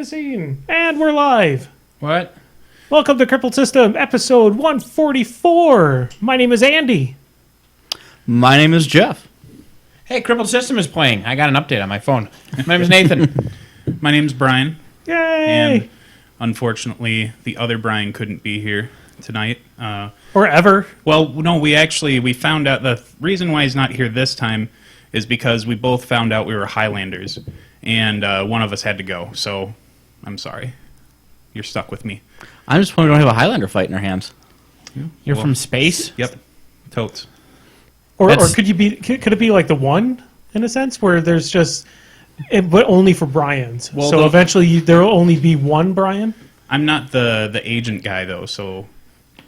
the scene. And we're live. What? Welcome to Crippled System, episode 144. My name is Andy. My name is Jeff. Hey, Crippled System is playing. I got an update on my phone. My name is Nathan. My name's Brian. Yay! And unfortunately, the other Brian couldn't be here tonight. Or ever. Well, no, we found out the reason why he's not here this time is because we both found out we were Highlanders, and one of us had to go. So, I'm sorry. You're stuck with me. I'm just wondering, we don't have a Highlander fight in our hands. You're from space? Yep. Totes. Or could it be like the one, in a sense, where there's just, but only for Brian's. Well, so eventually there will only be one Brian? I'm not the agent guy, though, so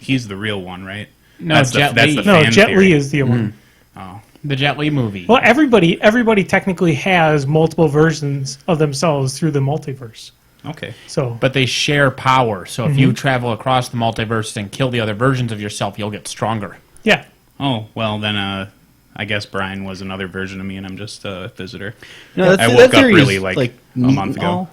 he's the real one, right? No, that's Jet the Li. fan Jet theory. Li is the one. Oh. The Jet Li movie. Well, everybody technically has multiple versions of themselves through the multiverse. Okay. So, But they share power, so if you travel across the multiverse and kill the other versions of yourself, you'll get stronger. yeah. Oh, well, then I guess Brian was another version of me, and I'm just a visitor. No, I woke up really, like a month ago.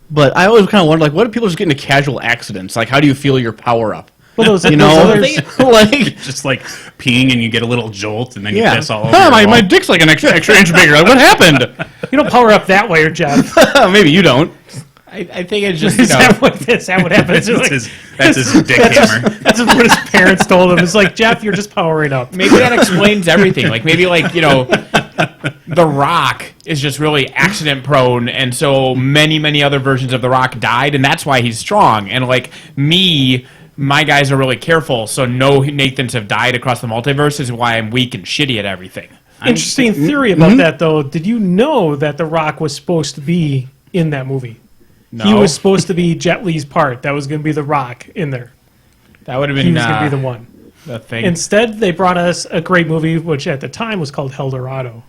But I always kind of wonder, like, what if people just get into casual accidents? Like, how do you feel your power up? Well, those You know, others, like, Just like peeing and you get a little jolt and then you yeah. piss all over Huh, your my wall. dick's like an extra inch bigger. Like, what happened? you don't power up that way, Jeff. Maybe you don't. I think it's just, Is that what happens? That's his dick hammer. That's what his parents told him. It's like, Jeff, you're just powering up. maybe that explains everything. Like, maybe, like, The Rock is just really accident prone, and so many other versions of The Rock died, and that's why he's strong. And, like, my guys are really careful, so no Nathans have died across the multiverse is why I'm weak and shitty at everything. Interesting theory about that, though. Did you know that The Rock was supposed to be in that movie? No. He was supposed to be Jet Li's part. That was going to be The Rock in there. That would have He been was going to be the one. the thing. Instead, they brought us a great movie, which at the time was called Eldorado,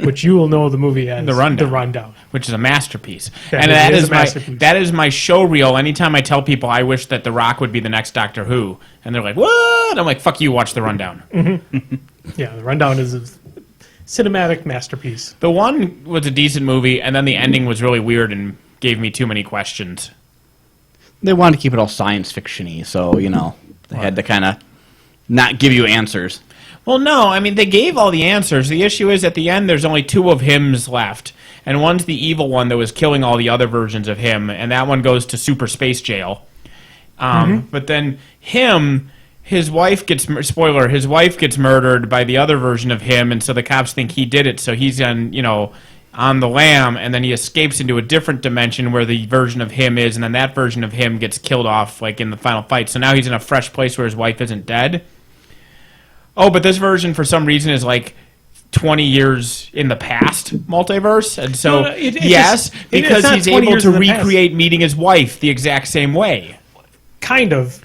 which you will know the movie as The Rundown. The Rundown. Which is a masterpiece. That And movie that is is a my masterpiece. that is my show reel. Anytime I tell people I wish that The Rock would be the next Doctor Who, and they're like, "What?" I'm like, "Fuck you, watch The Rundown." Yeah, The Rundown is a cinematic masterpiece. The one was a decent movie, and then the ending was really weird and gave me too many questions. They wanted to keep it all science fiction-y, so, they had to kind of not give you answers. Well, no, I mean, they gave all the answers. The issue is at the end, there's only two of hims left, and one's the evil one that was killing all the other versions of him, and that one goes to super space jail. But then his wife gets murdered by the other version of him, and so the cops think he did it, so he's on the lam, and then he escapes into a different dimension where the version of him is, and then that version of him gets killed off, like, in the final fight. So now he's in a fresh place where his wife isn't dead. Oh, but this version, for some reason, is like 20 years in the past multiverse, and so, because he's able to recreate meeting his wife the exact same way. Kind of,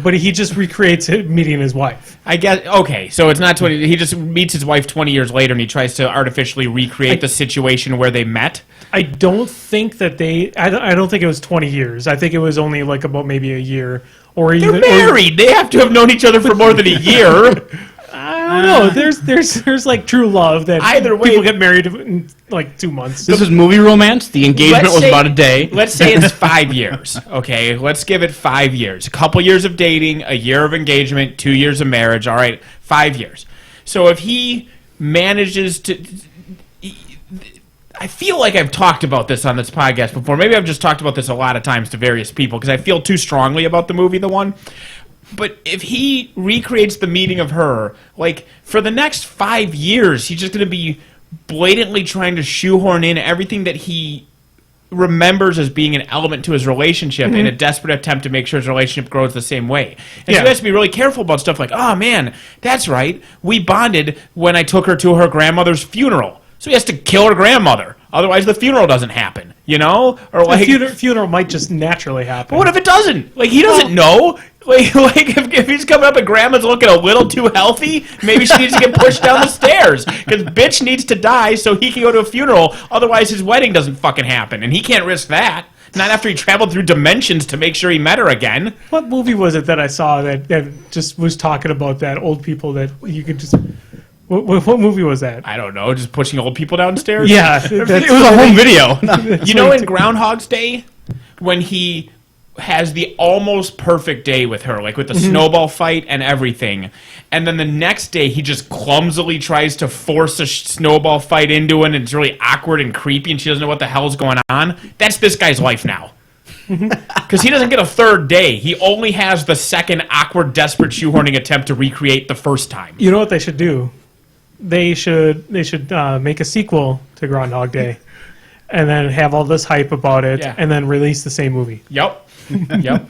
but he just recreates it meeting his wife. I guess, okay, so it's not 20, he just meets his wife 20 years later, and he tries to artificially recreate the situation where they met. I don't think that I don't think it was 20 years. I think it was only like about maybe a year. Or They're even married! They have to have known each other for more than a year! I don't know. There's like true love that Either way- people get married in like 2 months. This is movie romance. The engagement was about a day. Let's say it's 5 years, okay? Let's give it 5 years. A couple years of dating, a year of engagement, 2 years of marriage, all right, 5 years. So if he manages to... I feel like I've talked about this on this podcast before. Maybe I've just talked about this a lot of times to various people because I feel too strongly about the movie, The One. But if he recreates the meeting of her, like, for the next 5 years, he's just going to be blatantly trying to shoehorn in everything that he remembers as being an element to his relationship in a desperate attempt to make sure his relationship grows the same way. And so he has to be really careful about stuff like, oh, man, that's right. We bonded when I took her to her grandmother's funeral. So he has to kill her grandmother. Otherwise, the funeral doesn't happen, Or like The funeral might just naturally happen. But what if it doesn't? Like, he doesn't know. Like if he's coming up and grandma's looking a little too healthy, maybe she needs to get pushed down the stairs. Because bitch needs to die so he can go to a funeral. Otherwise, his wedding doesn't fucking happen. And he can't risk that. Not after he traveled through dimensions to make sure he met her again. What movie was it that I saw that just was talking about that old people that you could just What movie was that? I don't know, just pushing old people downstairs. Yeah, It was a home video. You know, in Groundhog's Day, when he has the almost perfect day with her, like with the snowball fight and everything, and then the next day he just clumsily tries to force a snowball fight into it, and it's really awkward and creepy, and she doesn't know what the hell's going on. That's this guy's life now. Because he doesn't get a third day. He only has the second awkward, desperate shoehorning attempt to recreate the first time. You know what they should do? They should make a sequel to Groundhog Day, and then have all this hype about it, Yeah. and then release the same movie. Yep. Yep.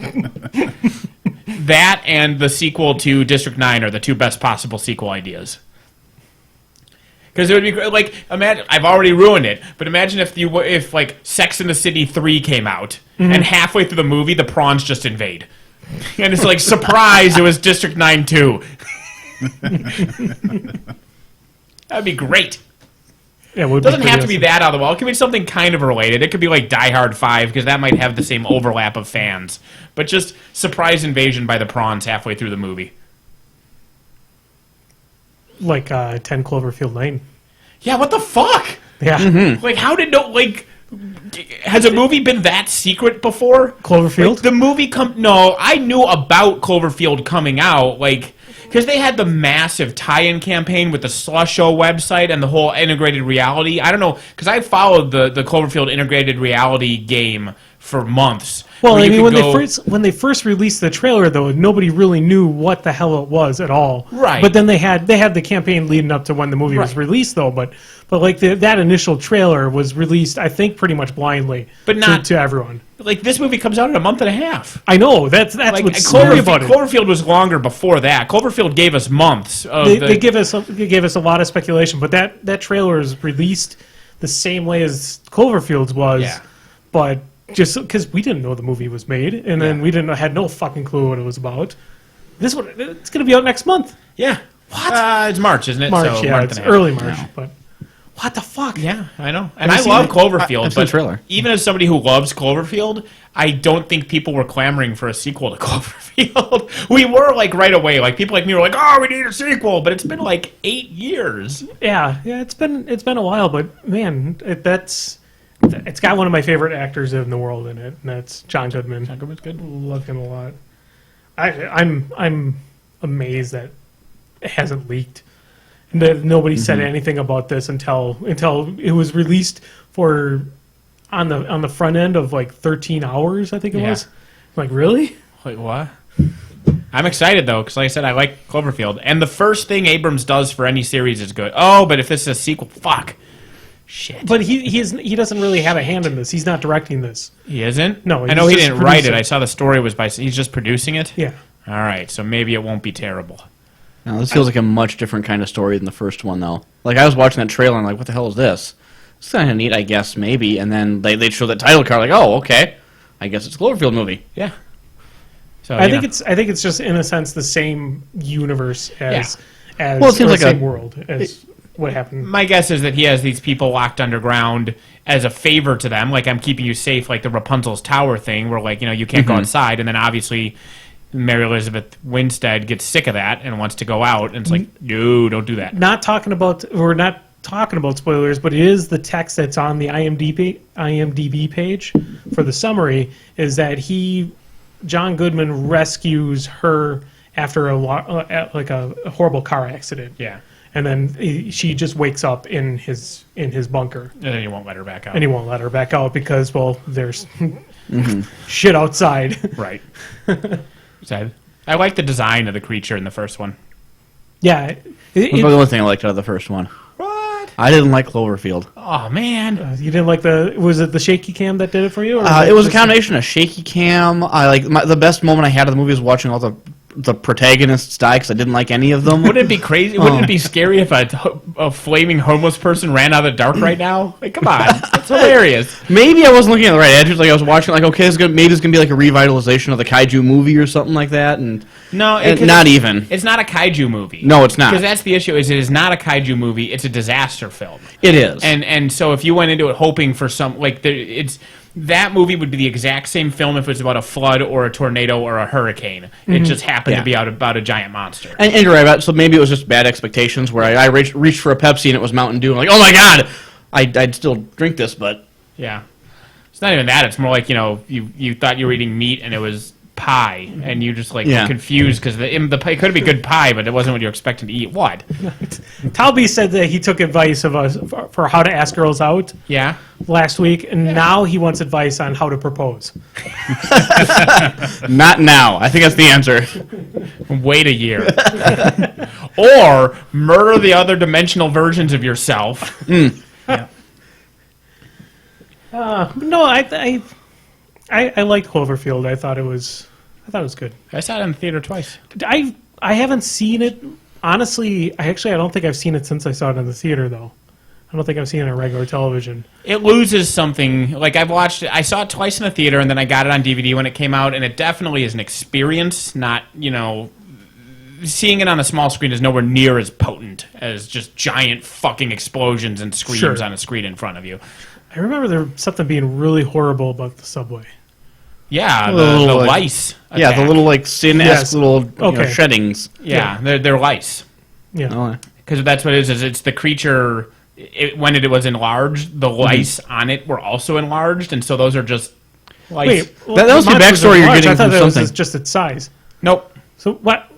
That and the sequel to District 9 are the two best possible sequel ideas. Because it would be great. Like, imagine, I've already ruined it, but imagine if like Sex and the City 3 came out, and halfway through the movie, the prawns just invade. And it's like, surprise, it was District 9 too. That'd be great. Yeah, it would It doesn't pretty have to be awesome. that out of the wall. It could be something kind of related. It could be like Die Hard 5, because that might have the same overlap of fans. But just surprise invasion by the prawns halfway through the movie. Like 10 Cloverfield Lane. Yeah, what the fuck? Yeah, Like, how did has a movie been that secret before? Cloverfield. Like, the movie No, I knew about Cloverfield coming out, like, because they had the massive tie-in campaign with the Slusho website and the whole integrated reality. I don't know, because I followed the Cloverfield integrated reality game for months. Well, where I you mean, could when they first released the trailer, though, nobody really knew what the hell it was at all. Right. But then they had the campaign leading up to when the movie was Right. released, though. But like that initial trailer was released, I think, pretty much blindly, But not- to everyone. like, this movie comes out in a month and a half. I know that's Like, what's scary about it. Cloverfield was longer before that. Cloverfield gave us months of They gave us a lot of speculation, but that trailer is released the same way as Cloverfield's was, Yeah. but just because we didn't know the movie was made, and then we had no fucking clue what it was about. It's going to be out next month, Yeah. What? It's March, isn't it? March. So, Yeah, month it's and a half. early March, but what the fuck? Yeah, I know. And Have I you love seen it? Cloverfield, I've seen but the trailer. even as somebody who loves Cloverfield, I don't think people were clamoring for a sequel to Cloverfield. We were, like, right away. Like, people like me were like, oh, we need a sequel. But it's been, like, 8 years. Yeah. It's been a while, but man, it's got one of my favorite actors in the world in it, and that's John Goodman. John Goodman's good. Love him a lot. I'm amazed that it hasn't leaked. And that nobody said anything about this until it was released on the front end of like 13 hours, I think it Yeah. was. Like, really? Wait, what? I'm excited, though, because like I said, I like Cloverfield. And the first thing Abrams does for any series is good. Oh, but if this is a sequel, fuck. Shit. But he doesn't really have a hand in this. He's not directing this. He isn't? No, I know he's he just didn't write it. producing. I saw the story was by... He's just producing it? Yeah. All right, so maybe it won't be terrible. Now, this feels like a much different kind of story than the first one, though. Like, I was watching that trailer and I'm like, what the hell is this? It's kind of neat, I guess, maybe. And then they show that title card, like, oh, okay. I guess it's a Cloverfield movie. Yeah. So I think it's just in a sense the same universe as Well, it seems or like the a- same world as what happened. my guess is that he has these people locked underground as a favor to them, like I'm keeping you safe, like the Rapunzel's Tower thing, where like you can't go outside, and then obviously Mary Elizabeth Winstead gets sick of that and wants to go out, and it's like, no, don't do that. We're not talking about spoilers, but it is the text that's on the IMDb page for the summary is that John Goodman rescues her after a horrible car accident. Yeah, And then she just wakes up in his bunker, and then you won't let her back out. and he won't let her back out because, well, there's shit outside. Right. So I like the design of the creature in the first one. Yeah, That's the only thing I liked out of the first one. What? I didn't like Cloverfield. Oh man. you didn't like was it the shaky cam that did it for you? Or It was a combination of shaky cam. The best moment I had of the movie was watching all the protagonists die because I didn't like any of them. Wouldn't it be crazy? Wouldn't it be scary if a flaming homeless person ran out of the dark right now? Like, come on, it's hilarious. Maybe I wasn't looking at the right edges. Like I was watching, like, okay, maybe it's gonna be like a revitalization of the kaiju movie or something like that, and No, not even. It's not a kaiju movie. No, it's not. Because that's the issue. Is it is not a kaiju movie. It's a disaster film. It is. And so if you went into it hoping for some it's that movie would be the exact same film if it was about a flood or a tornado or a hurricane. It just happened to be about a giant monster. And you're right about. So maybe it was just bad expectations where I reached for a Pepsi and it was Mountain Dew. I'm like, oh my god, I'd still drink this, but Yeah. It's not even that. It's more like, you thought you were eating meat and it was pie, and you just were confused because the pie could be good pie, but it wasn't what you were expecting to eat. What? Talby said that he took advice of us for how to ask girls out Yeah. last week, and now he wants advice on how to propose. not now. I think that's the answer. Wait a year. Or murder the other dimensional versions of yourself. Yeah. No, I liked Cloverfield. I thought it was good. I saw it in the theater twice. I haven't seen it. Honestly, I don't think I've seen it since I saw it in the theater, though. I don't think I've seen it on regular television. It loses something. Like, I saw it twice in the theater, and then I got it on DVD when it came out, and it definitely is an experience, not, seeing it on a small screen is nowhere near as potent as just giant fucking explosions and screams on a screen in front of you. I remember there was something being really horrible about the subway. Yeah, the Little, lice. Yeah, the attack. little sin-esque little Okay. sheddings. Yeah, they're lice. Yeah. Oh, Because that's what it is it's the creature, when it was enlarged, the lice on it were also enlarged, and so those are just lice. Wait, well, That was the monster backstory you're large. getting I thought from that was something. just its size. Nope. So what?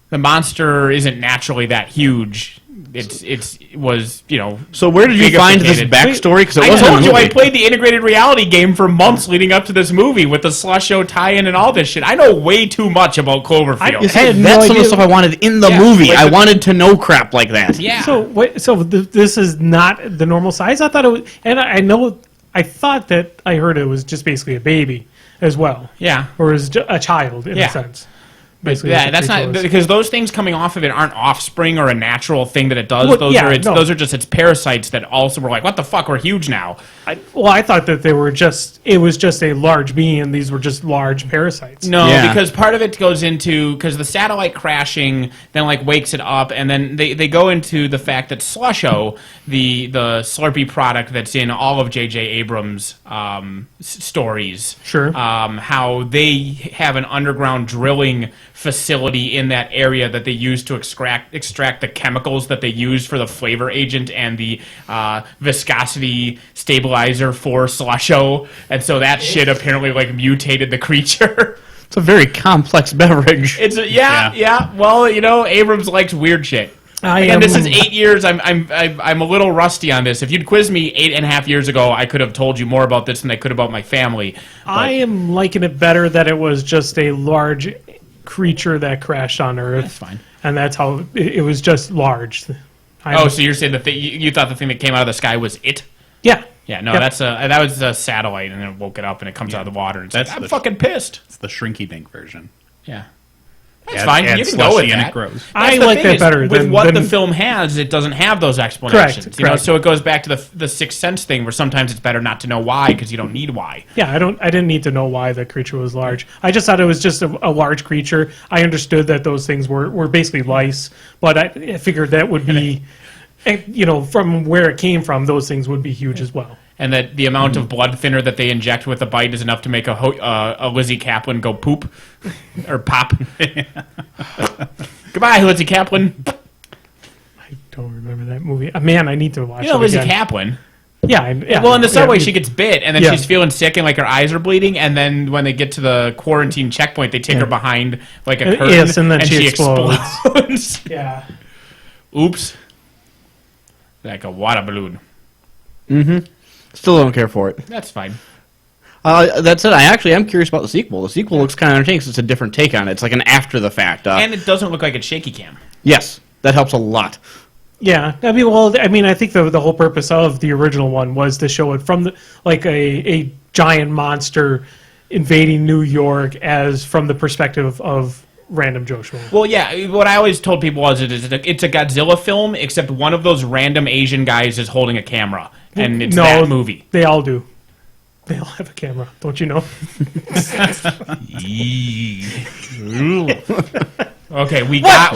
The monster isn't naturally that huge. It was, So where did you find this bignificated. backstory? Because it I wasn't told a you I movie. played the integrated reality game for months leading up to this movie with the Slush Show tie-in and all this shit. I know way too much about Cloverfield. You see, I had no that's some of idea. the stuff I wanted in the Yeah, movie. like I the- wanted to know crap like that. yeah. So wait, this is not the normal size. I thought it was, and I thought that I heard it was just basically a baby as well. Yeah. Or is a child in Yeah. a sense. But Basically, yeah, that's what the not creature was. because those things coming off of it aren't offspring or a natural thing that it does. Well, those yeah, are no. those are just its parasites that also were like, what the fuck, we're huge now. I thought that it was just a large being, and these were just large parasites. No, Yeah. because part of it goes into because the satellite crashing then wakes it up, and then they go into the fact that Slusho, the Slurpee product that's in all of J.J. Abrams' stories, Sure. how they have an underground drilling facility in that area that they use to extract the chemicals that they use for the flavor agent and the viscosity stabilizer for Slusho, and so that shit apparently mutated the creature. It's a very complex beverage. Yeah. Well, Abrams likes weird shit. Again, this is 8 years. I'm a little rusty on this. If you'd quizzed me 8.5 years ago, I could have told you more about this than I could about my family. I am liking it better that it was just a large creature that crashed on Earth. That's fine. And that's how it was just large. So you're saying that you thought the thing that came out of the sky was it? Yeah. Yeah, no, Yep. that was a satellite, and then it woke it up, and it comes out of the water, and That's I'm the- fucking pissed. It's the Shrinky Dink version. Yeah. That's fine. Add You can go with slushy and that. it grows. That's I the like thing that is, better With than- what than- the film has, it doesn't have those explanations. Correct. So it goes back to the Sixth Sense thing, where sometimes it's better not to know why because you don't need why. Yeah, I didn't need to know why the creature was large. I just thought it was just a large creature. I understood that those things were basically lice, but I figured that would be, from where it came from, those things would be huge as well. And that the amount of blood thinner that they inject with a bite is enough to make a Lizzie Kaplan go poop or pop. Goodbye, Lizzie Kaplan. I don't remember that movie. Man, I need to watch You know it Lizzie again. Kaplan. Yeah. Well, in the subway, yeah, she gets bit, and then Yeah. she's feeling sick, and her eyes are bleeding. And then when they get to the quarantine checkpoint, they take her behind a curtain, yes, and then she explodes. Yeah. Oops. Like a water balloon. Still don't care for it. That's fine. That said, I actually am curious about the sequel. The sequel looks kind of entertaining 'cause it's a different take on it. It's like an after the fact. And it doesn't look like it's shaky cam. Yes, that helps a lot. Yeah, I think the whole purpose of the original one was to show it from a giant monster invading New York as from the perspective of random Joe Schmo. Well, yeah, what I always told people was it's a Godzilla film, except one of those random Asian guys is holding a camera, and it's that movie. They all do. They all have a camera, don't you know? Okay, we got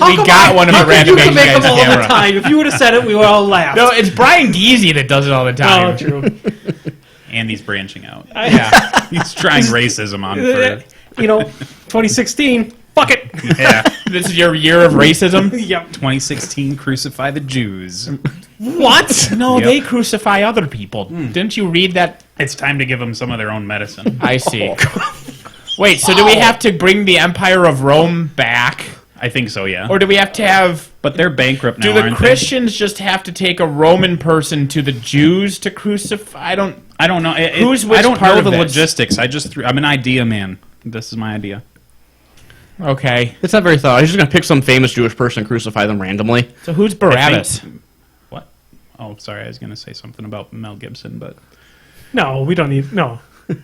one of the random Asian guys on camera. time. If you would have said it, we would all laugh. No, it's Brian Geezy that does it all the time. Oh, true. Andy's branching out. Yeah. He's trying racism on for. 2016. Fuck it. Yeah. This is your year of racism? Yep. 2016, crucify the Jews. What? No, Yep. they crucify other people. Didn't you read that? It's time to give them some of their own medicine. I see. Wait, so do we have to bring the Empire of Rome back? I think so, yeah. Or do we have to have... But they're bankrupt now, Do the aren't Christians just have to take a Roman person to the Jews to crucify? I don't know. Who's which I don't part know of the this? logistics. I'm an idea man. This is my idea. Okay. It's not very thought. He's just gonna pick some famous Jewish person and crucify them randomly. So who's Barabbas? What? Oh, sorry. I was going to say something about Mel Gibson, but No, we don't need. No. We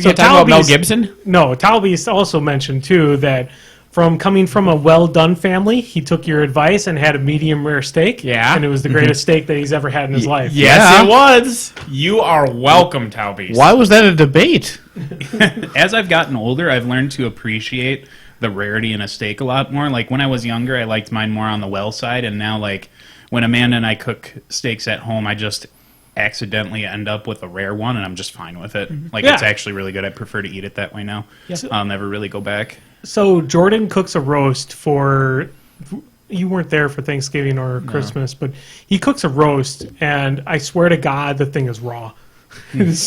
can't talk about Mel Talby's- Gibson? No, Talby's also mentioned too that from coming from a well-done family, he took your advice and had a medium rare steak. Yeah. and it was the greatest steak that he's ever had in his life. Yes, Yeah. it was. You are welcome, Talbies. Why was that a debate? as I've gotten older, I've learned to appreciate the rarity in a steak a lot more. Like when I was younger, I liked mine more on the well side, and now like when Amanda and I cook steaks at home, I just accidentally end up with a rare one, and I'm just fine with it. Like Yeah. it's actually really good. I prefer to eat it that way now. I'll never really go back. So Jordan cooks a roast for. You weren't there for Thanksgiving or Christmas, but he cooks a roast, and I swear to God, the thing is raw.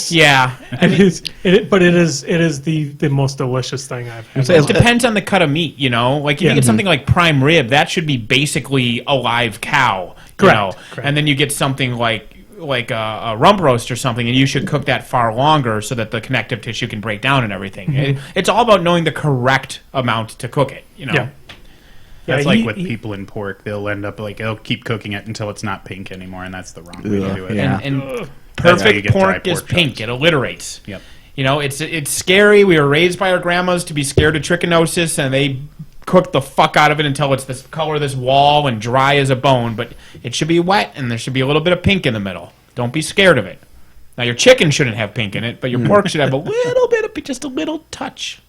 Yeah. But it is the most delicious thing I've had. It depends on the cut of meat, you know? Like, if Yeah. you get something like prime rib, that should be basically a live cow, you Correct, know? correct. And then you get something like a rump roast or something, and you should cook that far longer so that the connective tissue can break down and everything. It's all about knowing the correct amount to cook it, you know? Yeah. That's Yeah, like he- with he- people in pork. They'll end up like they'll keep cooking it until it's not pink anymore, and that's the wrong way to do it. Yeah. And That's how you perfect get dry pork is pork pink. chops. It alliterates. Yep. You know, it's scary. We were raised by our grandmas to be scared of trichinosis, and they cook the fuck out of it until it's this color of this wall and dry as a bone. But it should be wet, and there should be a little bit of pink in the middle. Don't be scared of it. Now, your chicken shouldn't have pink in it, but your pork should have a little bit of, just a little touch.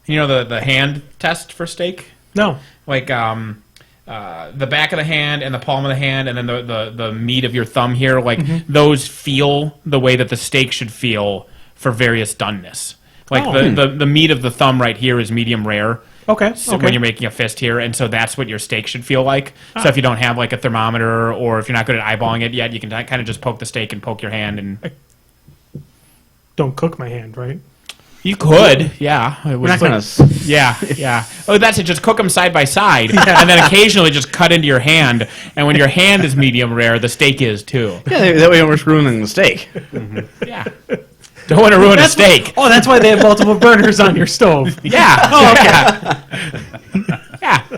You know the hand test for steak? No. Like the back of the hand and the palm of the hand and then the meat of your thumb here, like those feel the way that the steak should feel for various doneness. Like Oh. the meat of the thumb right here is medium rare. Okay. So okay. when you're making a fist here, and so that's what your steak should feel like. So if you don't have like a thermometer, or if you're not good at eyeballing it yet, you can kind of just poke the steak and poke your hand, and Don't cook my hand, right? you could, yeah. It We're was not like- gonna. Yeah, yeah. Oh, that's it. Just cook them side by side, and then occasionally just cut into your hand. And when your hand is medium rare, the steak is too. Yeah, that way we're ruining the steak. Yeah. Don't want to ruin a steak. Oh, that's why they have multiple burners on your stove. Yeah. Oh,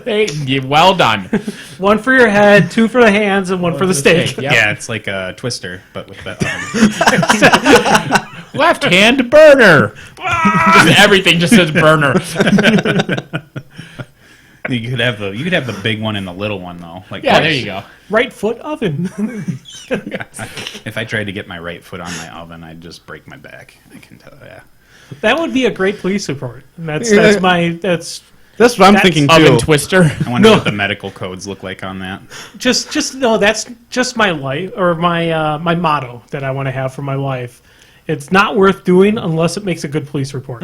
okay. Yeah. Well done. One for your head, two for the hands, and one for the steak. Yep. Yeah, it's like a twister, but with that. Left hand burner. Just everything just says burner. You could have the big one and the little one though. Like Yeah, there you go. Right foot oven. If I tried to get my right foot on my oven, I'd just break my back. I can tell. Yeah. That would be a great police report. And that's Yeah. that's That's what I'm That's thinking Oven too. twister. I wonder No. what the medical codes look like on that. just no. That's just my life or my my motto that I want to have for my life. It's not worth doing unless it makes a good police report.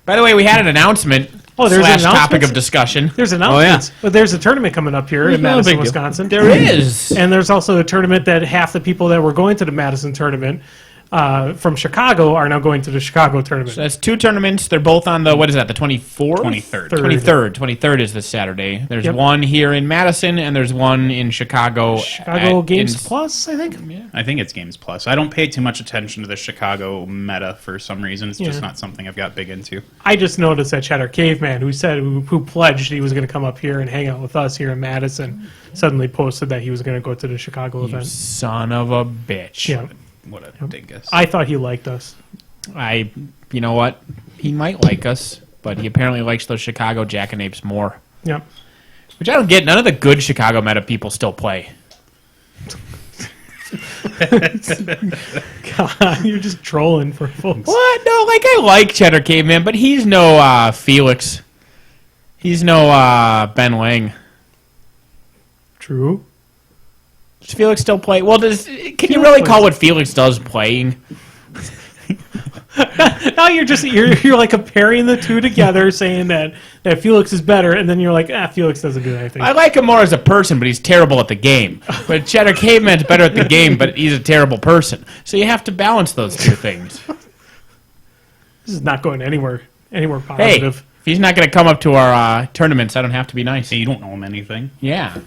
By the way, we had an announcement. Oh, there's an / topic announcement? of discussion. There's announcements, but there's a tournament coming up here in no Madison, big deal. Wisconsin. There is. And there's also a tournament that half the people that were going to the Madison tournament from Chicago are now going to the Chicago tournament. So that's two tournaments. They're both on the, what is that, the 24th? 23rd. 23rd is this Saturday. There's Yep. one here in Madison, and there's one in Chicago. Chicago Games Plus, I think. I think it's Games Plus. I don't pay too much attention to the Chicago meta for some reason. It's just Yeah. not something I've got big into. I just noticed that Cheddar Caveman, who pledged he was going to come up here and hang out with us here in Madison, suddenly posted that he was going to go to the Chicago You event. son of a bitch. Yeah, What a dingus. I thought he liked us. You know what? He might like us, but he apparently likes those Chicago jackanapes more. Yep. Which I don't get. None of the good Chicago meta people still play. God, you're just trolling for folks. What? No, like I like Cheddar Caveman, but he's no Felix. He's no Ben Lang. True. Does Felix still play? Well, can you really call what Felix does playing? Now you're like comparing the two together, saying that Felix is better, and then you're like, Felix doesn't do anything. I like him more as a person, but he's terrible at the game. But Cheddar Caveman's better at the game, but he's a terrible person. So you have to balance those two things. This is not going anywhere Hey, positive. if he's not going to come up to our tournaments, I don't have to be nice. Hey, you don't know him anything. Yeah.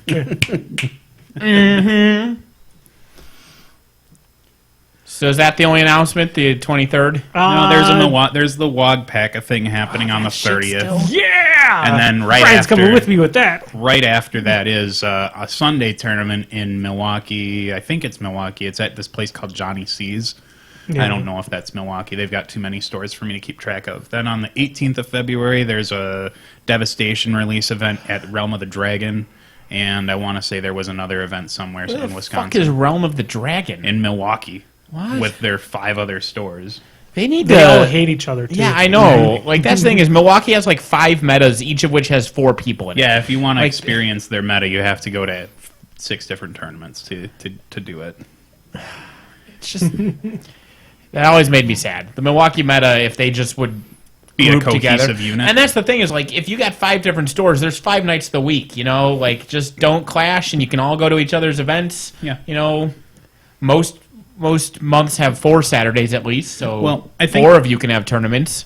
So is that the only announcement, the 23rd? No, there's the WOG Pack thing happening on the 30th. Yeah! And then Brian's coming with me with that. Right after that is a Sunday tournament in Milwaukee. I think it's Milwaukee. It's at this place called Johnny C's. Yeah. I don't know if that's Milwaukee. They've got too many stores for me to keep track of. Then on the 18th of February, there's a Devastation release event at Realm of the Dragon. And I want to say there was another event somewhere in Where the Wisconsin. fuck is Realm of the Dragon? In Milwaukee. What? With their 5 other stores. They need They all to... hate each other, too. Yeah, I know. Like, that's the thing is Milwaukee has like 5 metas, each of which has 4 people in it. Yeah, if you want to Like- experience their meta, you have to go to 6 different tournaments to do it. It's just... That always made me sad. The Milwaukee meta, if they just would Be a group cohesive together. unit. And that's the thing is, like, if you got 5 different stores, there's 5 nights of the week, you know? Like, just don't clash, and you can all go to each other's events. Yeah. You know, most months have 4 Saturdays at least, so Well, I think- 4 of you can have tournaments.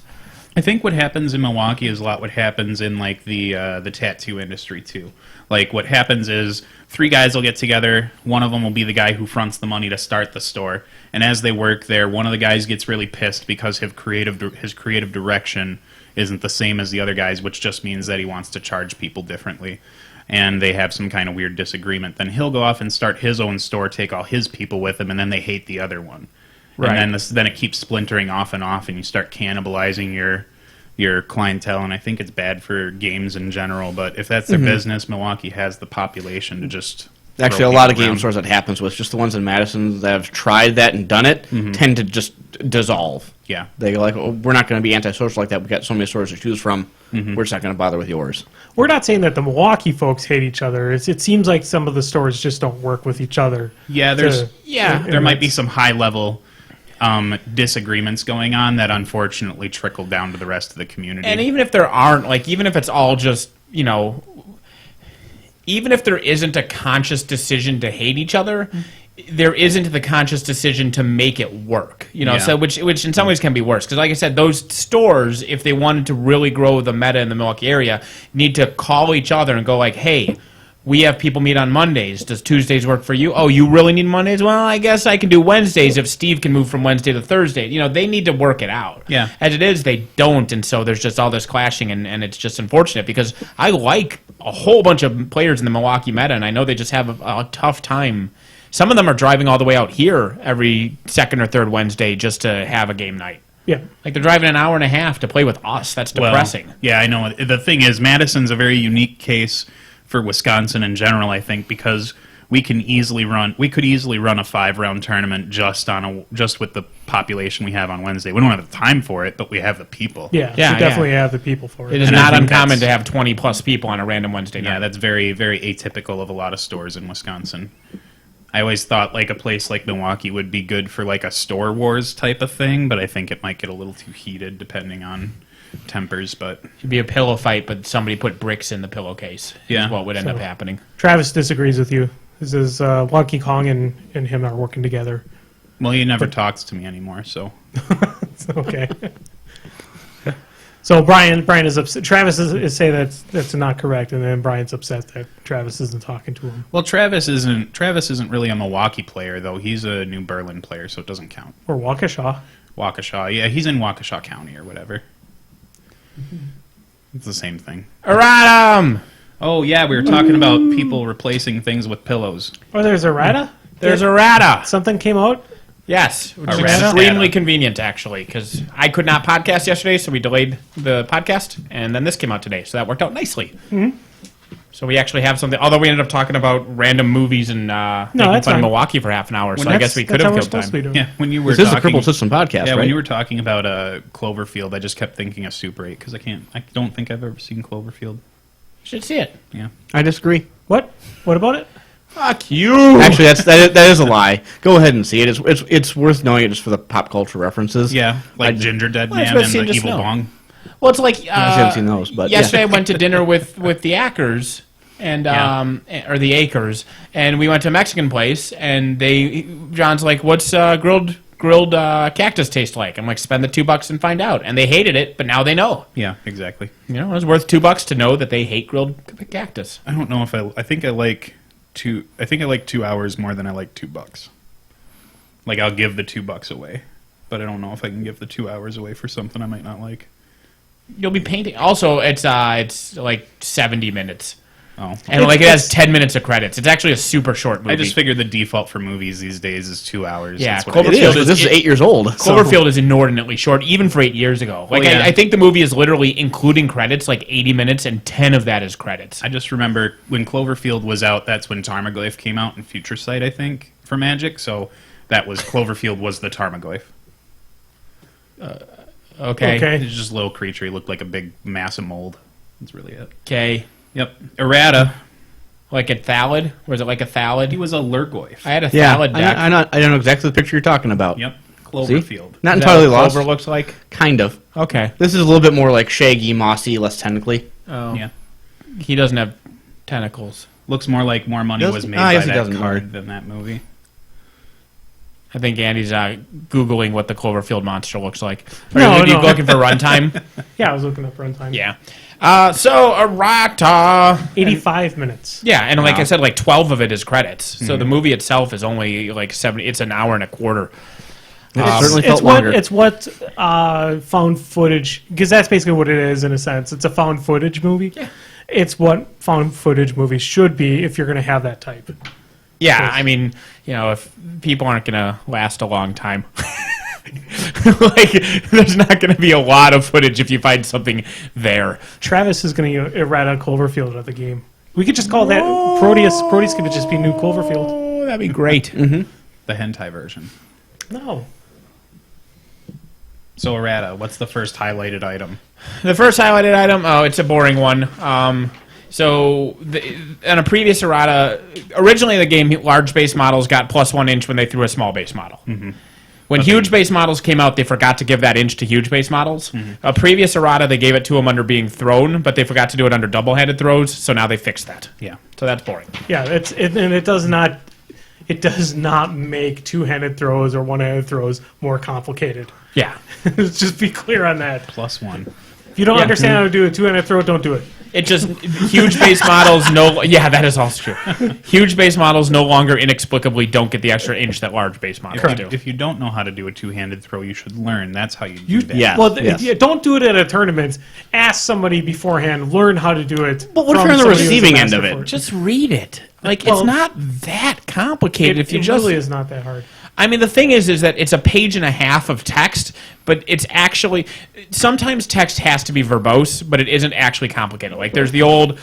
I think what happens in Milwaukee is a lot what happens in like the tattoo industry too. Like what happens is 3 guys will get together. One of them will be the guy who fronts the money to start the store, and as they work there, one of the guys gets really pissed because his creative direction isn't the same as the other guys, which just means that he wants to charge people differently. And they have some kind of weird disagreement. Then he'll go off and start his own store, take all his people with him, and then they hate the other one. Right. And then it keeps splintering off, and you start cannibalizing your clientele. And I think it's bad for games in general. But if that's their business, Milwaukee has the population to just Actually, throw a lot of people game around. stores that happens with, just the ones in Madison that have tried that and done it, tend to just dissolve. Yeah. They go like, oh, we're not going to be antisocial like that. We've got so many stores to choose from. We're just not going to bother with yours. We're not saying that the Milwaukee folks hate each other. It seems like some of the stores just don't work with each other. Yeah, there might be some high level disagreements going on that unfortunately trickle down to the rest of the community. And even if there aren't, like, even if it's all just, you know, even if there isn't a conscious decision to hate each other, there isn't the conscious decision to make it work, you know. Yeah. So which in some ways can be worse because, like I said, those stores, if they wanted to really grow the meta in the Milwaukee area, need to call each other and go like, hey, we have people meet on Mondays. Does Tuesdays work for you? Oh, you really need Mondays? Well, I guess I can do Wednesdays if Steve can move from Wednesday to Thursday. You know, they need to work it out. Yeah. As it is, they don't, and so there's just all this clashing, and it's just unfortunate because I like a whole bunch of players in the Milwaukee meta, and I know they just have a tough time. Some of them are driving all the way out here every second or third Wednesday just to have a game night. Yeah. Like they're driving an hour and a half to play with us. That's depressing. Well, yeah, I know. The thing is, Madison's a very unique case for Wisconsin in general, I think, because we could easily run a 5-round tournament just with the population we have on Wednesday. We don't have the time for it, but we have the people. Yeah, Yeah, we definitely have the people for It it. is And I not think uncommon that's- to have 20 plus people on a random Wednesday night. Yeah, that's very, very atypical of a lot of stores in Wisconsin. I always thought like a place like Milwaukee would be good for like a store wars type of thing, but I think it might get a little too heated depending on tempers. But It'd be a pillow fight, but somebody put bricks in the pillowcase. Yeah. Is what would end So- up happening. Travis disagrees with you. He says Wonky Kong and him are working together. well, he never talks to me anymore, so Okay. So Brian is upset. Travis is saying that's not correct, and then Brian's upset that Travis isn't talking to him. well, Travis isn't really a Milwaukee player though. He's a New Berlin player, so it doesn't count. Or Waukesha. Waukesha, yeah, he's in Waukesha County or whatever. It's the same thing. Errata! Oh yeah, we were talking about people replacing things with pillows. Oh, there's Errata? There's Errata! Something came out? Yes, which is Errata. extremely convenient, actually, because I could not podcast yesterday, so we delayed the podcast, and then this came out today, so that worked out nicely. Mm-hmm. So we actually have something, although we ended up talking about random movies and making that's fun of fine. Milwaukee for half an hour, so I guess we could That's how have we're killed supposed to be time. doing. Yeah, when you were This is the talking, Crippled System podcast, yeah, right? when you were talking about Cloverfield, I just kept thinking of Super 8 because I don't think I've ever seen Cloverfield. Should see it. Yeah. I disagree. What? What about it? Fuck you. Actually, that is a lie. Go ahead and see it. It's worth knowing it just for the pop culture references. Yeah, like Ginger Dead Well, it's Man what and seemed the to Evil snow. Bong. Well, it's like I haven't seen those, but yesterday yeah. I went to dinner with the Ackers and or the Acres, and we went to a Mexican place, and John's like, "What's grilled cactus taste like?" I'm like, "Spend the $2 and find out." And they hated it, but now they know. Yeah, exactly. You know, it was worth $2 to know that they hate grilled cactus. I don't know if I think I like 2 hours more than I like $2. Like I'll give the $2 away, but I don't know if I can give the 2 hours away for something I might not like. You'll be painting. Also, it's like 70 minutes. Oh, And like it has 10 minutes of credits. It's actually a super short movie. I just figured the default for movies these days is 2 hours. Yeah, That's what Cloverfield It is, is- 'cause this is 8 years old. Cloverfield is inordinately short, even for 8 years ago. Like Well, yeah. I think the movie is literally, including credits, like 80 minutes, and 10 of that is credits. I just remember when Cloverfield was out, that's when Tarmogoyf came out in Future Sight, I think, for Magic. So that was Cloverfield was the Tarmogoyf. Okay. It's just a little creature. He looked like a big mass of mold. That's really it. Okay. Yep. Errata. Like a Thalid? Was it like a Thalid? He was a Lurgoyf. I had a Yeah, Thalid deck. I know exactly the picture you're talking about. Yep. See? Cloverfield. Not Is that entirely what lost. Clover looks like? Kind of. Okay. This is a little bit more like shaggy, mossy, less technically. Oh. Yeah. He doesn't have tentacles. Looks more like more money Does- was made ah, by yes, he that doesn't, card Mark. than that movie. I think Andy's Googling what the Cloverfield monster looks like. Are No, you no. looking for runtime? Yeah, I was looking up runtime. Yeah. So, Errata. 85 minutes. Yeah, and like Wow. I said, like 12 of it is credits. So the movie itself is only like 70. It's an hour and a quarter. It certainly felt It's what longer. it's what found footage, because that's basically what it is in a sense. It's a found footage movie. Yeah. It's what found footage movies should be if you're going to have that type. Yeah, Yes. I mean, you know, if people aren't going to last a long time, like, there's not going to be a lot of footage if you find something there. Travis is going to errata Cloverfield out of the game. We could just call that Proteus. Proteus could just be new Cloverfield. Oh, that'd be great. The hentai version. No. So Errata, what's the first highlighted item? The first highlighted item, it's a boring one. So, on a previous errata, originally in the game, large base models got +1 inch when they threw a small base model. When huge base models came out, they forgot to give that inch to huge base models. A previous errata, they gave it to them under being thrown, but they forgot to do it under double-handed throws, so now they fixed that. Yeah. So that's boring. Yeah, and it does not. It does not make two-handed throws or one-handed throws more complicated. Yeah. Let's just be clear on that. +1. If you don't Yeah. understand how to do a two-handed throw, don't do it. It just, huge base models yeah, that is also true. Huge base models no longer inexplicably don't get the extra inch that large base models do. If you don't know how to do a two-handed throw, you should learn. That's how you do that. Yeah. Well, yes. don't do it at a tournament. Ask somebody beforehand. Learn how to do it. But what if from you're on the somebody who's a receiving end master of for it? Just read it. Like, Well, it's not that complicated if you it just... really is not that hard. I mean, the thing is that it's a page and a half of text, but it's actually... Sometimes text has to be verbose, but it isn't actually complicated. Like, there's the old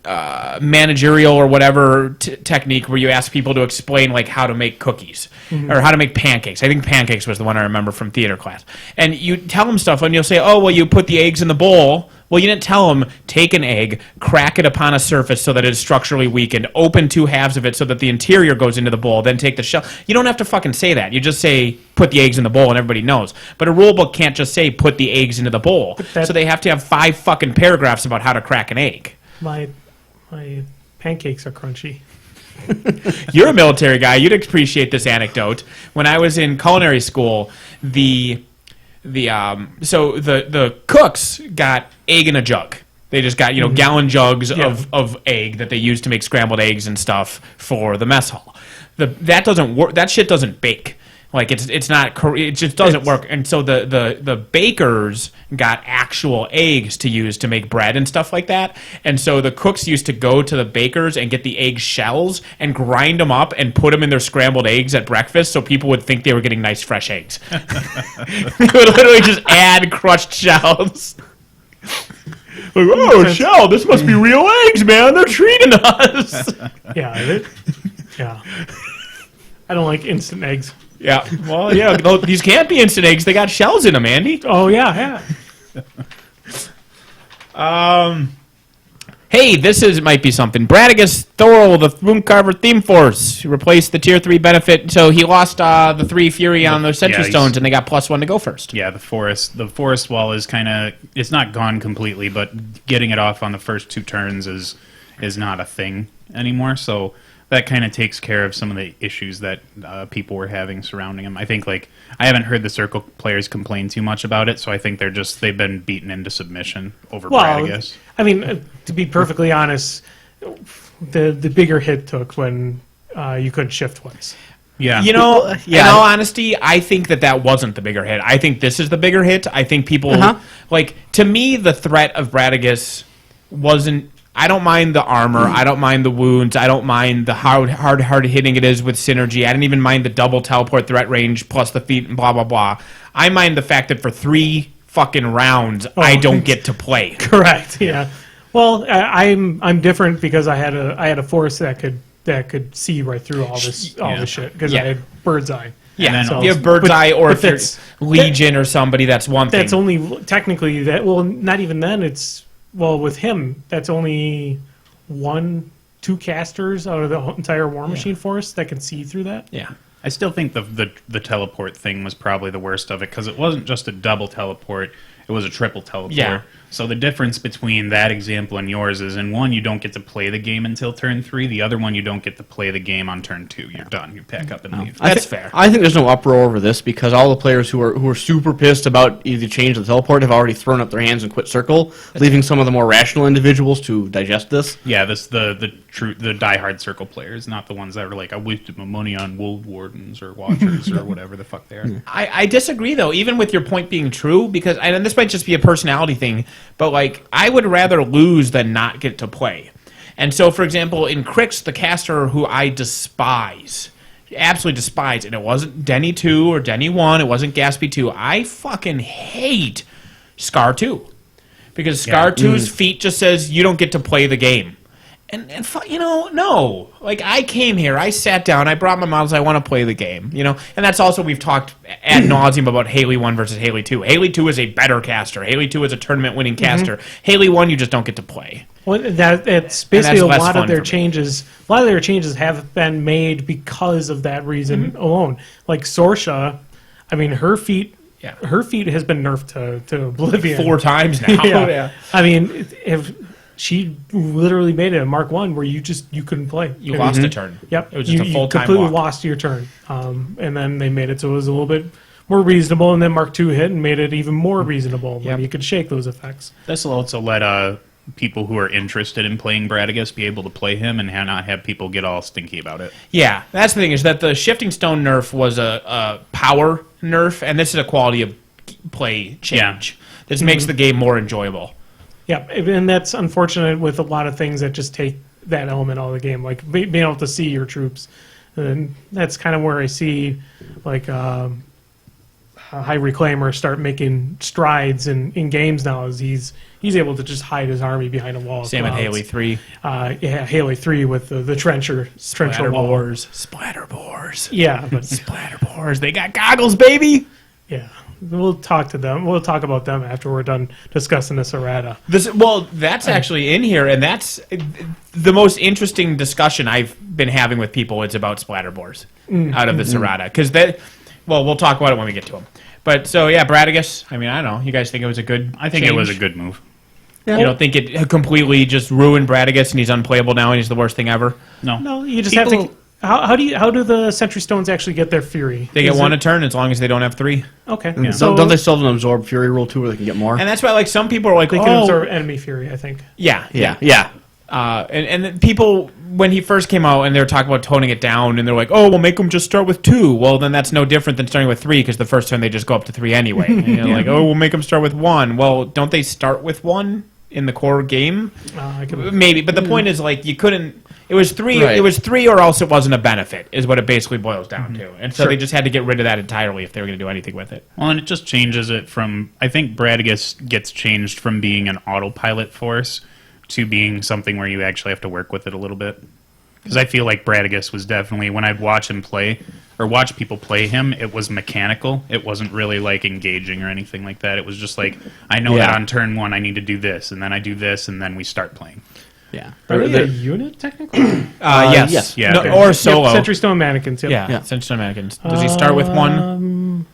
managerial or whatever technique where you ask people to explain, like, how to make cookies or how to make pancakes. I think pancakes was the one I remember from theater class. And you tell them stuff, and you'll say, oh, well, you put the eggs in the bowl. Well, you didn't tell them, take an egg, crack it upon a surface so that it is structurally weakened, open two halves of it so that the interior goes into the bowl, then take the shell. You don't have to fucking say that. You just say, put the eggs in the bowl, and everybody knows. But a rule book can't just say, put the eggs into the bowl. So they have to have 5 fucking paragraphs about how to crack an egg. My pancakes are crunchy. You're a military guy. You'd appreciate this anecdote. When I was in culinary school, the cooks got egg in a jug. They just got gallon jugs of egg that they use to make scrambled eggs and stuff for the mess hall. That doesn't work. That shit doesn't bake. Like it's not. It just doesn't work. And so the bakers got actual eggs to use to make bread and stuff like that. And so the cooks used to go to the bakers and get the egg shells and grind them up and put them in their scrambled eggs at breakfast, so people would think they were getting nice fresh eggs. They would literally just add crushed shells. Like, oh, shell! This must be real eggs, man. They're treating us. Yeah. Yeah. I don't like instant eggs. Yeah, well, yeah, these can't be instant eggs. They got shells in them, Andy. Oh, yeah. Hey, might be something. Bradigus Thorol, the Mooncarver Theme Force, replaced the Tier 3 benefit, so he lost the 3 Fury on those Sentry Stones, and they got +1 to go first. Yeah, the forest wall is kind of, it's not gone completely, but getting it off on the first 2 turns is not a thing anymore, so that kind of takes care of some of the issues that people were having surrounding him. I think, I haven't heard the Circle players complain too much about it, so I think they've been beaten into submission over Bradigus. I mean, to be perfectly honest, the bigger hit took when you couldn't shift once. Yeah. In all honesty, I think that wasn't the bigger hit. I think this is the bigger hit. I think people, to me, the threat of Bradigus wasn't. I don't mind the armor. I don't mind the wounds. I don't mind the hard hitting it is with synergy. I didn't even mind the double teleport threat range plus the feet and blah, blah, blah. I mind the fact that for 3 fucking rounds, I don't get to play. Correct, yeah. Well, I'm different because I had a force that could see right through all this shit because I had Bird's Eye. Yeah, so, if you have Bird's Eye, or if it's Legion or somebody, that's one thing. That's only technically that. Well, not even then. It's with him. That's only 1-2 casters out of the entire Warmachine force that can see through that. Yeah. I still think the teleport thing was probably the worst of it because it wasn't just a double teleport; it was a triple teleport. Yeah. So the difference between that example and yours is, in one, you don't get to play the game until turn 3. The other one, you don't get to play the game on turn 2. You're done. You pack up and leave. That's fair. I think there's no uproar over this because all the players who are super pissed about either change of the teleport have already thrown up their hands and quit Circle, leaving some of the more rational individuals to digest this. Yeah, the diehard Circle players, not the ones that are like, I wasted my money on Wold Wardens or Watchers or whatever the fuck they are. I disagree, though, even with your point being true, because, and this might just be a personality thing, but, I would rather lose than not get to play. And so, for example, in Crix, the caster who I despise, absolutely despise, and it wasn't Denny 2 or Denny 1, it wasn't Gatsby 2, I fucking hate Scar 2. Because Scar 2's feat just says, you don't get to play the game. And no. I came here, I sat down, I brought my models, I want to play the game, And that's also, we've talked ad nauseum about Haley 1 versus Haley 2. Haley 2 is a better caster. Haley 2 is a tournament-winning caster. Haley 1, you just don't get to play. Well, it's basically a lot of their changes. A lot of their changes have been made because of that reason alone. Like Sorsha, I mean, her feat has been nerfed to oblivion 4 times now. Yeah. I mean, if she literally made it a Mark 1 where you couldn't play. You lost a turn. Yep. It was just a full-time You completely walk. lost your turn. And then they made it so it was a little bit more reasonable, and then Mark 2 hit and made it even more reasonable when you could shake those effects. This will also let people who are interested in playing Bradigus be able to play him and not have people get all stinky about it. Yeah, that's the thing, is that the Shifting Stone nerf was a power nerf, and this is a quality of play change. This makes the game more enjoyable. Yeah, and that's unfortunate with a lot of things that just take that element out of the game, like being able to see your troops. And that's kind of where I see, High Reclaimer start making strides in games now, as he's able to just hide his army behind a wall. Same with Haley 3. Haley 3 with the trencher wall. Splatterbores. Yeah, but Splatterbores. They got goggles, baby! Yeah. We'll talk to them. We'll talk about them after we're done discussing this errata. That's actually in here, and that's the most interesting discussion I've been having with people. It's about splatterboars out of this errata, because we'll talk about it when we get to them. But so Bradigus. I mean, I don't know. You guys think it was a good? I think change? it was a good move. Yeah. You don't think it completely just ruined Bradigus and he's unplayable now and he's the worst thing ever? No. You just have to. How do the Sentry Stones actually get their Fury? They get 1 a turn as long as they don't have 3. Okay. Yeah. So don't they still have an absorb Fury rule too, where they can get more? And that's why some people are like, they can absorb enemy Fury, I think. Yeah. And people, when he first came out and they were talking about toning it down, and they're like, we'll make them just start with 2. Well, then that's no different than starting with 3, because the first turn they just go up to 3 anyway. And you're like, we'll make them start with 1. Well, don't they start with 1 in the core game? Maybe, but the point is, you couldn't. It was 3. Right. It was 3, or else it wasn't a benefit, is what it basically boils down to. And so they just had to get rid of that entirely if they were going to do anything with it. Well, and it just changes it from. I think Bradigus gets changed from being an autopilot force to being something where you actually have to work with it a little bit. Because I feel like Bradigus was definitely, when I'd watch him play or watch people play him, it was mechanical. It wasn't really engaging or anything like that. It was just I know that on turn 1 I need to do this, and then I do this, and then we start playing. Yeah. Are they a They're- unit technically? Yes. yes. Yeah. No, Okay. or Yep, solo. Sentry Stone Mannequins. Yep. Yeah, Yeah. Sentry Stone Mannequins. Does he start with one?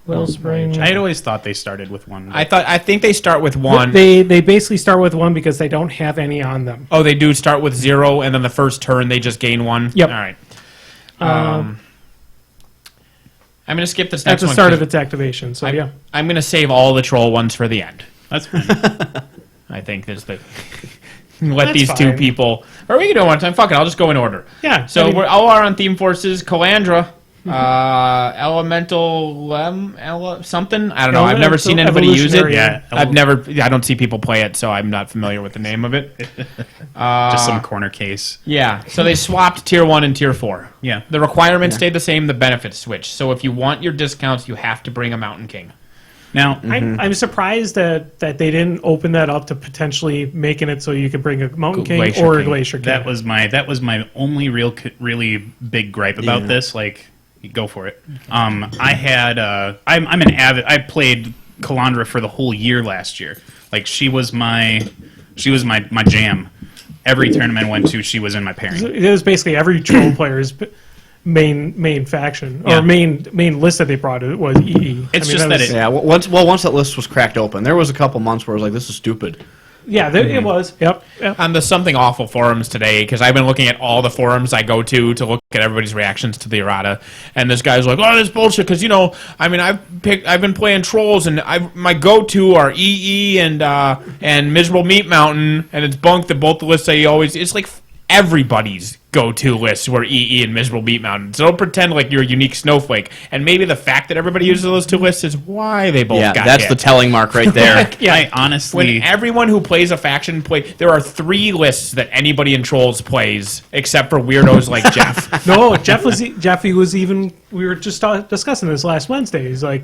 Wellspring. I had always thought they started with one. I think they start with one. They basically start with one because they don't have any on them. Oh, they do start with 0, and then the first turn they just gain 1? Yep. All right. I'm going to skip this At next the one. start of 'cause its activation. So yeah. I'm going to save all the troll ones for the end. That's fine. I think there's the... Let That's these two fine. people... Or we can do it one time. Fuck it, I'll just go in order. Yeah. So I mean, we're all are on theme forces. Calandra. Elemental something. I don't know. I've never seen anybody use it. Evolutionary. Yeah. I don't see people play it, so I'm not familiar with the name of it. Just some corner case. Yeah. So they swapped tier 1 and tier 4. Yeah. The requirements stayed the same. The benefits switched. So if you want your discounts, you have to bring a Mountain King. Now, I'm surprised that they didn't open that up to potentially making it so you could bring a Mountain King Glacier or a King. Glacier King. that was my only really big gripe about this. Like, go for it. I had I'm an avid. I played Calandra for the whole year last year. Like, she was my jam. Every tournament I went to, she was in my pairing. It was basically every troll player's main faction Yeah. or main list that they brought. It was EE. It's just that was- it- Yeah, once that list was cracked open, there was a couple months where I was like, "This is stupid." Yeah, it was. Yep. On the Something Awful forums today, because I've been looking at all the forums I go to look at everybody's reactions to the errata, and this guy's like, "Oh, this bullshit," because I've been playing trolls, and my go-to are EE and Miserable Meat Mountain, and it's bunk that both the lists it's like everybody's go-to lists were EE and Miserable Meat Mountain. So don't pretend like you're a unique snowflake, and maybe the fact that everybody uses those two lists is why they both Yeah, got that's hit. the telling mark right there. Yeah. I honestly, When everyone who plays a faction there are 3 lists that anybody in Trolls plays, except for weirdos like Jeff. No, Jeffy was even. We were just discussing this last Wednesday. He was like,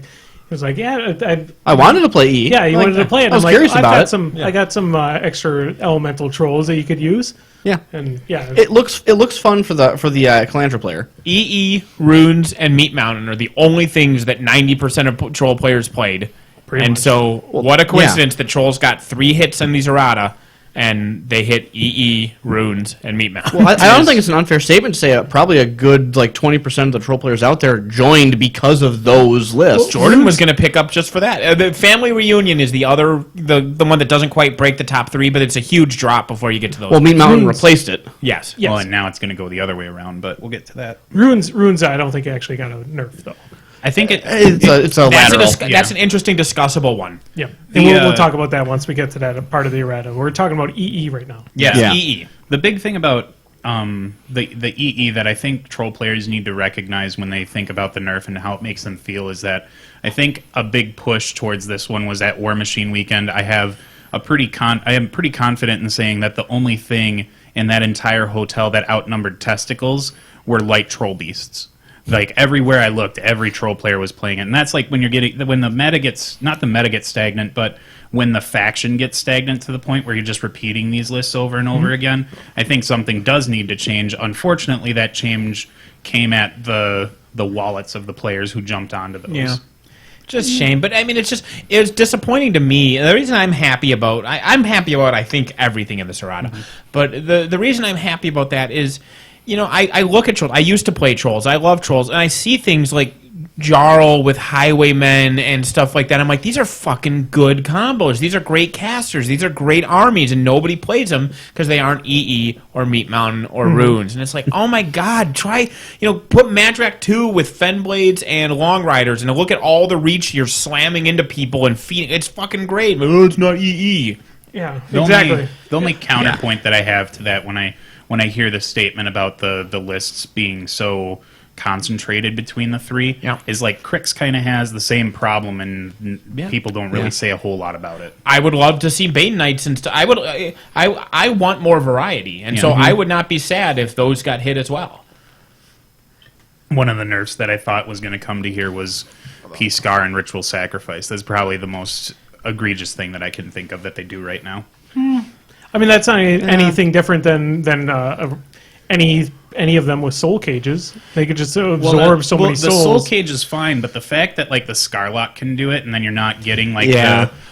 yeah, I wanted to play E. yeah, he Like, wanted to play it. I was I'm curious like, about I've got it. some. Yeah. I got some extra elemental trolls that you could use. Yeah, And yeah, it looks fun for the Calandra player. EE, Runes, and Meat Mountain are the only things that 90% of Troll players played. Pretty And much. so, what a coincidence that Trolls got 3 hits in these errata, and they hit EE, Runes, and Meat Mountain. Well, I don't think it's an unfair statement to say probably a good 20% of the troll players out there joined because of those lists. Jordan was going to pick up just for that. The Family Reunion is the other, the one that doesn't quite break the top 3, but it's a huge drop before you get to those. Well, Meat Mountain Runes. replaced it. yes. yes. well, and now it's going to go the other way around, but we'll get to that. Runes. I don't think actually got a nerf though. I think It's a lateral. That's an interesting discussable one. Yeah, The, and we'll talk about that once we get to that part of the errata. We're talking about EE right now. Yeah. EE. The big thing about the EE that I think troll players need to recognize when they think about the nerf and how it makes them feel is that I think a big push towards this one was at Warmachine weekend. I am pretty confident in saying that the only thing in that entire hotel that outnumbered testicles were light troll beasts. Like, everywhere I looked, every troll player was playing it, and that's like when the meta gets, not the meta gets stagnant, but when the faction gets stagnant to the point where you're just repeating these lists over and over again. I think something does need to change. Unfortunately, that change came at the wallets of the players who jumped onto those. Yeah. Just shame, but I mean, it's disappointing to me. The reason I'm happy about, I'm happy about, I think, everything in this errata, but the reason I'm happy about that is, I look at trolls. I used to play trolls. I love trolls, and I see things like Jarl with Highwaymen and stuff like that. I'm like, these are fucking good combos. These are great casters. These are great armies, and nobody plays them because they aren't EE or Meat Mountain or Runes. And it's like, oh my god, try, put Madrak 2 with Fenblades and Long Riders, and look at all the reach you're slamming into people and feeding. It's fucking great. Oh, it's not EE. Yeah, The exactly. the only counterpoint that I have to that when I hear the statement about the lists being so concentrated between the 3 is like Crix kind of has the same problem, and people don't really say a whole lot about it. I would love to see Bane Knights and stuff. I want more variety, and so I would not be sad if those got hit as well. One of the nerfs that I thought was going to come to here was P-Scar and Ritual Sacrifice. That's probably the most egregious thing that I can think of that they do right now. I mean, that's not anything different than any of them with soul cages. They could just absorb so many the souls. soul cage is fine, but the fact that like the Scarlock can do it, and then you're not getting like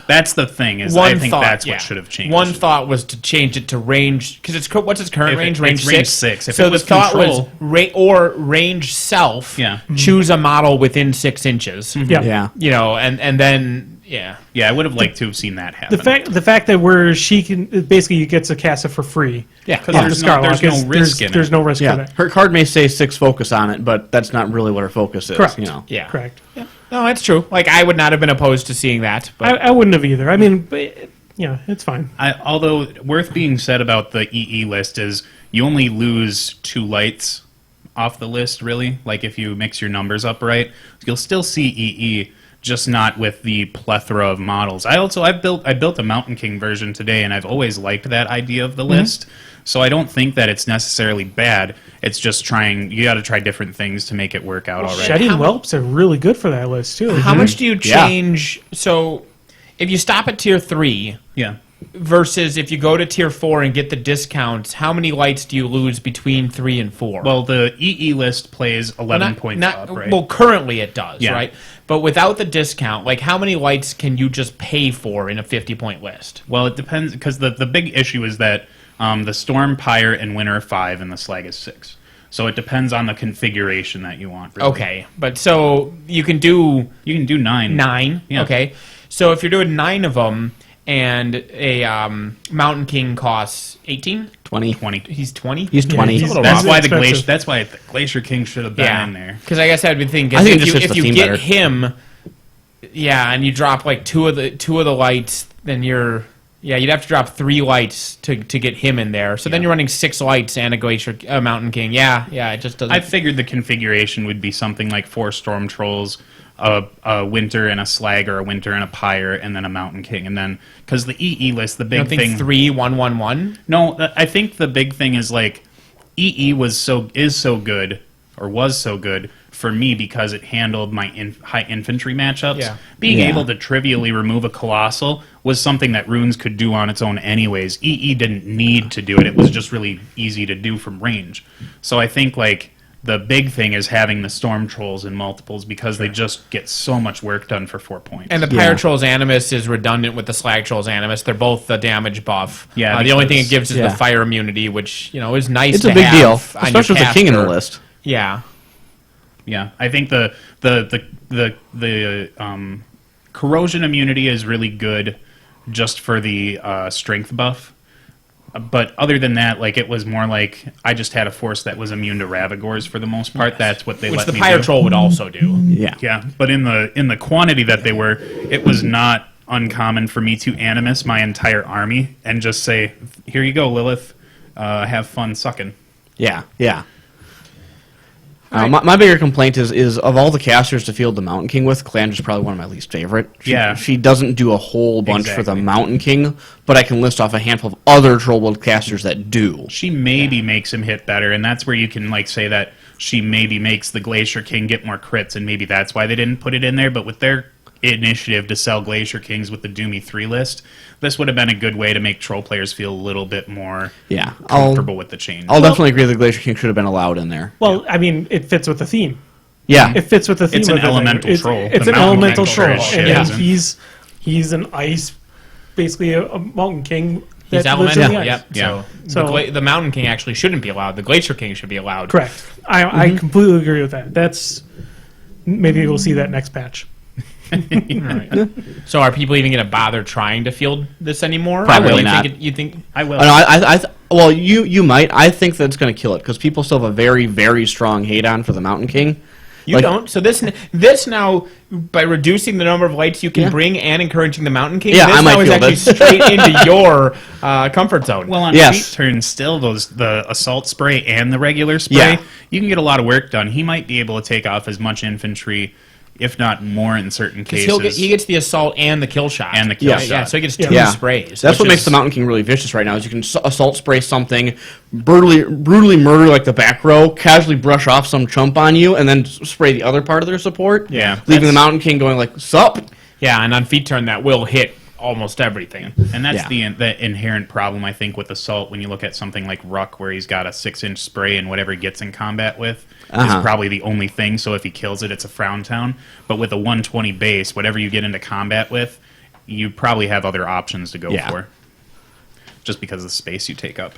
that's the thing. Is I think that's what should have changed. One thought was to change it to range because what's its current range? Range it's range 6. 6. If So it was the thought control, was or range self. Yeah. Choose a model within 6 inches. Yeah. You know, and then. Yeah, I would have liked to have seen that happen. The fact that where she can basically gets a gets it for free. Yeah, because there's no risk in it. There's no risk Yeah, for that. her card may say 6 focus on it, but that's not really what her focus is. Correct. You know. Yeah. Correct. Yeah. No, that's true. Like I would not have been opposed to seeing that. But I wouldn't have either. I mean, but, yeah, it's fine. Although worth being said about the EE list is you only lose 2 lights off the list, really. Like if you mix your numbers up right, you'll still see EE. Just not with the plethora of models. I built a Mountain King version today, and I've always liked that idea of the list. So I don't think that it's necessarily bad. It's just you got to try different things to make it work out already. Shedding Whelps are really good for that list too. how much do you change? So if you stop at tier 3, Yeah. versus if you go to tier 4 and get the discounts, how many lights do you lose between 3 and 4? Well, the EE list plays 11 points up, right? Well, currently it does, Yeah. right? But without the discount, like how many lights can you just pay for in a 50-point list? Well, it depends, because the big issue is that the Storm, Pyre, and Winter are 5, and the Slag is 6. So it depends on the configuration that you want. Really. Okay, but so you can do 9. 9. Yeah. Okay, so if you're doing 9 of them, and a Mountain King costs 18, 20. 20. he's 20. He's 20. He's a little That's rough. why expensive. That's why the Glacier King should have been in there. Because I guess I'd be thinking I think it if just you, fits if the you theme get better. him, and you drop like two of the lights, then you'd have to drop 3 lights to get him in there. So then you're running 6 lights and a Mountain King. Yeah, it just doesn't. I figured the configuration would be something like 4 Storm Trolls, a Winter and a Slag, or a Winter and a Pyre, and then a Mountain King. And then, because the EE list, the I big don't think thing... 3, 1, 1, 1. No, I think the big thing is like EE was so good for me because it handled my high infantry matchups. Yeah. Being Yeah. able to trivially remove a Colossal was something that Runes could do on its own anyways. EE didn't need to do it. It was just really easy to do from range. So I think like the big thing is having the Storm Trolls in multiples because they just get so much work done for 4 points. And the Pyre Trolls Animus is redundant with the Slag Trolls Animus. They're both the damage buff. Yeah, the only thing it gives is yeah. the fire immunity, which is nice. It's to a big have deal, on your especially with the king in the caster. list. Yeah. Yeah, I think the corrosion immunity is really good just for the strength buff. But other than that, like it was more like I just had a force that was immune to Ravagors for the most part. That's what they Which let the me Pyre do. Troll would also do. Yeah. Yeah, but in the quantity that they were, it was not uncommon for me to animus my entire army and just say, "Here you go, Lilith. Have fun sucking." Yeah. My bigger complaint is of all the casters to field the Mountain King with, Calandra's probably one of my least favorite. She doesn't do a whole bunch for the Exactly. Mountain King, but I can list off a handful of other Trollbuild casters that do. She maybe makes him hit better, and that's where you can like say that she maybe makes the Glacier King get more crits, and maybe that's why they didn't put it in there. But with their initiative to sell Glacier Kings with the Doomy 3 list, this would have been a good way to make troll players feel a little bit more Yeah, comfortable with the change. I'll definitely agree the Glacier King should have been allowed in there. Well, I mean, it fits with the theme. Yeah, It fits with the theme. It's of an the thing. elemental troll. It's The an mountain elemental king troll, sure as shit and isn't. he's an ice, basically a mountain king. He's that lives in elemental. the ice. Yep. Yeah. So- the Mountain King actually shouldn't be allowed. The Glacier King should be allowed. Correct. I completely agree with that. That's maybe we'll see that next patch. Right. So are people even going to bother trying to field this anymore? Probably You not. you think? I will. well, you might. I think that it's going to kill it because people still have a very, very strong hate on for the Mountain King. You Like- don't. So this now, by reducing the number of lights you can Yeah. bring and encouraging the Mountain King, Yeah, this I might now is feel actually this. straight into your comfort zone. Well, on Yes. feat turns, still the assault spray and the regular spray, Yeah. you can get a lot of work done. He might be able to take off as much infantry, if not more, in certain cases. He gets the assault and the kill shot. And the kill yeah, shot. Yeah, so he gets two Yeah. sprays. That's which what makes is- the Mountain King really vicious right now. Is you can assault spray something, brutally murder like the back row, casually brush off some chump on you, and then spray the other part of their support. Yeah, leaving the that's- Mountain King going like sup. Yeah, and on feat turn that will hit almost everything. And that's Yeah. the inherent problem, I think, with Assault when you look at something like Ruck, where he's got a 6-inch spray and whatever he gets in combat with is probably the only thing. So if he kills it, it's a frown town. But with a 120 base, whatever you get into combat with, you probably have other options to go for. Just because of the space you take up.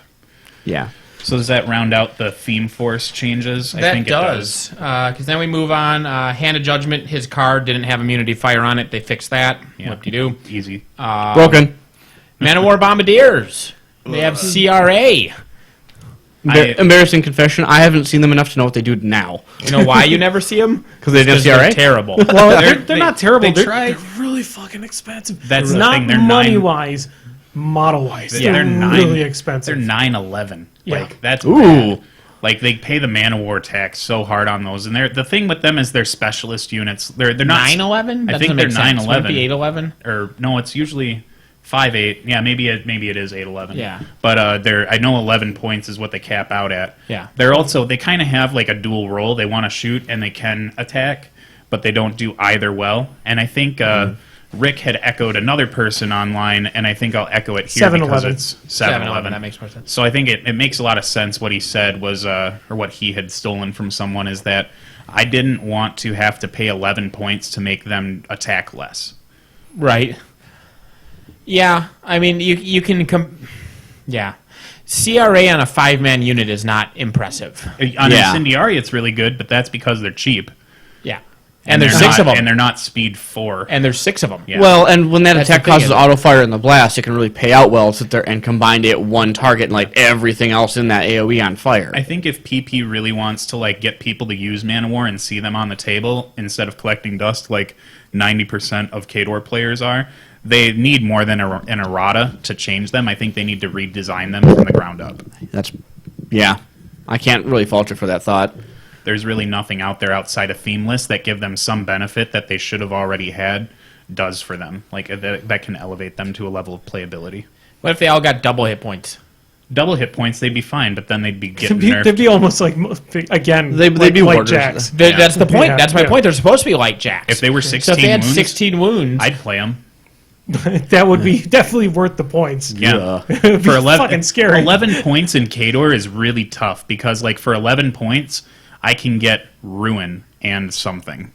Yeah. So does that round out the theme force changes? I think It does. Because then we move on. Hand of Judgment, his card didn't have immunity fire on it. They fixed that. Yeah. What do you do? Easy. Broken. Man of War Bombardiers. They have CRA. Embarrassing confession. I haven't seen them enough to know what they do now. You know why you never see them? Because they didn't have CRA? They're terrible. Well, they're not terrible. They They're, tried. they're really fucking expensive. That's the not thing, they're money nine- wise, model wise. Yeah, they're they're really They're expensive. 911. Yeah. Like that's Ooh. bad. Like they pay the Man of War tax so hard on those, and the thing with them is they're specialist units. They're not 911? I think they're 911. 811? Or no, it's usually 5.8. Yeah, maybe it is 811. Yeah. But I know 11 points is what they cap out at. Yeah. They kind of have like a dual role. They want to shoot and they can attack, but they don't do either well. And I think Rick had echoed another person online, and I think I'll echo it here 7-11. because it's 7-11. That makes more sense. So I think it makes a lot of sense what he said was, or what he had stolen from someone, is that I didn't want to have to pay 11 points to make them attack less. Right. Yeah, I mean, you can... yeah. CRA on a 5-man unit is not impressive. On Incendiary, it's really good, but that's because they're cheap. Yeah. And there's they're 6 not- of them. And they're not speed 4. And there's 6 of them. Yeah. Well, and when that That's attack the thing, causes isn't it? auto fire in the blast, it can really pay out well to sit there and combine to hit one target and like everything else in that AoE on fire. I think if PP really wants to like get people to use Man of War and see them on the table instead of collecting dust like 90% of Khador players are, they need more than an errata to change them. I think they need to redesign them from the ground up. Yeah. I can't really fault you for that thought. There's really nothing out there outside of theme lists that give them some benefit that they should have already had does for them. Like that can elevate them to a level of playability. What if they all got double hit points? Double hit points, they'd be fine, but then they'd be getting They'd nerfed. be almost like, again, They'd like be light warders. jacks. That's the point. Yeah, That's my yeah. point. They're supposed to be like jacks. If they were so 16 if they had wounds, 16 wounds, I'd play them. That would be definitely worth the points. Yeah. It'd be For 11, fucking scary. 11 points in Khador is really tough because, like, for 11 points, I can get Ruin and something.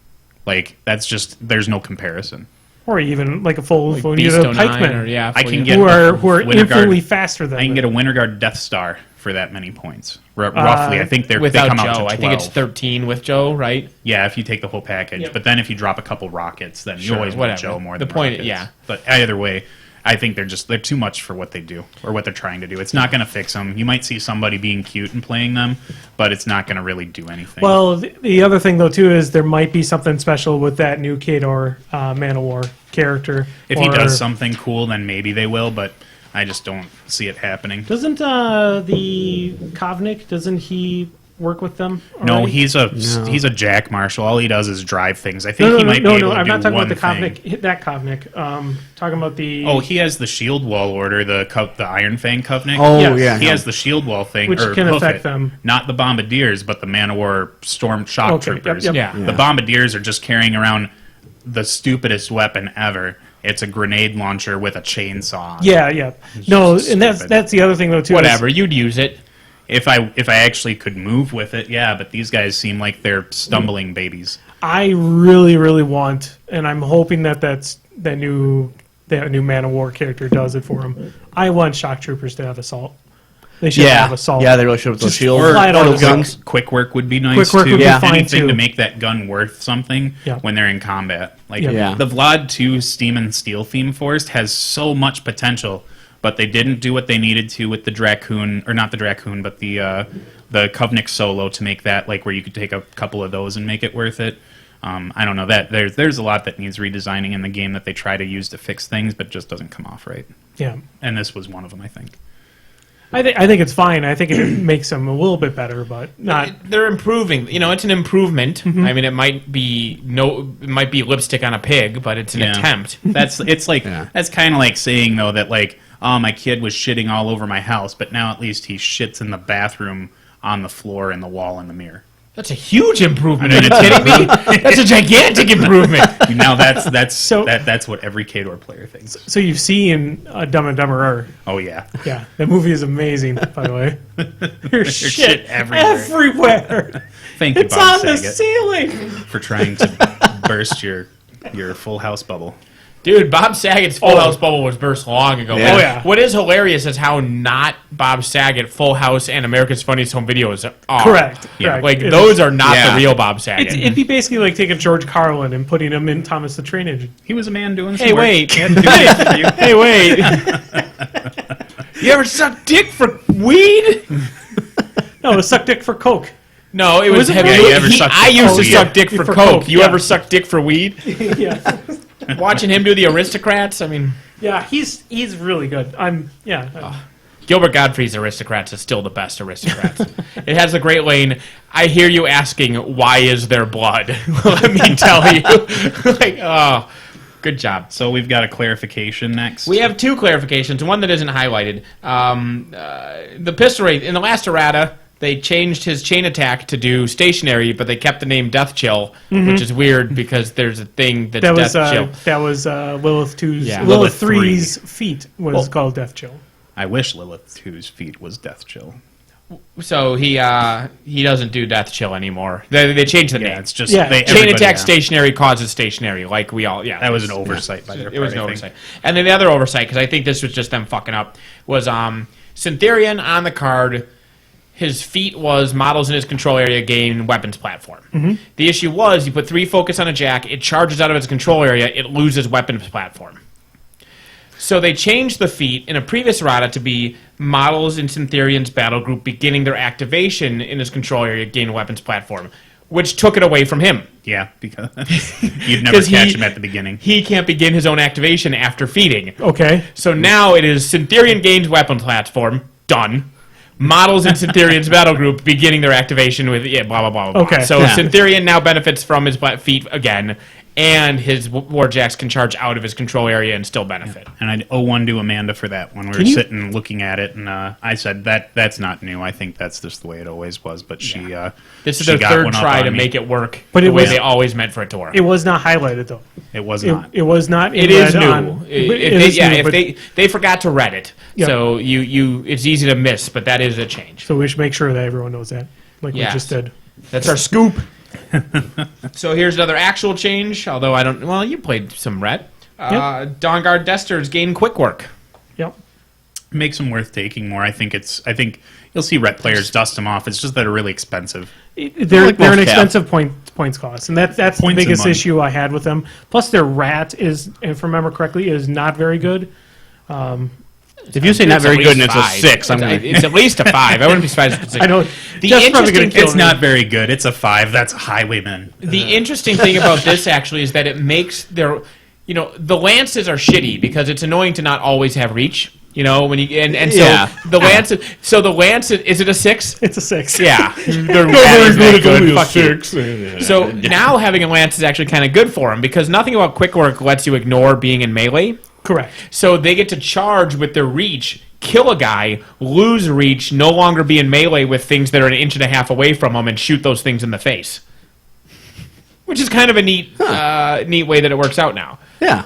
Like, that's just, there's no comparison. Or even like a full like unit Beast of 09 pikemen or, yeah, I can full get unit. who are Winter infinitely Guard. faster than I can them. get a Winter Guard Death Star for that many points. Roughly. I think they without come out to Joe. 12. I think it's 13 with Joe, right? Yeah, if you take the whole package. Yep. But then if you drop a couple rockets, then you Sure, always whatever. want Joe more The than point- rockets. yeah. But either way, I think they're too much for what they do or what they're trying to do. It's not going to fix them. You might see somebody being cute and playing them, but it's not going to really do anything. Well, the other thing though too is there might be something special with that new Khador Man of War character. if he or- does something cool, then maybe they will, but I just don't see it happening. Doesn't the Kovnik, doesn't he work with them? No, already? he's a jack marshal. All he does is drive things. I think no, he might be able to I'm do not talking one about the thing. Kovnik. That Kovnik. Talking about the Oh, he has the shield wall order, the Iron Fang Kovnik. Oh, Yes. yeah. He has the shield wall thing, Which or can hoof affect it. them. Not the bombardiers, but the Man of War storm shock Okay, yep, troopers. yep. Yeah. The bombardiers are just carrying around the stupidest weapon ever. It's a grenade launcher with a chainsaw. Yeah. No, just and stupid. that's the other thing though too. is- Whatever, you'd use it. If I actually could move with it, yeah. But these guys seem like they're stumbling babies. I really, really want, and I'm hoping that new Man of War character does it for him. I want shock troopers to have assault. They should have assault. Yeah, they really should with those Just shields. fly it out Or of the the guns. Quick work would be nice Quick work too. would be Yeah. fine Anything too. to make that gun worth something Yeah. when they're in combat. Like Yeah. the Vlad 2 Steam and Steel theme forest has so much potential, but they didn't do what they needed to with the Dracoon, or not the Dracoon, but the Kovnik solo to make that like where you could take a couple of those and make it worth it. I don't know that there's a lot that needs redesigning in the game that they try to use to fix things, but just doesn't come off right. Yeah. And this was one of them, I think. I think it's fine. I think it makes them a little bit better, but not. They're improving. You know, it's an improvement. Mm-hmm. I mean, it might be lipstick on a pig, but it's an Yeah. attempt. That's Yeah. that's kind of like saying though that like, oh, my kid was shitting all over my house, but now at least he shits in the bathroom, on the floor, in the wall, in the mirror. That's a huge improvement. Are you kidding me? That's a gigantic improvement. Now that's So- that's what every Khador player thinks. So you've seen Dumb and Dumberer. Oh yeah. Yeah, that movie is amazing, by the way. There's shit everywhere. Thank you, It's Bob on the Saget, ceiling. for trying to burst your Full House bubble. Dude, Bob Saget's Full House bubble was burst long ago. Yeah. Oh, yeah. What is hilarious is how not Bob Saget, Full House, and America's Funniest Home Videos are. Correct. Yeah. correct. Like, It those is- are not Yeah. the real Bob Saget. It'd be basically like taking George Carlin and putting him in Thomas the Train Engine. He was a man doing some Hey, work. wait. He had to do it for you. Hey, wait. You ever suck dick for weed? No, it was suck dick for Coke. No, it was it heavy. really? You ever sucked I dick used for to weed? suck dick for For Coke. Coke, You yeah. ever suck dick for weed? Yeah, Watching him do the Aristocrats? I mean, yeah, he's really good. Gilbert Gottfried's Aristocrats is still the best Aristocrats. It has the great lane. I hear you asking, why is there blood? Let me tell you. Like, oh, good job. So we've got a clarification next. We have two clarifications, one that isn't highlighted. The pistol rate, in the last errata, they changed his chain attack to do stationary, but they kept the name Death Chill, which is weird because there's a thing that's That was Death Chill. Lilith 2's Yeah. Lilith Lilith 3's feet was called Death Chill. I wish Lilith 2's feet was Death Chill. So he doesn't do Death Chill anymore. They changed the Yeah, name. it's just Yeah. they, Chain everybody- attack yeah. stationary causes stationary, like we all, yeah. That was an oversight by their It was part, an I think. oversight. And then the other oversight, because I think this was just them fucking up, was Syntherian on the card, his feat was models in his control area gain weapons platform. The issue was you put 3 focus on a jack, it charges out of its control area, it loses weapons platform. So they changed the feat in a previous errata to be models in Syntherian's battle group beginning their activation in his control area gain weapons platform, which took it away from him. Yeah, because you'd never 'Cause catch him at the beginning. He can't begin his own activation after feeding. Okay. So now it is Syntherian gains weapon platform, done. Models in Syntherian's battle group beginning their activation with blah, blah, blah, blah. Okay. So Yeah. Syntherian now benefits from his feet again, and his warjacks can charge out of his control area and still benefit. And I owe one to Amanda for that when we were you- sitting looking at it, and I said that's not new. I think that's just the way it always was. But she This is she their got third one up try on to me. make it work But the it way was- they always meant for it to work. It was not highlighted though. It was not. It was not. In It is red new. on- If but- they forgot to read it, Yep. so it's easy to miss, but that is a change. So we should make sure that everyone knows that, like Yes. we just did. That's our scoop. So here's another actual change, although I don't. Well, you played some red. Dawnguard Desters gain quick work. Yep. Makes them worth taking more. I think you'll see Ret players dust them off. It's just that they're really expensive. They're like an most expensive points cost, and that's the Points and biggest money. issue I had with them. Plus, their rat is, if I remember correctly, is not very good. If you say not It's very at good and least it's a 5. 6, I'm going to... It's at least a 5. I wouldn't be surprised if it's 6. I know. The Jeff's probably interesting gonna kill It's me. not very good. It's a 5. That's Highwaymen. The interesting thing about this actually is that it makes the lances are shitty because it's annoying to not always have reach. When you and so Yeah. the lance. So the lance is it a 6? It's a 6. Yeah, they're very good. Fuck you. So now having a lance is actually kind of good for him because nothing about quick work lets you ignore being in melee. Correct. So they get to charge with their reach, kill a guy, lose reach, no longer be in melee with things that are an inch and a half away from them, and shoot those things in the face. Which is kind of a neat way that it works out now. Yeah.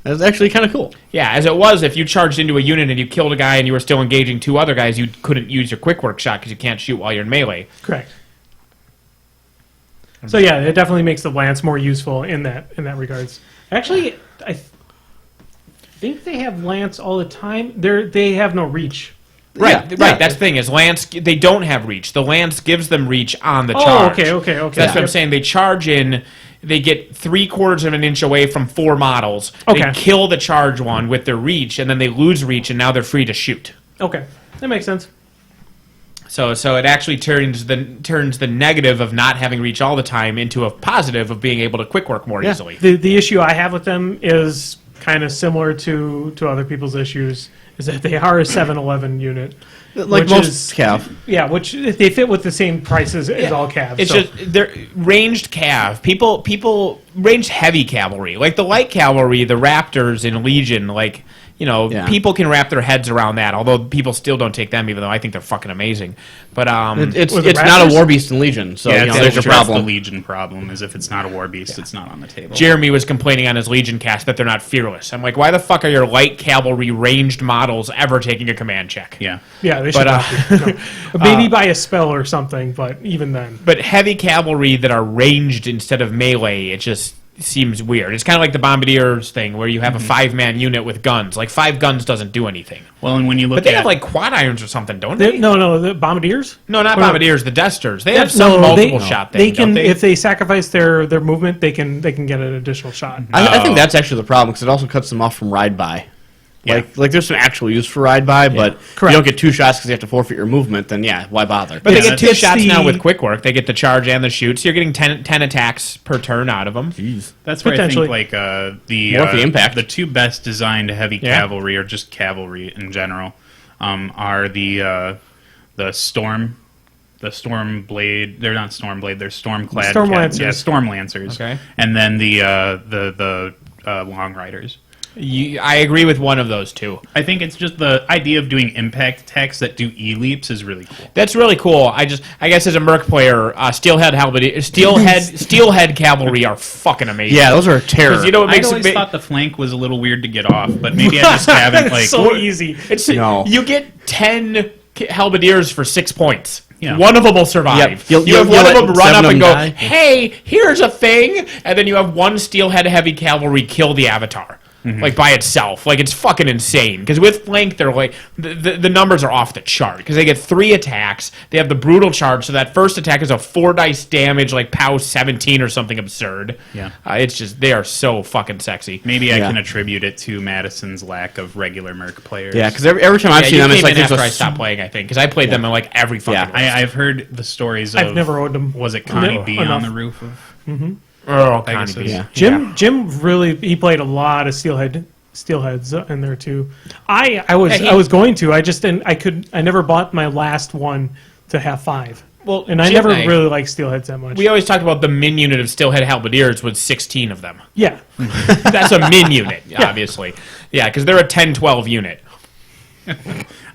That's actually kind of cool. Yeah, as it was, if you charged into a unit and you killed a guy and you were still engaging 2 other guys, you couldn't use your quick work shot because you can't shoot while you're in melee. Correct. So yeah, it definitely makes the lance more useful in that regards. Actually, I think they have lance all the time. They have no reach. Right, Yeah, right. yeah. That's the thing is lance. They don't have reach. The lance gives them reach on the Oh, charge. okay. That's what I'm saying. They charge in. They get 3/4 of an inch away from 4 models. Okay. They kill the charge one with their reach, and then they lose reach, and now they're free to shoot. Okay, that makes sense. So it actually turns the negative of not having reach all the time into a positive of being able to quick work more easily. The issue I have with them is kind of similar to other people's issues, is that they are a 7-11 unit. Like Which most is- Cav. Yeah, which they fit with the same prices as all calves. It's so. just they're ranged cav. People ranged heavy cavalry, like the light cavalry, the Raptors in Legion. Like Yeah. people can wrap their heads around that. Although people still don't take them, even though I think they're fucking amazing. But It's Was it not a Raptors? War Beast and Legion, so Yeah, there's your that's problem. the Legion problem. Is if it's not a War Beast, it's not on the table. Jeremy was complaining on his Legion cast that they're not fearless. I'm like, why the fuck are your light cavalry ranged models ever taking a command check? Yeah. Yeah, they should But, not be. No. Maybe by a spell or something, but even then. But heavy cavalry that are ranged instead of melee, it just seems weird. It's kind of like the Bombardiers thing, where you have a 5-man unit with guns. Like 5 guns doesn't do anything. Well, and when you look But they at have like quad irons or something, don't they? No, the Bombardiers? No, not Or- Bombardiers, the Desters. They have No, some they- multiple shot They thing, can, don't they? if they sacrifice their movement, they can get an additional shot. I think that's actually the problem because it also cuts them off from ride by. Yeah. Like there's some actual use for ride by, but if you Correct. don't get 2 shots because you have to forfeit your movement, then why bother? But Yeah, they get 2 it's shots the- now with quick work. They get the charge and the shoot, so you're getting 10 attacks per turn out of them. Jeez. That's where I Potentially. think More for the impact. the 2 best designed heavy Yeah. cavalry, or just cavalry in general, are the storm. The storm blade. They're not storm blade. They're stormclad. Storm Lancers. Yeah, storm lancers. Okay. And then the long riders. I agree with one of those 2. I think it's just the idea of doing impact attacks that do E-leaps is really cool. That's really cool. I guess as a Merc player, Steelhead cavalry are fucking amazing. Yeah, those are a terror. 'Cause you know what I makes always it thought the flank was a little weird to get off, but maybe I just haven't like. so easy. it's No. you get 10 halberdiers for 6 points. Yeah. One of them will survive. Yep. You You'll have one let of them run 7 up of and them go, die. "Hey, here's a thing," and then you have one Steelhead heavy cavalry kill the Avatar. Like by itself, like it's fucking insane. Because with flank, they're like the numbers are off the chart. Because they get 3 attacks, they have the brutal charge. So that first attack is a 4 dice damage, like POW 17 or something absurd. Yeah. It's just they are so fucking sexy. Maybe I Yeah. can attribute it to Madison's lack of regular Merc players. Yeah, because every time I've Yeah, seen you them, it's came like in there's after I a stopped playing, I think, because I played them in like every fucking. Yeah. list. I've heard the stories of. I've never owned them. Was it Connie No, B enough. on the roof of? Oh, Pegasus. Connie B. Yeah. Jim really he played a lot of steelheads in there too. I Yeah, was going to. I just didn't. I never bought my last one to have 5. Well, And I Jim never and I- really liked steelheads that much. We always talked about the min unit of Steelhead Halberdiers with 16 of them. Yeah. That's a min unit, obviously. Yeah, because they're a 10-12 unit.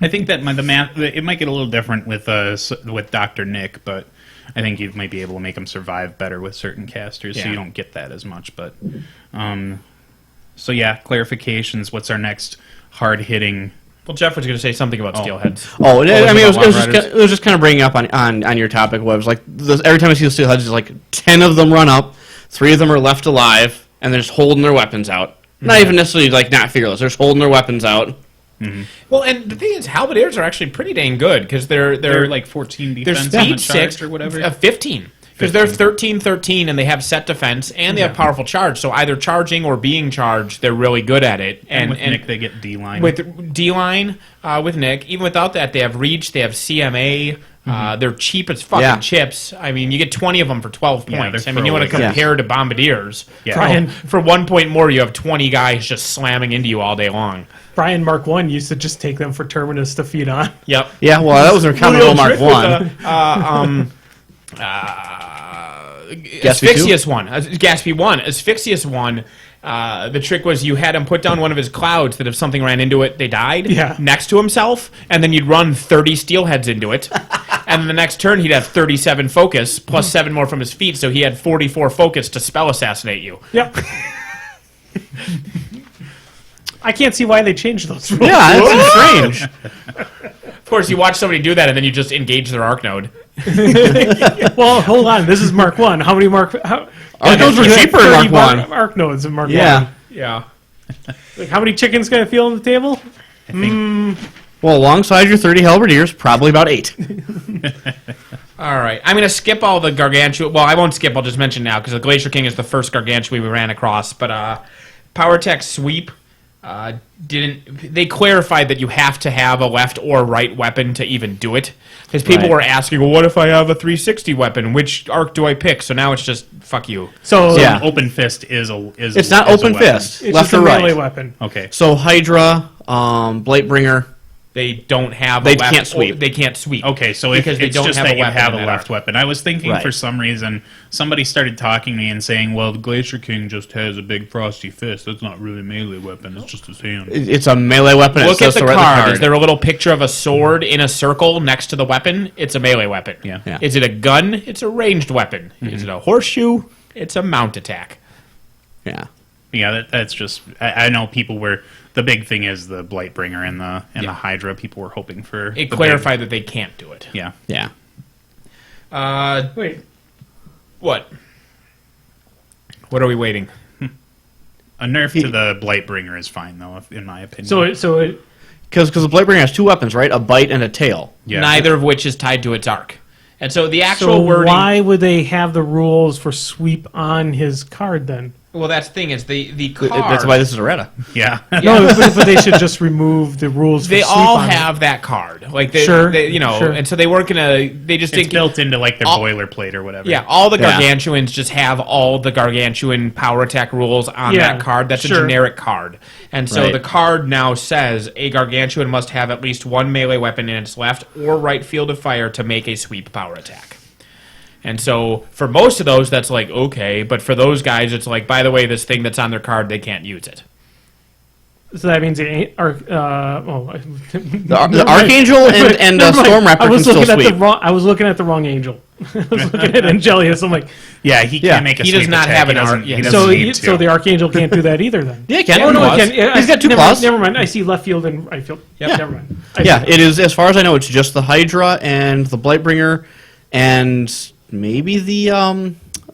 I think that the math it might get a little different with Dr. Nick, but I think you might be able to make them survive better with certain casters, so Yeah. you don't get that as much. But so yeah, clarifications. What's our next hard hitting? Well, Jeff was going to say something about Steelheads. Oh, What I mean, about Long Riders? it was just kind of bringing up on your topic. Where it was like every time I see the Steelheads, it's like 10 of them run up, 3 of them are left alive, and they're just holding their weapons out. Not even necessarily like not fearless. They're just holding their weapons out. Well, and the thing is, Halberdiers are actually pretty dang good because They're like 14 they're defense on the speed charge 6 or whatever. 15. Because they're 13-13 and they have set defense and they have powerful charge. So either charging or being charged, they're really good at it. and with Nick, they get D line. With D-line, with Nick, even without that, they have reach, they have CMA. They're cheap as fucking Yeah. chips. I mean, you get 20 of them for 12 Yeah, points. they're I mean, you want to throwaway guys. compare to Bombardiers. Yeah. Brian, For 1 point more, you have 20 guys just slamming into you all day long. Brian Mark 1 used to just take them for Terminus to feed on. Yep. Yeah, well, that was their counter Real Mark trick with 1. Asphyxious one. Gaspy one. Asphyxious one. The trick was you had him put down one of his clouds that if something ran into it, they died Yeah. next to himself, and then you'd run 30 steelheads into it. And then the next turn, he'd have 37 focus, plus 7 more from his feet, so he had 44 focus to spell assassinate you. Yep. I can't see why they changed those rules. Yeah, it's strange. Of course, you watch somebody do that, and then you just engage their arc node. Well, hold on. This is Mark 1. How many Mark... Arc nodes were cheaper in Mark 1. Arc nodes in Mark 1. Yeah. Yeah. Like, how many chickens going to feel on the table? I think Well, alongside your 30 halberdiers, probably about 8. All right. I'm going to skip all the gargantua. Well, I won't skip. I'll just mention now because the Glacier King is the first gargantua we ran across. But Power Tech Sweep didn't. They clarified that you have to have a left or right weapon to even do it. Because people Right. were asking, well, what if I have a 360 weapon? Which arc do I pick? So now it's just fuck you. So Yeah. open fist is a It's not is a open weapon. fist. it's Left just a or melee right. weapon. Okay. So Hydra, Bladebringer, They don't have. They a left, can't sweep. They can't sweep. Okay, so because they it's don't just have that a you weapon have in a that left arc. weapon. I was thinking Right. for some reason somebody started talking to me and saying, "Well, the Glacier King just has a big frosty fist. That's not really a melee weapon. It's just his hand." It's a melee weapon. It Look at says the so card. right in the Is there a little picture of a sword in a circle next to the weapon? It's a melee weapon. Yeah. Yeah. Is it a gun? It's a ranged weapon. Is it a horseshoe? It's a mount attack. Yeah. Yeah, that's just. I know people were. The big thing is the Blightbringer and the Hydra. People were hoping for. It the clarified that they can't do it. Big, yeah. Yeah. Wait. What? What are we waiting? A nerf to the Blightbringer is fine, though, in my opinion. Because the Blightbringer has two weapons, right? A bite and a tail. Yeah. Neither of which is tied to its arc. And so the actual So wording. why would they have the rules for sweep on his card then? Well, that's the thing is the card. That's why this is Errata. Yeah. No, but they should just remove the rules. They for sweep all on it. have that card, like Sure, you know, sure. and so they weren't gonna. They just It's didn't. built into like their all- boilerplate or whatever. Yeah, all the Yeah. gargantuans just have all the gargantuan power attack rules on Yeah, that card. That's sure. a generic card, and so Right. the card now says a gargantuan must have at least one melee weapon in its left or right field of fire to make a sweep power attack. And so for most of those, that's like, okay. But for those guys, it's like, by the way, this thing that's on their card, they can't use it. So that means the The Archangel and Storm Raptor I was can still looking at the sweep. wrong. I was looking at the wrong angel. I was looking at Angelius. I'm like, Yeah, he Yeah. can't make a He does sweep not attack. have He an doesn't- arc, yeah. he doesn't so need so to. the Archangel can't do that either then. Yeah, he can. Yeah, no, I can. He's got two claws. Never mind. I see left field and right field. Yeah. Never mind. Yeah, it is. As far as I know, it's just the Hydra and the Blightbringer, and maybe the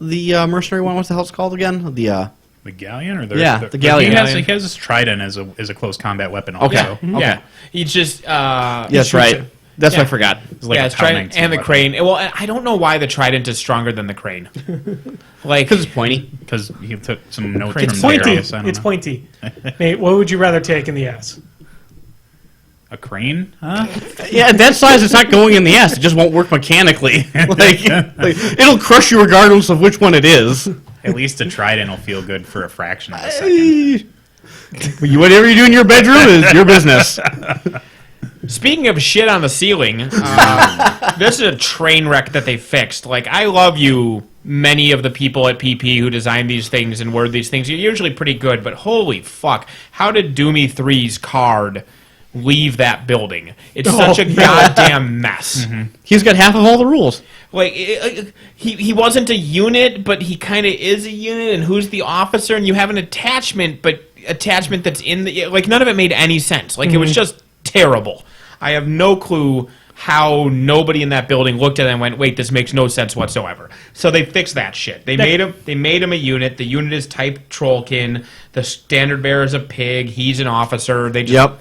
mercenary one. What the hell's it called again? The Galleon or the The Galleon. He has his trident as a close combat weapon. Also. Okay. Yeah, he's just. That's right. That's what I forgot. It's like yeah, a it's trident Pound and the 19 crane. Well, I don't know why the trident is stronger than the crane. Like, Because it's pointy. because he took some notes It's from It's pointy. Darius. I don't It's know. pointy. Nate, what would you rather take in the ass? A crane? Huh? Yeah, at that size, it's not going in the ass. It just won't work mechanically. like, it'll crush you regardless of which one it is. At least a trident will feel good for a fraction of a second. Whatever you do in your bedroom is your business. speaking of shit on the ceiling, this is a train wreck that they fixed. Like, I love you, many of the people at PP who design these things and word these things. You're usually pretty good, but holy fuck, how did Doomy 3's card leave that building? It's such a goddamn mess. He's got half of all the rules. Like, he wasn't a unit, but he kind of is a unit, and who's the officer? And you have an attachment, but attachment that's in the... Like, none of it made any sense. Like, it was just terrible. I have no clue how nobody in that building looked at it and went, wait, this makes no sense whatsoever. So they fixed that shit. They made him a unit. The unit is type Trollkin. The standard bearer is a pig. He's an officer. They just... Yep.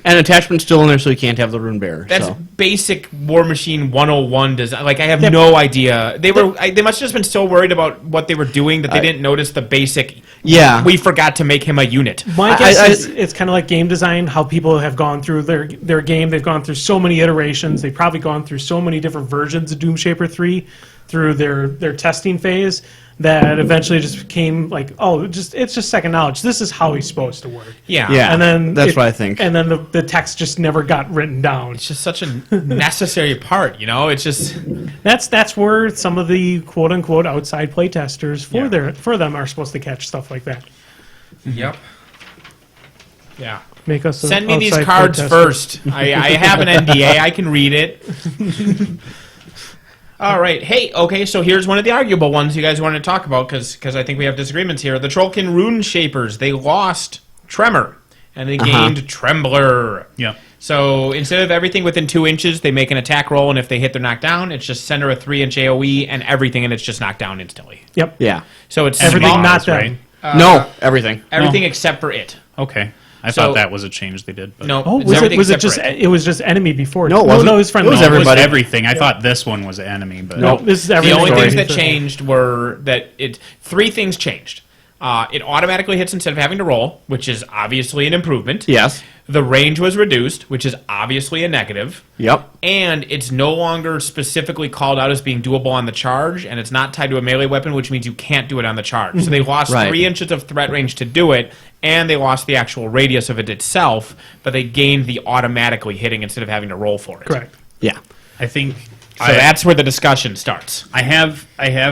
And attachment's still in there, so you can't have the rune bearer. That's so. basic Warmachine 101 design. Like, I have no idea. They must have just been so worried about what they were doing that they didn't notice the basic. Yeah. We forgot to make him a unit. My guess is it's kind of like game design, how people have gone through their game. They've gone through so many iterations. They've probably gone through so many different versions of Doomshaper 3 through their testing phase that eventually just became like, oh, it's just second knowledge. This is how he's supposed to work. Yeah. Yeah. And then That's what I think. And then the text just never got written down. It's just such a necessary part, you know? It's just... That's where some of the quote unquote outside playtesters for them are supposed to catch stuff like that. Yep. Yeah. Make us Send me these outside cards playtester. first. I have an NDA. I can read it. All right. Hey, okay, so here's one of the arguable ones you guys wanted to talk about because I think we have disagreements here. The Trollkin Rune Shapers, they lost Tremor, and they gained Trembler. Yeah. So instead of everything within 2 inches, they make an attack roll, and if they hit, they're knocked down. It's just center a 3-inch AoE, and everything, and it's just knocked down instantly. Yep. Yeah. So it's Everything small, not right? them. No, everything. everything except for it. Okay. I So- thought that was a change they did. But No, Oh, it's was everything it except just for it. it was just enemy before? No, it wasn't. No, it was friendly. It was it was everybody. everything. I thought this one was enemy, but No, this is The everything. only things Sorry. that changed were that three things changed. It automatically hits instead of having to roll, which is obviously an improvement. Yes. The range was reduced, which is obviously a negative. Yep. And it's no longer specifically called out as being doable on the charge, and it's not tied to a melee weapon, which means you can't do it on the charge. So they lost Right. 3 inches of threat range to do it, and they lost the actual radius of it itself, but they gained the automatically hitting instead of having to roll for it. Correct. Yeah. I think So that's where the discussion starts. I have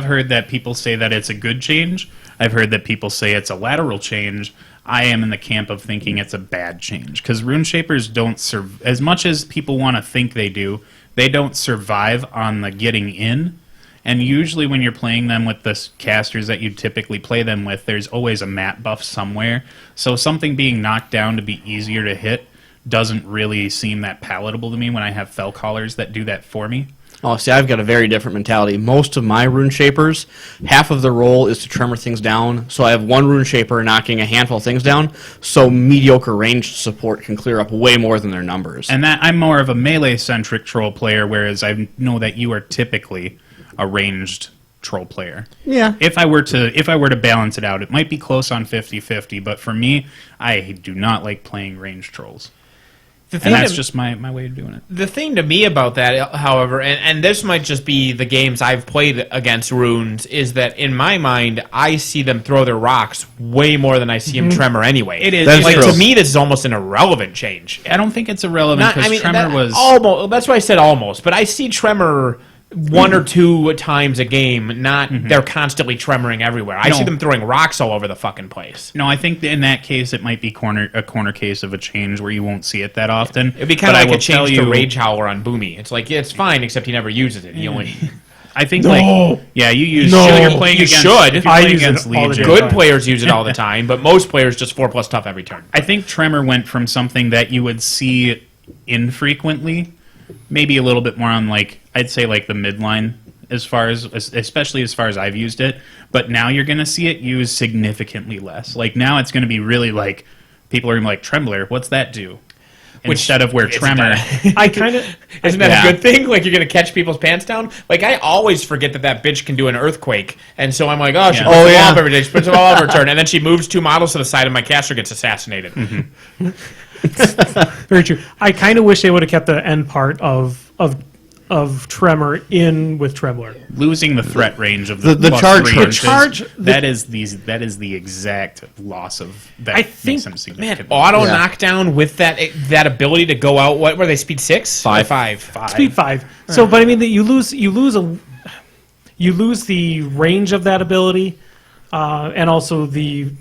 heard that people say that it's a good change. I've heard that people say it's a lateral change. I am in the camp of thinking it's a bad change because rune shapers don't serve as much as people want to think they do. They don't survive on the getting in. And usually when you're playing them with the casters that you typically play them with, there's always a mat buff somewhere. So something being knocked down to be easier to hit doesn't really seem that palatable to me when I have fell callers that do that for me. Oh, see, I've got a very different mentality. Most of my rune shapers, half of the role is to tremor things down. So I have one rune shaper knocking a handful of things down, so mediocre ranged support can clear up way more than their numbers. And that I'm more of a melee-centric troll player, whereas I know that you are typically a ranged troll player. Yeah. If I were to balance it out, it might be close on 50-50, but for me, I do not like playing ranged trolls. And that's just my way of doing it. The thing to me about that, however, and this might just be the games I've played against runes, is that in my mind, I see them throw their rocks way more than I see them tremor anyway. It is. That's like true. to me, this is almost an irrelevant change. I don't think it's irrelevant because Tremor was... almost. That's why I said almost. But I see tremor 1 or 2 times a game. Not they're constantly tremoring everywhere. I see them throwing rocks all over the fucking place. No, I think in that case it might be a corner case of a change where you won't see it that often. It'd be kind But of I like a will tell change to you- Rage Howler on Boomy. It's like, yeah, it's fine, except he never uses it. He only... I think No. yeah, you use No. you're playing You against should. if you're I playing use it against all the Legion. time. Good players use it all the time, but most players just 4+ tough every turn. I think Tremor went from something that you would see infrequently, maybe a little bit more on I'd say the midline especially as far as I've used it, but now you're going to see it used significantly less. Now it's going to be really people are going to be like, Trembler, what's that do? Instead of where Isn't Tremor... I kind of Isn't that Yeah. a good thing? Like, you're going to catch people's pants down? I always forget that bitch can do an earthquake. And so I'm like, oh, she Yeah. puts them all yeah. up every day. She puts them all over her turn. And then she moves 2 models to the side and my caster gets assassinated. very true. I kind of wish they would have kept the end part of Tremor in with Trembler. Losing the threat range of The plus charge 3 hurt. inches, charge- that is the exact loss of that I makes think- them Man, significant. auto Yeah. knockdown with that ability to go out, what were they, speed 6? Five. 5. Speed 5. So, but I mean that you lose the range of that ability, and also the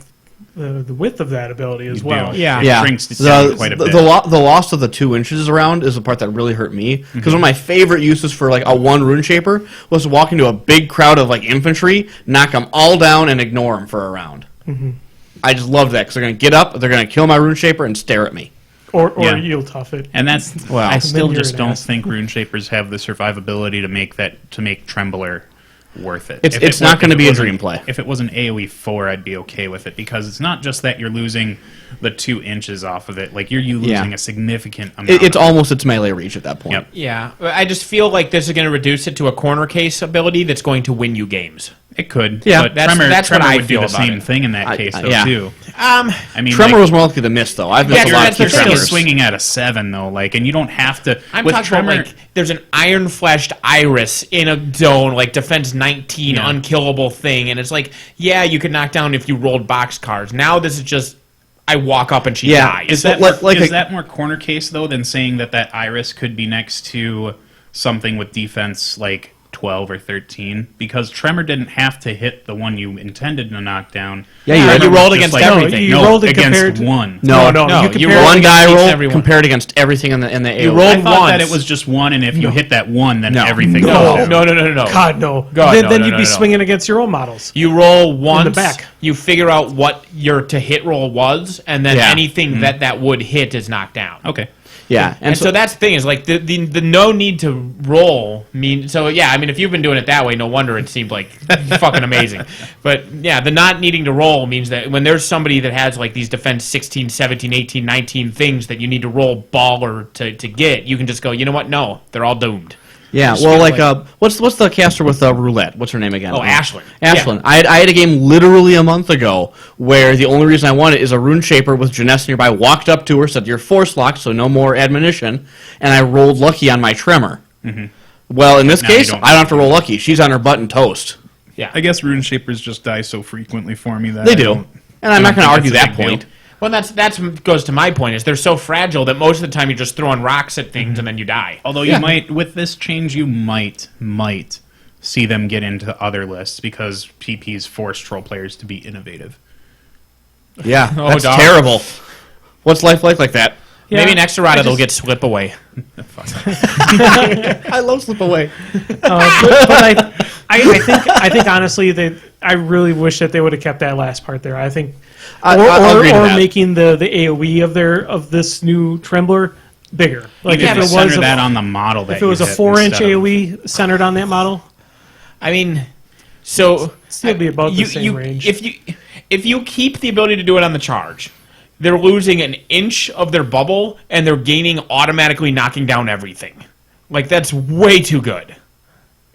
width of that ability as well. do. Yeah. It Yeah, shrinks it down quite a bit. the loss of the 2 inches around is the part that really hurt me. Because one of my favorite uses for a one rune shaper was to walk into a big crowd of infantry, knock them all down, and ignore them for a round. I just loved that because they're going to get up, they're going to kill my rune shaper, and stare at me. Or Yeah. you'll tough it. And that's Wow. I still And then you're just an don't ass. think rune shapers have the survivability to make Trembler worth it. It's not going to be a dream play. If it was an AoE 4, I'd be okay with it because it's not just that you're losing the 2 inches off of it. You're losing a significant amount. It's almost its melee reach at that point. Yep. Yeah. I just feel like this is going to reduce it to a corner case ability that's going to win you games. It could. Yeah. But That's Tremor what I would feel do the about same it. thing in that case, though, yeah. too. Um, I mean, Tremor was more likely to miss, though. I've missed Yeah, a lot that's of the key thing. Still tremors. swinging at a 7, though, and you don't have to... I'm with talking Tremor, about there's an iron-fleshed iris in a zone, defense 19, Yeah. unkillable thing, and it's yeah, you could knock down if you rolled boxcars. Now this is just, I walk up and she Yeah. dies. Is that Like- like is a- that more corner case though than saying that iris could be next to something with defense 12 or 13? Because Tremor didn't have to hit the one you intended to knock down. Yeah, you Tremor had- you was rolled just against everything. You rolled it against compared to- one. No, No, No, you you compare rolled one die against roll everyone. compared against everything in the AoE. You rolled I thought that once. it was just one, and if you hit that one, then No. everything No. goes down. No. God, no. God, then no, then no, you'd no, be no. swinging against your own models. You roll once, back. you figure out what your to-hit roll was, and then Yeah. anything that would hit is knocked down. Okay. Yeah, And so that's the thing is the no need to roll mean so yeah, I mean if you've been doing it that way, no wonder it seemed fucking amazing. But yeah, the not needing to roll means that when there's somebody that has these defense 16, 17, 18, 19 things that you need to roll baller to get, you can just go, you know what? No, they're all doomed. Yeah, Just well, feel like, what's the caster with roulette? What's her name again? Oh, Ashlyn. Ashlyn. Yeah. I had a game literally a month ago where the only reason I won it is a Rune Shaper with Janessa nearby walked up to her, said, "You're force locked, so no more admonition," and I rolled lucky on my Tremor. Mm-hmm. Well, in this Now you case, don't- I don't have to roll lucky. She's on her button toast. Yeah. I guess Rune Shapers just die so frequently for me that They I do. don't- And I'm I not don't going to think argue it's a that big point. deal. Well, that's goes to my point is they're so fragile that most of the time you're just throwing rocks at things and then you die. Although you might, with this change, you might see them get into other lists because PPs force troll players to be innovative. Yeah, Oh, that's dog. terrible. What's life like that? Yeah, Maybe next errata I they'll just- get slip away. I love Slip Away. but I think honestly that I really wish that they would have kept that last part there. I think, I'll agree to or that. making the AOE of this new Trembler bigger. Like Even if if it you was center that a, on the model that if it was a you hit 4-inch instead of- AOE centered on that model, I mean, so still be about the same range. If you keep the ability to do it on the charge, they're losing an inch of their bubble and they're gaining automatically knocking down everything. Like that's way too good.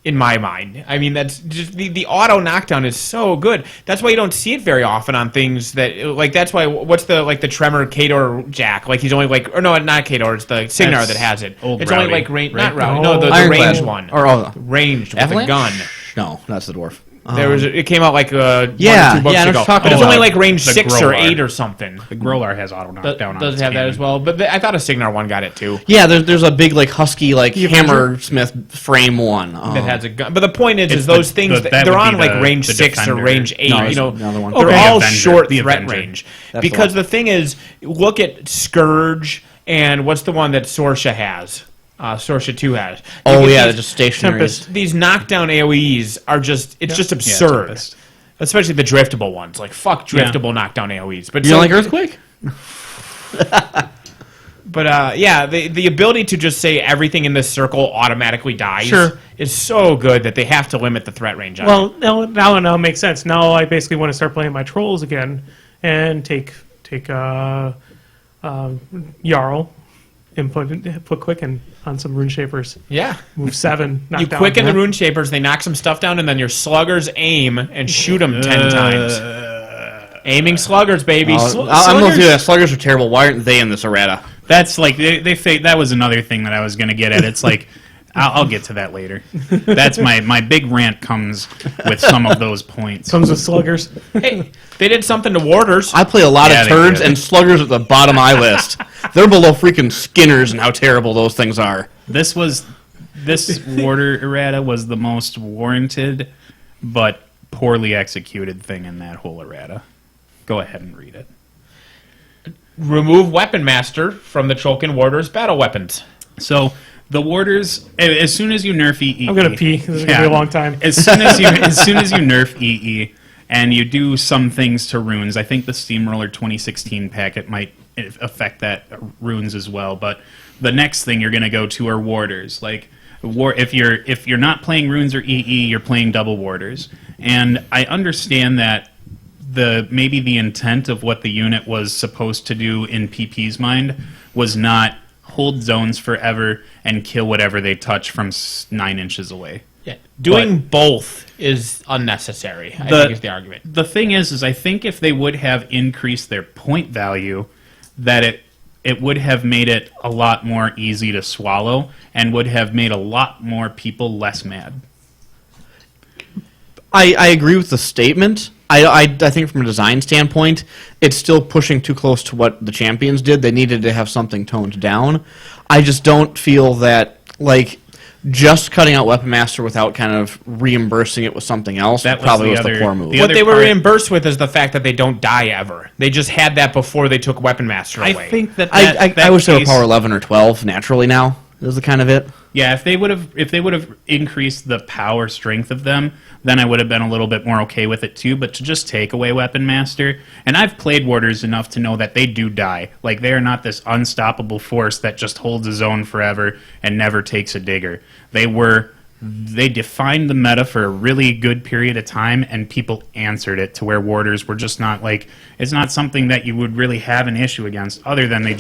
In my mind, I mean that's just the auto knockdown is so good. That's why you don't see it very often on things that like. That's why what's the Tremor Kador Jack? Like he's only like or no, not Kador. It's the Signar That's that has it. old It's Rowdy, only like range, right? not Rowdy. No, the Ironclad. ranged one. Or Ranged with Avalanche? a gun. No, that's the dwarf. There was it came out like 1 or 2 Yeah, books yeah, I know ago. what you're talking But it's about. only like range The 6 or Grolar. 8 or something. The Grolar has auto knockdown on Does its have that cannon. as well, but I thought a Signar one got it too. Yeah, there's a big like husky like The Avenger? hammersmith frame one. That has a gun. But the point is It's those the- things that they're would on be like the- range the 6 or Defender. range 8. No, You there's know, another one. they're Okay. all The Avenger. short The threat Avenger. range. That's the Because one. the thing is, look at Scourge and what's the one that Sorsha has? Sorsha 2 has. You Oh get yeah, they're these- just stationary. Tempest. These knockdown AoEs are just just absurd. Tempest. Especially the driftable ones. Like fuck driftable knockdown AoEs. But You so- don't like Earthquake? But yeah, the ability to just say everything in this circle automatically dies Sure. is so good that they have to limit the threat range on it. well, now it makes sense. Now I basically want to start playing my trolls again and take Jarl and put Quicken on some Rune Shapers. Yeah. Move 7. You knock down. quicken the rune shapers, they knock some stuff down, and then your sluggers aim and shoot them 10 times. Aiming sluggers, baby. I'm going to do that. Sluggers are terrible. Why aren't they in this errata? That's like that was another thing that I was going to get at. It's like I'll get to that later. That's my big rant comes with some of those points. Comes with sluggers. Hey, they did something to warders. I play a lot Yeah, of they turds, did. and sluggers at the bottom of my list. They're below freaking Skinners and how terrible those things are. This warder errata was the most warranted but poorly executed thing in that whole errata. Go ahead and read it. Remove Weapon Master from the Cholkin Warders' battle weapons. So the warders, as soon as you nerf EE, I'm gonna pee. This is gonna be a long time. As soon as you nerf EE and you do some things to runes, I think the Steamroller 2016 packet might affect that runes as well. But the next thing you're going to go to are warders. Like if you're not playing runes or EE, you're playing double warders. And I understand that maybe the intent of what the unit was supposed to do in PP's mind was not hold zones forever and kill whatever they touch from 9 inches away. Yeah. Doing both is unnecessary, I think is the argument. The thing is I think if they would have increased their point value, that it would have made it a lot more easy to swallow and would have made a lot more people less mad. I agree with the statement. I think from a design standpoint, it's still pushing too close to what the champions did. They needed to have something toned down. I just don't feel that, like, just cutting out Weapon Master without kind of reimbursing it with something else That was probably the was other- the poor move. the What other they were part- reimbursed with is the fact that they don't die ever. They just had that before they took Weapon Master away. I think that I wish they were power 11 or 12 naturally now. Is the kind of it. Yeah, if they would have increased the power strength of them, then I would have been a little bit more okay with it too. But to just take away Weapon Master, and I've played warders enough to know that they do die. Like they are not this unstoppable force that just holds a zone forever and never takes a digger. They defined the meta for a really good period of time, and people answered it to where warders were just not like it's not something that you would really have an issue against, other than they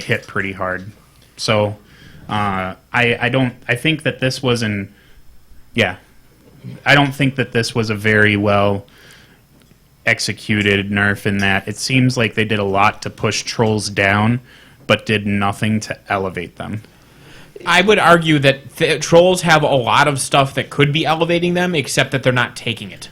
hit pretty hard. So I don't. I think that this was an. Yeah, I don't think that this was a very well executed nerf in that it seems like they did a lot to push trolls down, but did nothing to elevate them. I would argue that trolls have a lot of stuff that could be elevating them, except that they're not taking it.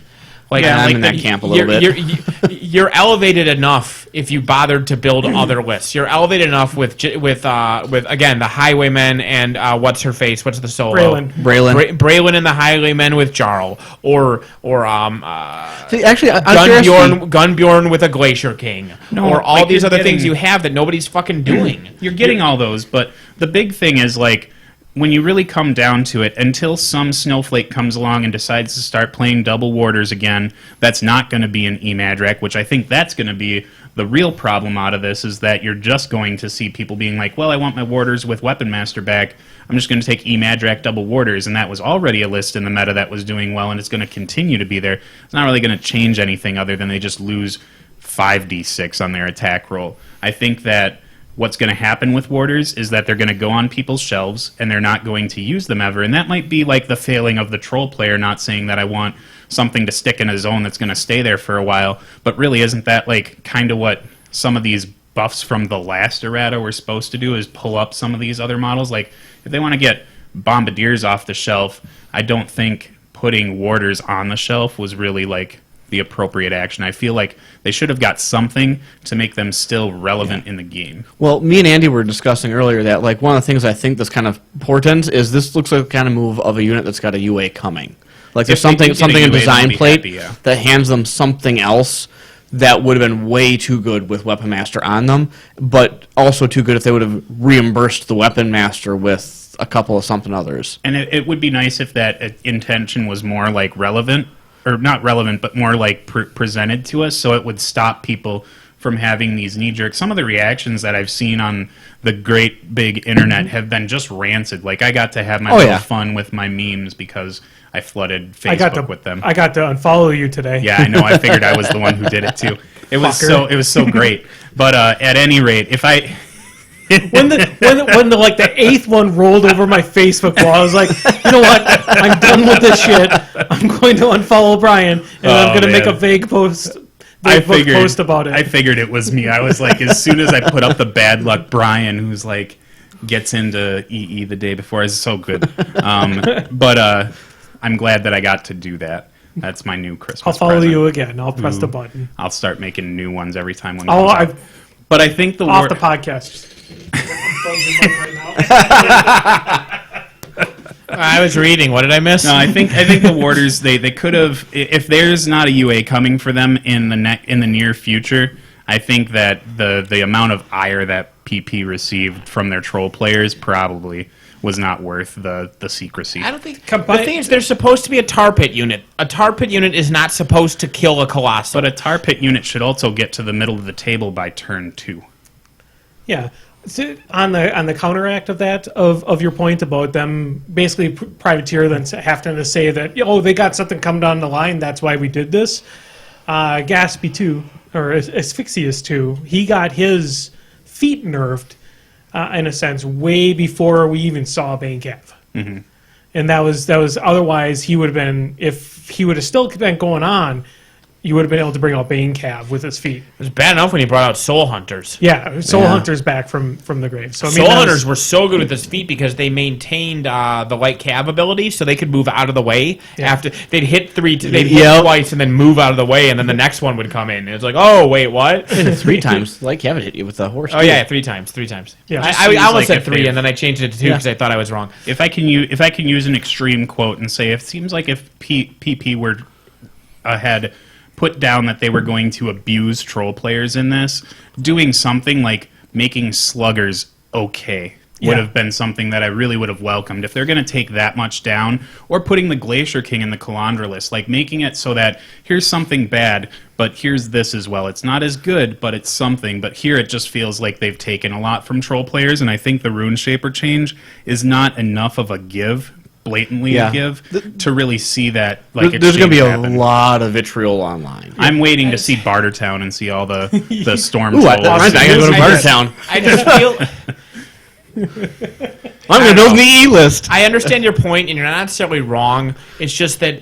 Like, Yeah, I'm like in that camp a little bit. You're elevated enough if you bothered to build other lists. You're elevated enough with again the Highwaymen and what's her face? What's the solo? Braylon and the Highwaymen with Jarl, or See, actually, I'm curious. Gunbjorn with a Glacier King, or all these other things you have that nobody's fucking doing. You're getting all those, but the big thing is like, when you really come down to it, until some snowflake comes along and decides to start playing double warders again, that's not going to be an E-Madrak, which I think that's going to be the real problem out of this, is that you're just going to see people being like, well, I want my warders with Weapon Master back. I'm just going to take E-Madrak double warders, and that was already a list in the meta that was doing well, and it's going to continue to be there. It's not really going to change anything other than they just lose 5d6 on their attack roll. I think that what's going to happen with warders is that they're going to go on people's shelves and they're not going to use them ever. And that might be like the failing of the troll player, not saying that I want something to stick in a zone that's going to stay there for a while. But really, isn't that like kind of what some of these buffs from the last errata were supposed to do, is pull up some of these other models? Like, if they want to get bombardiers off the shelf, I don't think putting warders on the shelf was really like the appropriate action. I feel like they should have got something to make them still relevant in the game. Well, me and Andy were discussing earlier that like one of the things I think this kind of portends is this looks like the kind of move of a unit that's got a UA coming. Like there's If they do something get a in UA, design they'll be plate happy, yeah. that hands them something else that would have been way too good with Weapon Master on them, but also too good if they would have reimbursed the Weapon Master with a couple of something others. And it would be nice if that intention was more like relevant, or not relevant, but more like presented to us, so it would stop people from having these knee-jerk. Some of the reactions that I've seen on the great big internet have been just rancid. Like, I got to have my little fun with my memes because I flooded Facebook with them. I got to unfollow you today. Yeah, I know. I figured I was the one who did it too. It was so great. But at any rate, if I when the eighth one rolled over my Facebook wall, I was like, you know what? I'm done with this shit. I'm going to unfollow Brian, and I'm going to make a vague post about it. I figured it was me. I was like, as soon as I put up the bad luck Brian, who's like gets into EE the day before, is so good. But I'm glad that I got to do that. That's my new Christmas I'll follow present. you again. I'll press the button. I'll start making new ones every time one comes out. But I think the off the podcast. I was reading. What did I miss? No, I think the warders they could have, if there's not a UA coming for them in the near future. I think that the amount of ire that PP received from their troll players probably was not worth the secrecy. I don't think. The thing is, there's supposed to be a tar pit unit. A tar pit unit is not supposed to kill a colossal. But a tar pit unit should also get to the middle of the table by turn 2. Yeah. So on the counteract of that, of your point about them basically privateer then having to say that, oh, they got something coming down the line, that's why we did this. Gaspy 2, or Asphyxius 2, he got his feet nerfed, in a sense, way before we even saw Bane Cav. Mm-hmm. And that was otherwise he would have been, if he would have still been going on, you would have been able to bring out Bane Cav with his feet. It was bad enough when he brought out Soul Hunters. Yeah, Soul Hunters back from the grave. So I mean, Soul Hunters were so good with his feet because they maintained the light cav ability, so they could move out of the way after they'd hit hit twice and then move out of the way, and then the next one would come in. And it's like, oh wait, what? 3 times, like Kevin hit you with the horse. Oh yeah, 3 times. Yeah, I almost said 3, and then I changed it to 2 because I thought I was wrong. If I can use an extreme quote and say, it seems like if PP were had put down that they were going to abuse troll players in this, doing something like making sluggers okay would have been something that I really would have welcomed. If they're going to take that much down, or putting the Glacier King in the Calandra list, like making it so that here's something bad, but here's this as well. It's not as good, but it's something. But here it just feels like they've taken a lot from troll players, and I think the Rune Shaper change is not enough of a give, blatantly a give, to really see that. Like, there's going to be a lot of vitriol online. I'm waiting to see Bartertown and see all the storm Ooh, trolls. I gotta go to Bartertown. I just feel I'm going to build the E list. I understand your point, and you're not necessarily wrong. It's just that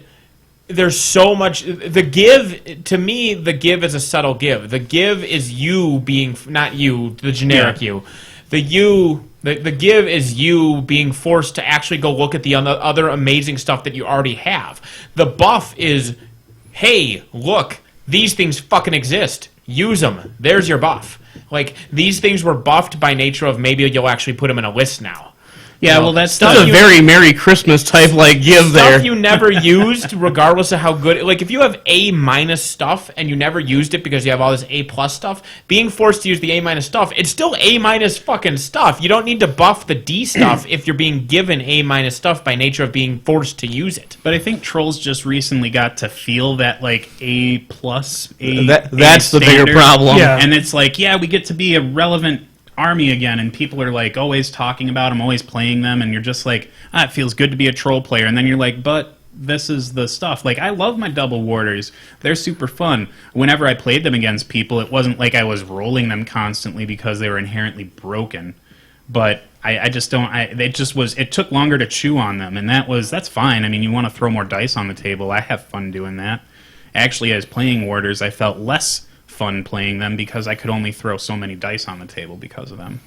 there's so much. The give, to me, the give is a subtle give. The give is you being, not you, the generic you. The give is you being forced to actually go look at the other amazing stuff that you already have. The buff is, hey, look, these things fucking exist. Use them. There's your buff. Like, these things were buffed by nature of maybe you'll actually put them in a list now. Yeah, well, that's That's a very Merry Christmas type like give there. Stuff you never used, regardless of how good. Like, if you have A- stuff and you never used it because you have all this A+ stuff, being forced to use the A- stuff, it's still A- fucking stuff. You don't need to buff the D stuff if you're being given A- stuff by nature of being forced to use it. But I think Trolls just recently got to feel that, like, A+, that's the bigger problem. Yeah. And it's like, yeah, we get to be a relevant army again, and people are like always talking about them, always playing them, and you're just like, it feels good to be a troll player. And then you're like, but this is the stuff. Like, I love my double warders. They're super fun. Whenever I played them against people, it wasn't like I was rolling them constantly because they were inherently broken. But I just don't. It took longer to chew on them, and that's fine. I mean, you want to throw more dice on the table. I have fun doing that. Actually, as playing warders, I felt less fun playing them because I could only throw so many dice on the table because of them.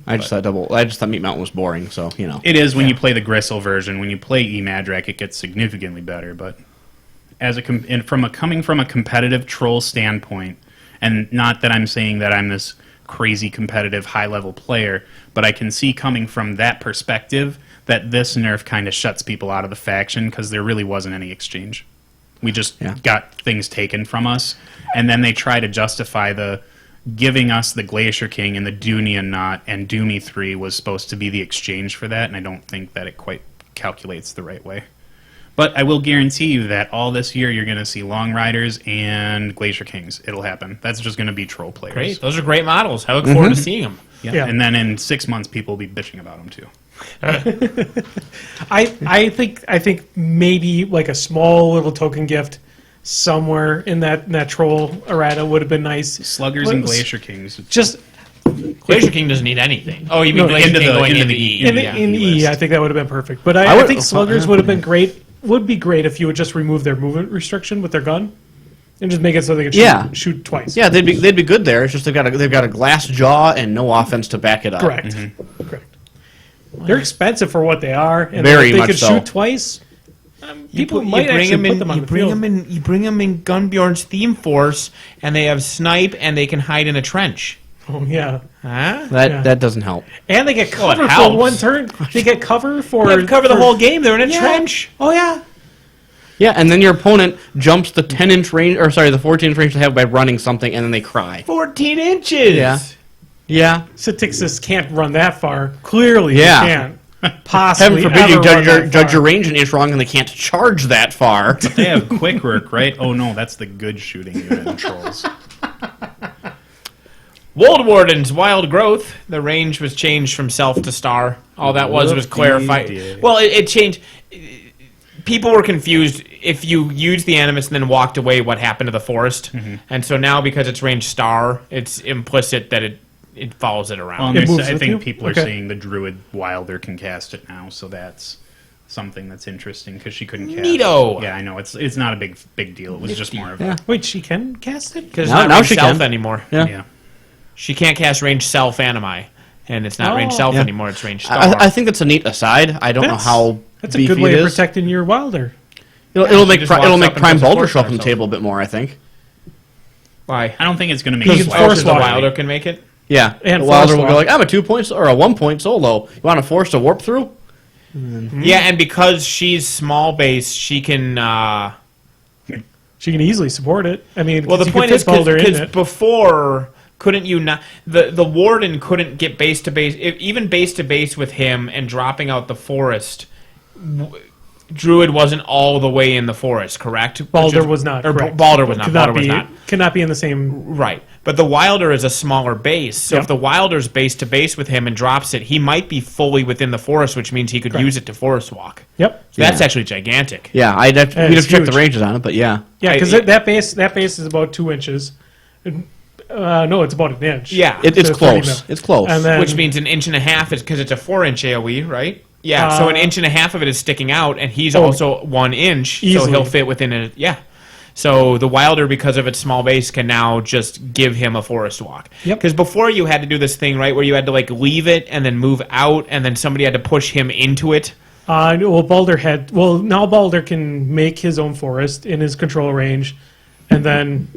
I just thought Meat Mountain was boring, so, you know. It is when you play the Gristle version. When you play E-Madrak, it gets significantly better. But coming from a competitive troll standpoint, and not that I'm saying that I'm this crazy competitive high-level player, but I can see coming from that perspective that this nerf kind of shuts people out of the faction because there really wasn't any exchange. We just got things taken from us, and then they try to justify the giving us the Glacier King and the Dunian Knot, and Doomy 3 was supposed to be the exchange for that, and I don't think that it quite calculates the right way. But I will guarantee you that all this year you're going to see Long Riders and Glacier Kings. It'll happen. That's just going to be troll players. Great. Those are great models. I look forward to seeing them. Yeah. And then in 6 months, people will be bitching about them, too. I think maybe like a small little token gift somewhere in that troll errata would have been nice. Sluggers and Glacier Kings. Just Glacier King doesn't need anything. Oh, you mean No, Glacier King going into the E? in E, I think that would have been perfect. But I think sluggers would have been great. Would be great if you would just remove their movement restriction with their gun, and just make it so they could shoot twice. Yeah, they'd be good there. It's just they've got a glass jaw and no offense to back it up. Correct. Correct. They're expensive for what they are, and Very if they much could so. shoot twice, people might actually put them on the field. You bring them in Gunbjorn's Theme Force, and they have snipe, and they can hide in a trench. Oh yeah, Huh? That doesn't help. and they get Well, it cover for helps. one turn. They get cover for They cover the whole game. They're in a Yeah. trench. Oh yeah. Yeah, and then your opponent jumps the 10-inch range, or sorry, the 14-inch range they have by running something, and then they cry. 14 inches. Yeah. Yeah. Satixis can't run that far. Clearly, Yeah. he can't. Possibly. Heaven forbid you ever run that judge far. your range an inch wrong and they can't charge that far. They have quick work, right? Oh, no, that's the good shooting unit in Trolls. Wold Warden's Wild Growth. The range was changed from self to star. All that was clarified. Whoop-dee-dee. Well, it changed. People were confused if you used the animus and then walked away, what happened to the forest. And so now, because it's range star, it's implicit that it follows it Well, around. and It moves I with think you? people are Okay. saying the Druid Wilder can cast it now, so that's something that's interesting because she couldn't cast Neato. it. Yeah, I know. It's not a big deal. It was just more of Yeah. Wait, she can cast it? Because it's Now- not now range she self can. anymore. Yeah. yeah. She can't cast range self animi. And it's not range self Yeah. anymore, it's range star. I think that's a neat aside. I don't know how That's a beefy good way it of is. protecting your Wilder. It'll she make just walks it'll up make and Prime puts a Balder force show up on on the herself. table a bit more, I think. Why? I don't think it's going to make Because it it's Oh, force because the walking. Wilder can make it? Yeah. And the Wilder force will go walk. like, I'm a 2-point or a 1-point solo. You want to force a warp through? Yeah, and because she's small base, she can... She can easily support it. I mean, Well, the you can point fit is Balder in because it. before, couldn't you not... The Warden couldn't get base to base... Even base to base with him and dropping out the forest... Druid wasn't all the way in the forest, correct? Balder was not. Or correct. Balder was not. Could Balder be, was not. Cannot be in the same. Right. But the Wilder is a smaller base, so Yep. if the Wilder's base to base with him and drops it, he might be fully within the forest, which means he could use it to forest walk. Yep. So that's Yeah. actually gigantic. Yeah, we'd have it's to check the huge. ranges on it, but yeah. Yeah, because Right. that base is about 2 inches. No, it's about an inch. Yeah. It's So 30 close. mil. It's close. And then, Which means an inch and a half is because it's a 4-inch AoE, right? Yeah, so an inch and a half of it is sticking out, and he's also 1 inch, so Easily. he'll fit within it. Yeah. So the Wilder, because of its small base, can now just give him a forest walk. Yep. Because before you had to do this thing, right, where you had to like leave it and then move out, and then somebody had to push him into it. now Baldur can make his own forest in his control range, and then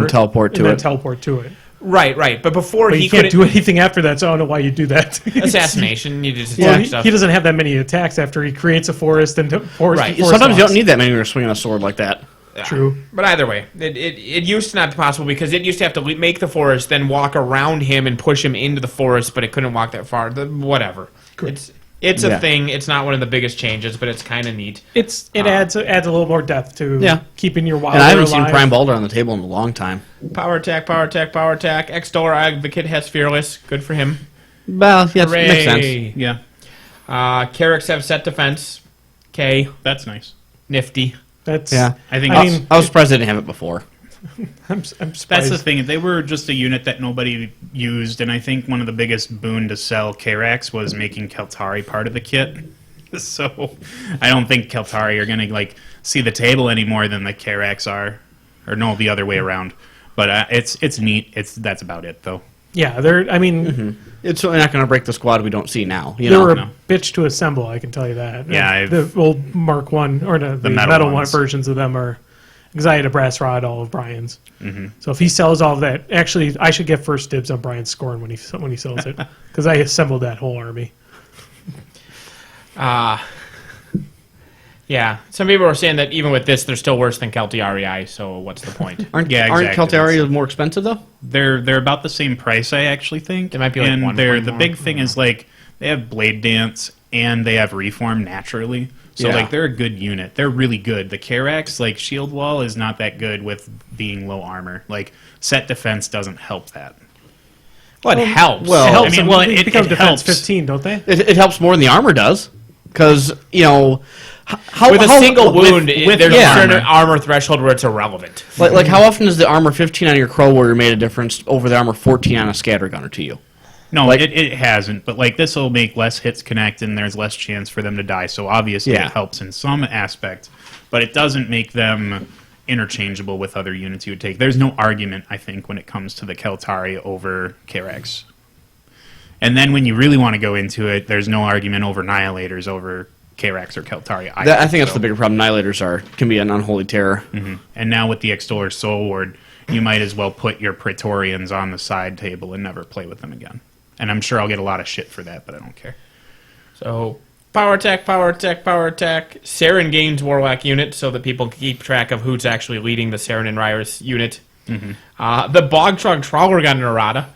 teleport to and then it. teleport to it. Right. But before But he you can't couldn't do anything after that, so I don't know why you do that. assassination, you just Well, attack he stuff. doesn't have that many attacks after he creates a forest and forest. Right. forest Sometimes you walks. don't need that many when you're swinging a sword like that. Yeah. True. But either way, it used to not be possible because it used to have to make the forest, then walk around him and push him into the forest, but it couldn't walk that far. Whatever. Correct. It's a Yeah. thing. It's not one of the biggest changes, but it's kind of neat. It adds a little more depth to Yeah. keeping your wild. And I haven't seen Prime Baldur on the table in a long time. Power attack, power attack, power attack. X-Dollar Advocate has Fearless. Good for him. Well, yeah, it makes sense. Hooray. Yeah, Carracks have set defense. Okay. that's nice. Nifty. That's Yeah. I think I mean, I was surprised they didn't have it before. I'm that's surprised. the thing. They were just a unit that nobody used, and I think one of the biggest boon to sell Karax was making Keltari part of the kit. So I don't think Keltari are going to like see the table any more than the Karax are, or no, the other way around. But it's neat. That's about it though. Yeah, they're. I mean, It's certainly not going to break the squad we don't see now. You they know, were a No. bitch to assemble. I can tell you that. Yeah, the old Mark One or the metal metal one ones. versions of them are. Because I had a brass rod, all of Brian's. Mm-hmm. So if he sells all of that, actually, I should get first dibs on Brian's scorn when he sells it, because I assembled that whole army. Yeah. Some people are saying that even with this, they're still worse than Kelty REI, so what's the point? aren't exactly. Keltari more expensive though? They're about the same price, I actually think. They might be like and 1 they're point the more. big thing is like they have Blade Dance and they have Reform naturally. So Yeah. like they're a good unit. They're really good. The Karax like Shield Wall is not that good with being low armor. Like set defense doesn't help that. Well, it helps. well, It helps I mean, them. well, They it become defense helps. 15, don't they? It helps more than the armor does, because you know how with a how- single with- wound, with there's yeah. a certain armor threshold where it's irrelevant. like how often does the armor 15 on your Crow Warrior made a difference over the armor 14 on a Scattergunner to you? No, Like- it hasn't. But like this will make less hits connect and there's less chance for them to die. So obviously Yeah. it helps in some aspect, but it doesn't make them interchangeable with other units you would take. There's no argument, I think, when it comes to the Keltari over Karax. And then when you really want to go into it, there's no argument over Annihilators over Karax or Keltari either. I think that's So- the bigger problem. Annihilators can be an unholy terror. And now with the Extoller Soul Ward, you might as well put your Praetorians on the side table and never play with them again. And I'm sure I'll get a lot of shit for that, but I don't care. So, power attack, power attack, power attack. Saren gains Warlock unit so that people can keep track of who's actually leading the Saren and Ryrus unit. The Bogtrog Trawler got an errata.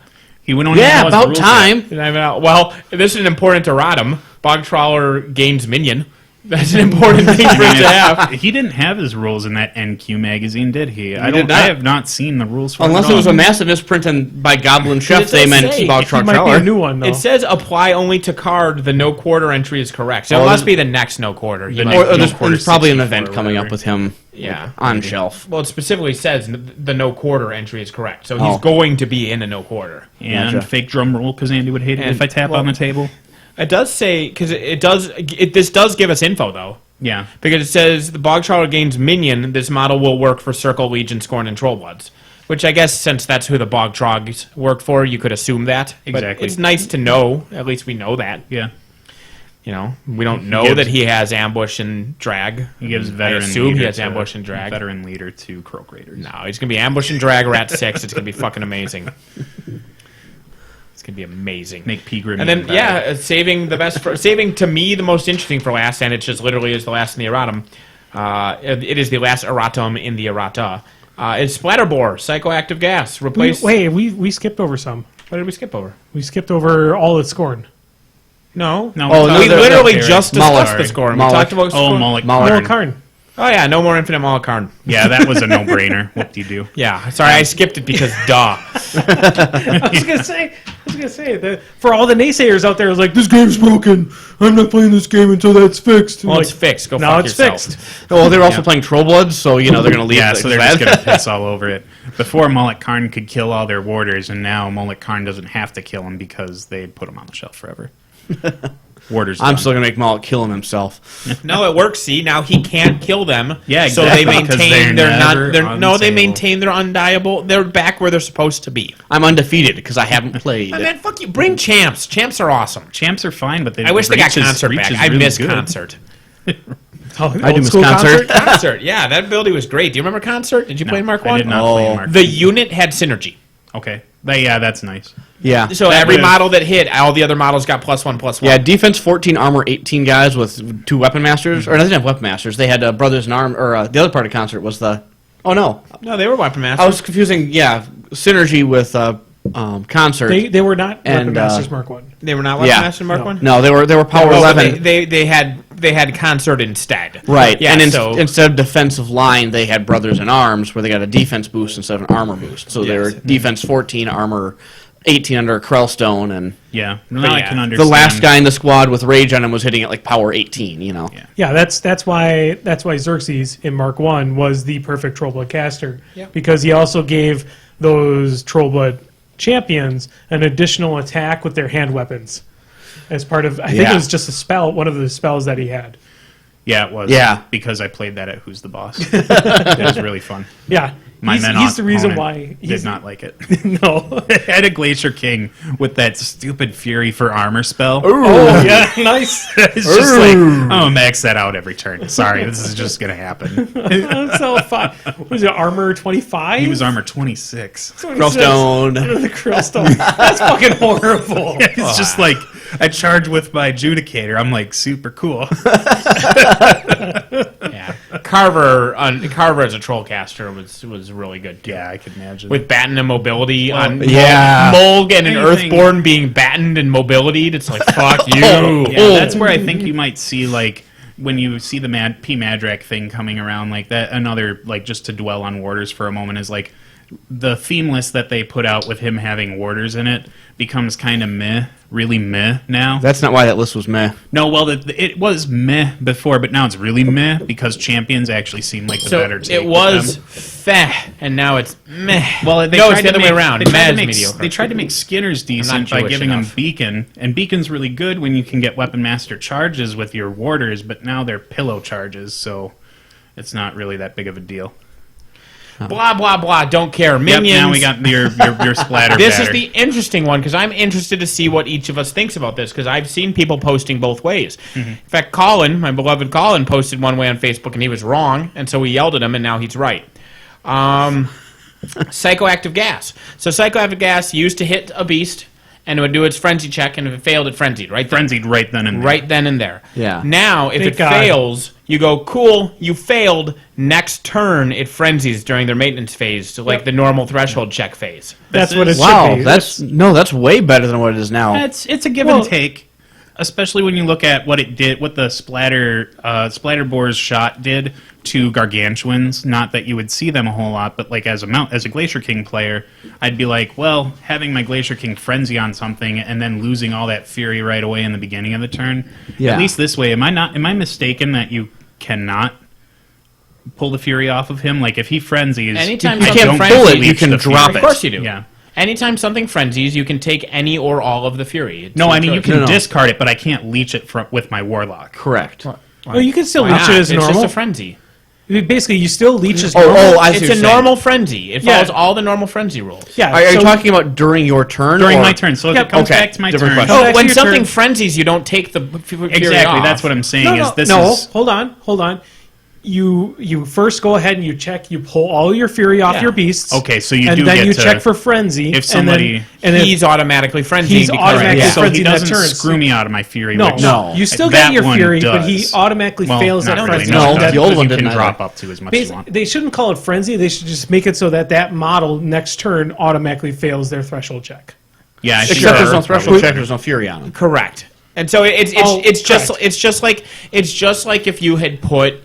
He went on. Yeah, about time. And I mean, well, this is an important erratum. Bog Trawler gains minion. That's an important thing for him to have. He didn't have his rules in that NQ magazine, did he? I did not. I have not seen the rules for Unless it. it at was a all. massive misprint and by Goblin Chef, it they does meant say Bog It Truck might be a Trawler. new one, though. It says apply only to card. The no quarter entry is correct. So Oh, it must be the next no quarter. He must- Or No there's quarter probably an 64 event or coming up whatever. with him yeah. on shelf. Well, it specifically says the no quarter entry is correct. So he's Oh. going to be in a no quarter. And Gotcha. fake drum roll because Andy would hate it And- if I tap well- on the table. It does say because this does give us info though. Yeah. Because it says the Bog Trawler gains minion. This model will work for Circle, Legion, Scorn, and Trollbloods. Which I guess since that's who the Bog Trogs work for, you could assume that. But Exactly. it's nice to know. At least we know that. Yeah. You know, we don't know gives- that he has ambush and drag. He gives I veteran assume he leader has to- ambush and drag. Veteran leader to Croak Raiders. No, he's gonna be ambush and drag rat 6. It's gonna be fucking amazing. It's gonna be amazing. Make Pegram. And then even better. saving the best for saving to me the most interesting for last, and it just literally is the last in the erratum. It is the last erratum in the errata. It's Splatterbore, psychoactive gas. Replace. we skipped over some. What did we skip over? We skipped over all its scorn. No. No, Oh, no, We they're- literally they're- just Moloch. discussed the score. We Moloch. talked about Oh, score. Moloch. Moloch. Karn. Oh yeah, no more infinite Moloch. Yeah, that was a no-brainer. Whoop-de-doo. Yeah, sorry, I skipped it because duh. I was gonna say was gonna say for all the naysayers out there, it's like this game's broken. I'm not playing this game until that's fixed. Well, Like, it's fixed. Go now fuck it's yourself. fixed. Well, they're also playing Troll Bloods, so they're going to leave. Yeah, the- so they're just going to piss all over it. Before Mullet Karn could kill all their warders, and now Mullet Karn doesn't have to kill them because they put them on the shelf forever. Warders. I'm done. still going to make Mullet kill him himself. No, it works. See, now he can't kill them. Yeah, So exactly, they because maintain they're they're not. never They're, no, they unstable. maintain their undiable. They're back where they're supposed to be. I'm undefeated because I haven't played. I mean, fuck you. Bring champs. Champs are awesome. Champs are fine, but I wish they got concert Reach back. is I really miss good. concert. I do miss concert. Concert. Yeah, that ability was great. Do you remember concert? Did you play Mark I One? did not play Mark. The unit had synergy. Okay. Yeah, that's nice. Yeah. So That every would've- model that hit, all the other models got +1/+1. Yeah, defense 14, armor 18 guys with 2 weapon masters. Or they didn't have weapon masters. They had brothers in arm. Or the other part of concert was the. Oh no, No, they were weapon masters. I was confusing. Yeah, synergy with concert. They were not And, Weapon Masters Mark One. They were not weapon Yeah. masters Mark No. One. No, they were power Oh, but 11. they had concert instead. Right, Yeah. and so instead of defensive line, they had brothers in arms, where they got a defense boost instead of an armor boost. So they were Yes. defense 14, armor 18 under a Krellstone, and Yeah. Now I yeah, can the understand. the last guy in the squad with rage on him was hitting it like power 18. Yeah. Yeah, that's why Xerxes in Mark One was the perfect Trollblood caster, Yeah. because he also gave those Trollblood champions an additional attack with their hand weapons as part of. I think Yeah. it was just a spell, one of the spells that he had. Yeah, it was. Yeah. Because I played that at Who's the Boss. It was really fun. Yeah, My he's the reason opponent why did he's not like it. no. It had a Glacier King with that stupid Fury for Armor spell. Oh yeah, nice. It's just like, I'm gonna max that out every turn. Sorry, this is just gonna happen. So fun. Was it armor 25? He was armor 26. Krellstone. The Krellstone. That's fucking horrible. It's just like I charge with my adjudicator. I'm like super cool. yeah. Carver as a troll caster was really good too. Yeah, I could imagine. With batten and mobility on yeah. Mulg and an Anything- Earthborn being battened and mobility, it's like fuck you. Yeah, that's where I think you might see like when you see the P Madrak thing coming around like that. Another like just to dwell on warders for a moment is like the theme list that they put out with him having warders in it becomes kind of meh, really meh now. That's not why that list was meh. No, well, it was meh before, but now it's really meh because champions actually seem like the So better take it with was them. feh, and now it's meh. Well, they no, tried it's the to other way make- around. They tried, Meh to is make, mediocre. they tried to make Skinners decent by Jewish giving enough. them Beacon, and Beacon's really good when you can get Weapon Master charges with your warders, but now they're pillow charges, so it's not really that big of a deal. Blah blah blah. Don't care. Yep, Minions. now we got your splatter. This is batter. the interesting one because I'm interested to see what each of us thinks about this because I've seen people posting both ways. In fact, Colin, my beloved Colin, posted one way on Facebook and he was wrong, and so we yelled at him, and now he's right. Psychoactive gas. So psychoactive gas used to hit a beast, and it would do its frenzy check, and if it failed, it frenzied. Right, frenzied right then and there. right then and there. Yeah. Now, if Thank it God. fails, you go, cool, you failed. Next turn, it frenzies during their maintenance phase to like Yep. the normal threshold check phase. That's This what it is- should Wow, be. that's way better than what it is now. It's a give Well- and take, especially when you look at what it did, what the splatter boar's shot did to gargantuans. Not that you would see them a whole lot, but like as a Glacier King player, I'd be like, well, having my Glacier King frenzy on something and then losing all that fury right away in the beginning of the turn. Yeah. At least this way, am I mistaken that you cannot pull the fury off of him? Like if he frenzies, Anytime I something don't frenzies, pull it, you leech can the drop fury. Of course you do. Yeah. Anytime something frenzies, you can take any or all of the fury. It's No, your I mean you choice. can No. discard it, but I can't leech it with my warlock. Correct. Well, you can still Why leech not? it as It's normal. just a frenzy. Basically, you still leech as Oh, normal. I see It's what a you're saying. normal frenzy. It Yeah. follows all the normal frenzy rules. Yeah. Are you so- talking about during your turn? During or- my turn, so if Yep. it comes Okay, back to my different turn. question. back to when your something turn. frenzies, you don't take the fury Exactly, off. that's what I'm saying. No, This no. is Hold on. You first go ahead and you check. You pull all your fury off Yeah. your beasts. Okay, so you and do then get you to- check for frenzy. if somebody- and then, He's automatically frenzied. He's because automatically yeah. so frenzied he that doesn't turn. screw me out of my fury. no, which No. you still that get your one fury, but he does. automatically Well, fails that not really. frenzy. No, it does, the old because one you can didn't drop either. up to as much as you want. They shouldn't call it frenzy. They should just make it so that model next turn automatically fails their threshold check. Yeah, Except sure. there's no threshold check, there's no fury on him. Correct. And so it's correct. just like if you had put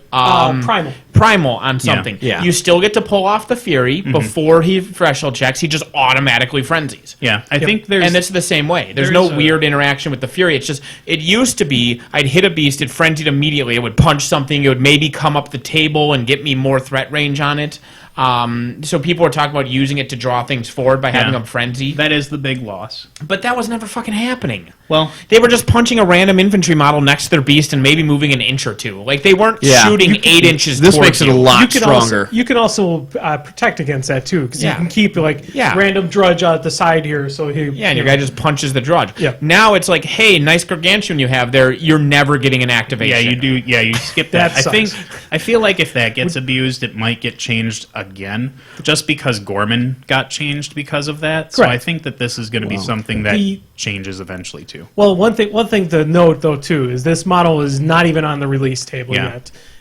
Primal on something. Yeah. You still get to pull off the Fury before he threshold checks. He just automatically frenzies. Yeah, I think there's... And it's the same way. There's there's no a- weird interaction with the Fury. It's just, it used to be, I'd hit a beast, it frenzied immediately. It would punch something, it would maybe come up the table and get me more threat range on it. So people were talking about using it to draw things forward by having them frenzy. That is the big loss. But that was never fucking happening. Well, They were just punching a random infantry model next to their beast and maybe moving an inch or two. Like, they weren't shooting 8 inches This towards makes it you. a lot stronger. You can also protect against that too, because Yeah. you can keep random drudge out the side here. So Yeah, and your guy just punches the drudge. Yeah. Now it's like, hey, nice gargantuan you have there. You're never getting an activation. yeah, you do. Yeah, you skip that. That sucks. I feel like if that gets abused, it might get changed again, just because Gorman got changed because of that. So Correct. I think that this is going to be something that The- changes eventually too. Well, one thing to note though too is this model is not even on the release table Yeah.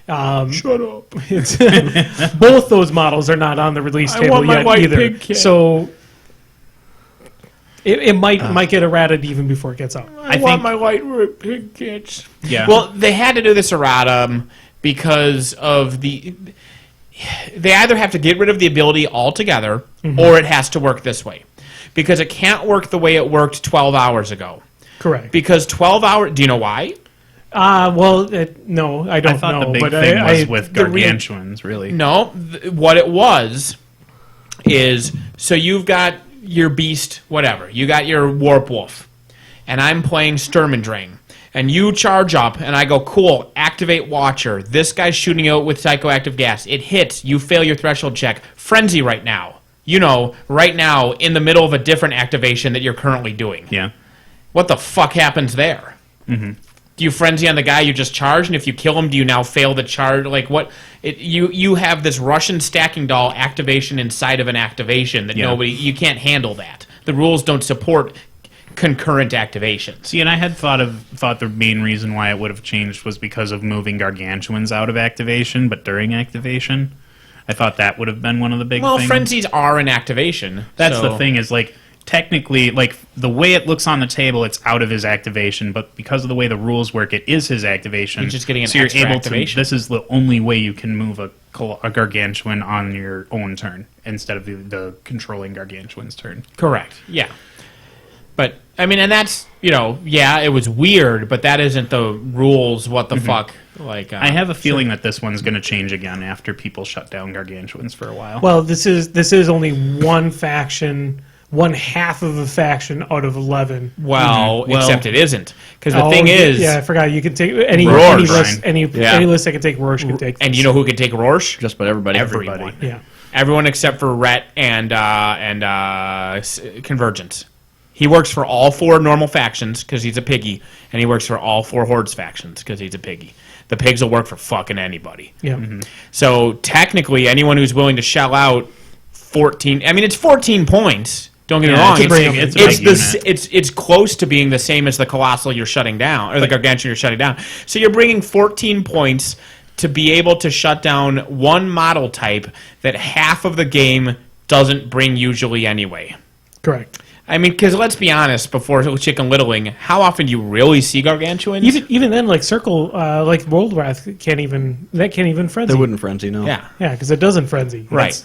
yet. Shut up. It's both those models are not on the release table want my yet white either. pig kit. So it might get errated even before it gets out. I want my white pig kits. Yeah. Well, they had to do this errata because of the. They either have to get rid of the ability altogether, or it has to work this way, because it can't work the way it worked 12 hours ago. Correct. Because 12 hours. Do you know why? No, I don't I thought know. the big but thing was with the re- gargantuans, really. No, what it was is, so you've got your beast, whatever. You got your warp wolf, and I'm playing Sturmendrang, and you charge up, and I go, cool, activate Watcher. This guy's shooting out with psychoactive gas. It hits. You fail your threshold check. Frenzy right now. You know, right now, in the middle of a different activation that you're currently doing. Yeah. What the fuck happens there? Mm-hmm. Do you frenzy on the guy you just charged, and if you kill him, do you now fail the charge? Like, what? You have this Russian stacking doll activation inside of an activation that you can't handle that. The rules don't support concurrent activations. See, and I had thought the main reason why it would have changed was because of moving gargantuans out of activation, but during activation, I thought that would have been one of the big things. Frenzies are an activation. That's so- the thing is, like, technically, like, the way it looks on the table, it's out of his activation, but because of the way the rules work, it is his activation. He's just getting an so you're extra able activation. to. This is the only way you can move a gargantuan on your own turn instead of the controlling gargantuan's turn. Correct. Yeah. But, I mean, and that's, it was weird, but that isn't the rules. What the fuck? Like, I have a feeling that this one's going to change again after people shut down gargantuans for a while. Well, this is only one faction, one half of a faction out of 11. well, Well- except it isn't. Because the thing is, yeah, I forgot. You can take any Rorsch. list. Any Yeah. list that can take Rorsch can take. and you know who can take Rorsch? Just about everybody. Everyone. Yeah. Everyone except for Rhett and Convergence. He works for all 4 normal factions because he's a piggy, and he works for all 4 Hordes factions because he's a piggy. The pigs will work for fucking anybody. Yeah. So technically, anyone who's willing to shell out 14, I mean, it's 14 points. Don't get me Yeah, wrong. it's a big unit. It's close to being the same as the Colossal you're shutting down, or the Gargantuan you're shutting down. So you're bringing 14 points to be able to shut down one model type that half of the game doesn't bring usually anyway. Correct. I mean, because let's be honest, before Chicken Littling, how often do you really see Gargantuans? Even then, like Circle, like World Wrath can't even frenzy. They wouldn't frenzy, no. Yeah. Yeah, because it doesn't frenzy. Right.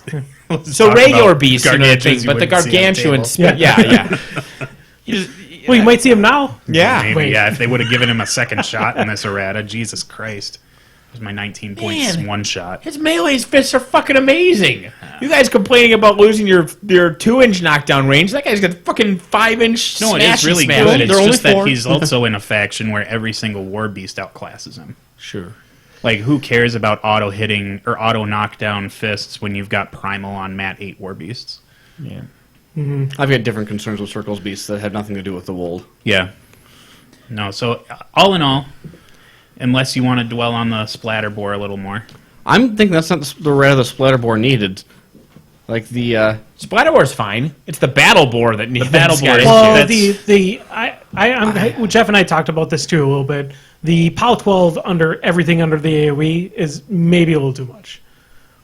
That's- So talk regular about beasts are another thing, gargantuans you but the wouldn't see on the Gargantuans, table. yeah. You just- well, you might see him now. yeah. Maybe, Wait. yeah, if they would have given him a second shot in this errata, Jesus Christ. It was my 19 points Man. one shot. His melee fists are fucking amazing. You guys complaining about losing your 2-inch knockdown range? That guy's got fucking 5-inch. No, it is really smash. good. It's They're only just that 4. he's also in a faction where every single war beast outclasses him. Sure. Like, who cares about auto hitting or auto knockdown fists when you've got primal on mat 8 war beasts? Yeah. I've got different concerns with Circle's beasts that have nothing to do with the wold. Yeah. No, so all in all, unless you want to dwell on the splatter bore a little more. I'm thinking that's not the rare the splatter boar needed. Like the Splatter War's fine. It's the battle boar that needs battle boar is- Well, that's- Jeff and I talked about this too a little bit. The POW 12 under everything under the AOE is maybe a little too much.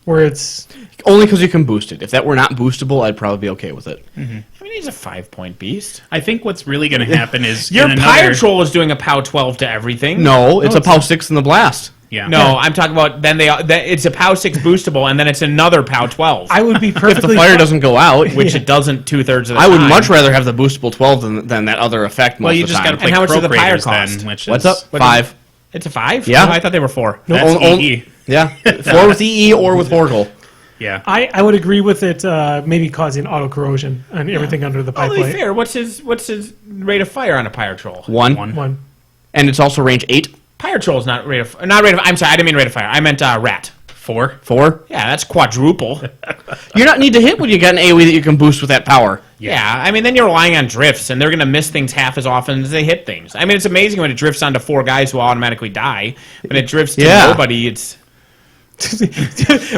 where it's Only because you can boost it. If that were not boostable, I'd probably be okay with it. I mean, he's a 5-point beast. I think what's really going to happen is Your in Pyre another, Troll is doing a POW 12 to everything. No, it's a POW 6 in the blast. yeah. No, I'm talking about then it's a POW 6 boostable, and then it's another POW 12. I would be If perfectly the fire fi- doesn't go out, which it doesn't 2/3 of the I would time. much rather have the boostable 12 than that other effect most Well, you of the just time. got to play And how much do the Pyre Procreators cost? then, which What's is up? 5. It's a 5? Yeah. Oh, I thought they were 4. That's On- EE. Yeah. 4 with EE or with Horgle. Yeah. I would agree with it maybe causing auto corrosion on everything under the Oh, to be pipeline. fair, what's his rate of fire on a Pyre Troll? 1. One. And it's also range 8. Pyre Troll is not rate of. I'm sorry, I didn't mean rate of fire. I meant rat. 4. 4. Yeah, that's quadruple. You don't need to hit when you get an AoE that you can boost with that power. Yeah, I mean, then you're relying on drifts, and they're going to miss things half as often as they hit things. I mean, it's amazing when it drifts onto 4 guys who automatically die. When it drifts to Yeah. nobody, it's.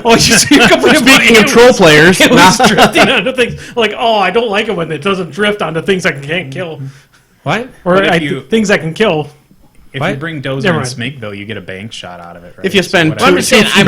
Oh, you see a couple Speaking of troll players, it was drifting onto things like, oh, I don't like it when it doesn't drift onto things I can't kill, What? or But if things I can kill. If What? you bring Dozer Never and mind. Smigville, you get a bank shot out of it, right? If you spend So two- I'm whatever. just saying, I'm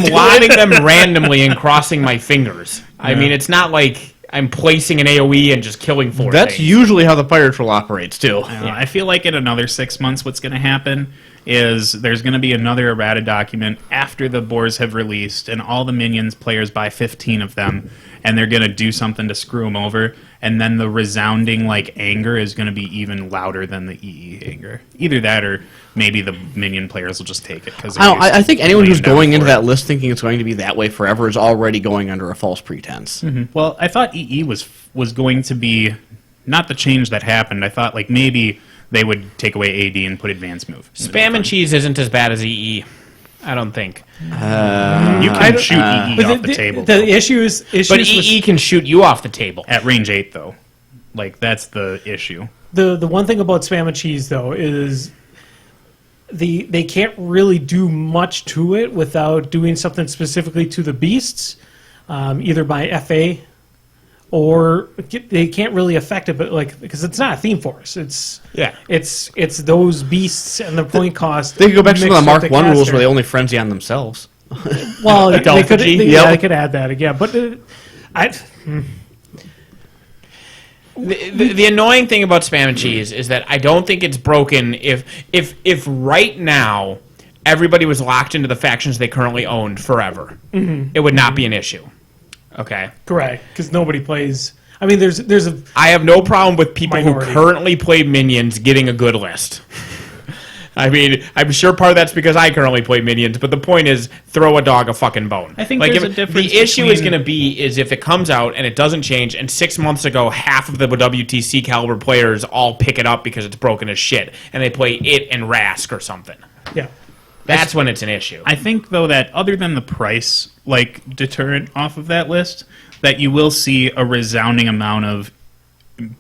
Do it. lobbing them randomly and crossing my fingers. I mean, it's not like I'm placing an AoE and just killing 4 that's things. usually how the Fire Troll operates, too. I don't know. I feel like in another 6 months, what's going to happen is there's going to be another errata document after the boars have released, and all the minions players buy 15 of them, and they're going to do something to screw them over, and then the resounding anger is going to be even louder than the EE anger. Either that, or maybe the minion players will just take it because I think anyone who's going into that list thinking it's going to be that way forever is already going under a false pretense. Well, I thought EE was going to be not the change that happened. I thought maybe they would take away AD and put advanced move. Spam and cheese isn't as bad as EE. I don't think. You can shoot EE But off the table The issue is But EE can shoot you off the table. at range 8 though. That's the issue. the one thing about spam and cheese though is they can't really do much to it without doing something specifically to the beasts, either by FA or they can't really affect it, but because it's not a theme force, it's those beasts and the point cost. They could go back to some of the mixed Mark with 1 rules caster. where they only frenzy on themselves. Well, they could, Adultery. they could add that again, but The annoying thing about spam and cheese is that I don't think it's broken if right now everybody was locked into the factions they currently owned forever. It would not be an issue. Okay. correct, because nobody plays. I mean, there's a I have no problem with people Minority. who currently play minions getting a good list. I mean, I'm sure part of that's because I currently play minions, but the point is, throw a dog a fucking bone. I think there's a difference The issue is between- going to be is if it comes out and it doesn't change, and 6 months ago, half of the WTC caliber players all pick it up because it's broken as shit, and they play it and Rask or something. yeah. That's when it's an issue. I think though that other than the price deterrent off of that list, that you will see a resounding amount of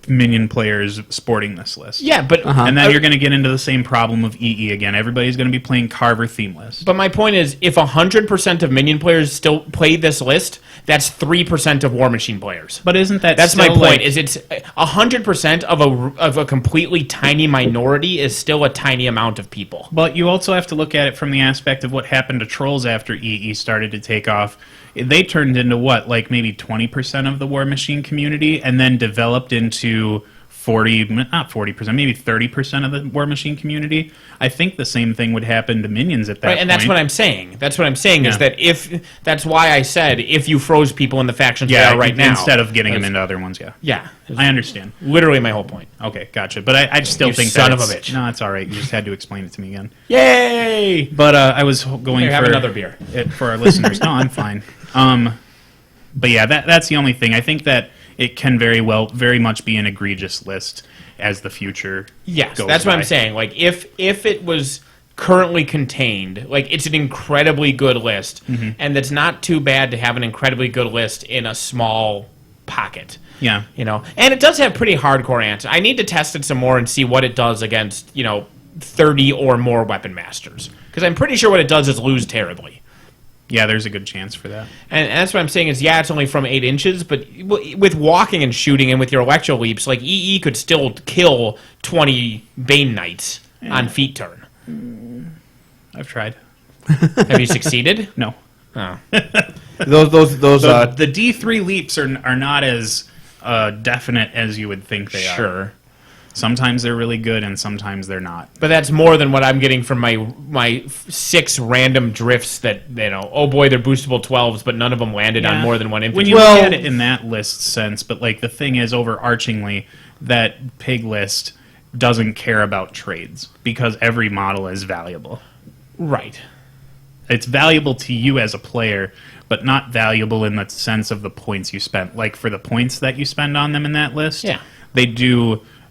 minion players sporting this list. Yeah, but And then you're going to get into the same problem of EE again. Everybody's going to be playing Carver theme lists. But my point is, if 100% of minion players still play this list, that's 3% of Warmachine players. But isn't that That's my still, point. Is it's 100% of a completely tiny minority is still a tiny amount of people. But you also have to look at it from the aspect of what happened to trolls after EE started to take off. They turned into what, maybe 20% of the Warmachine community, and then developed into 40%, maybe 30% of the Warmachine community. I think the same thing would happen to minions at that Right, point. and that's what I'm saying. That's what I'm saying is Yeah. that that's why I said if you froze people in the factions they are right now. instead of getting them That's- into other ones, yeah. Yeah. I understand. Literally my whole point. Okay, gotcha. But I still You think son of a that's- bitch. No, it's all right. You just had to explain it to me again. Yay! But I was going Here, for have another beer. For our listeners. No, I'm fine. But yeah, that's the only thing. I think that it can very much be an egregious list as the future. Yes, goes that's what by. I'm saying. If it was currently contained, it's an incredibly good list, and it's not too bad to have an incredibly good list in a small pocket. Yeah. And it does have pretty hardcore answers. I need to test it some more and see what it does against 30 or more weapon masters, because I'm pretty sure what it does is lose terribly. Yeah, there's a good chance for that. And that's what I'm saying is, yeah, it's only from 8 inches, but with walking and shooting and with your electro leaps, EE could still kill 20 Bane Knights on feet turn. I've tried. Have you succeeded? No. Oh. Those The D3 leaps are not as definite as you would think they are. Sure. Sometimes they're really good, and sometimes they're not. But that's more than what I'm getting from my 6 random drifts that, oh boy, they're boostable 12s, but none of them landed on more than one infantry. When you look at it in that list sense, but like the thing is, overarchingly, that pig list doesn't care about trades because every model is valuable. Right. It's valuable to you as a player, but not valuable in the sense of the points you spent. Like for the points that you spend on them in that list,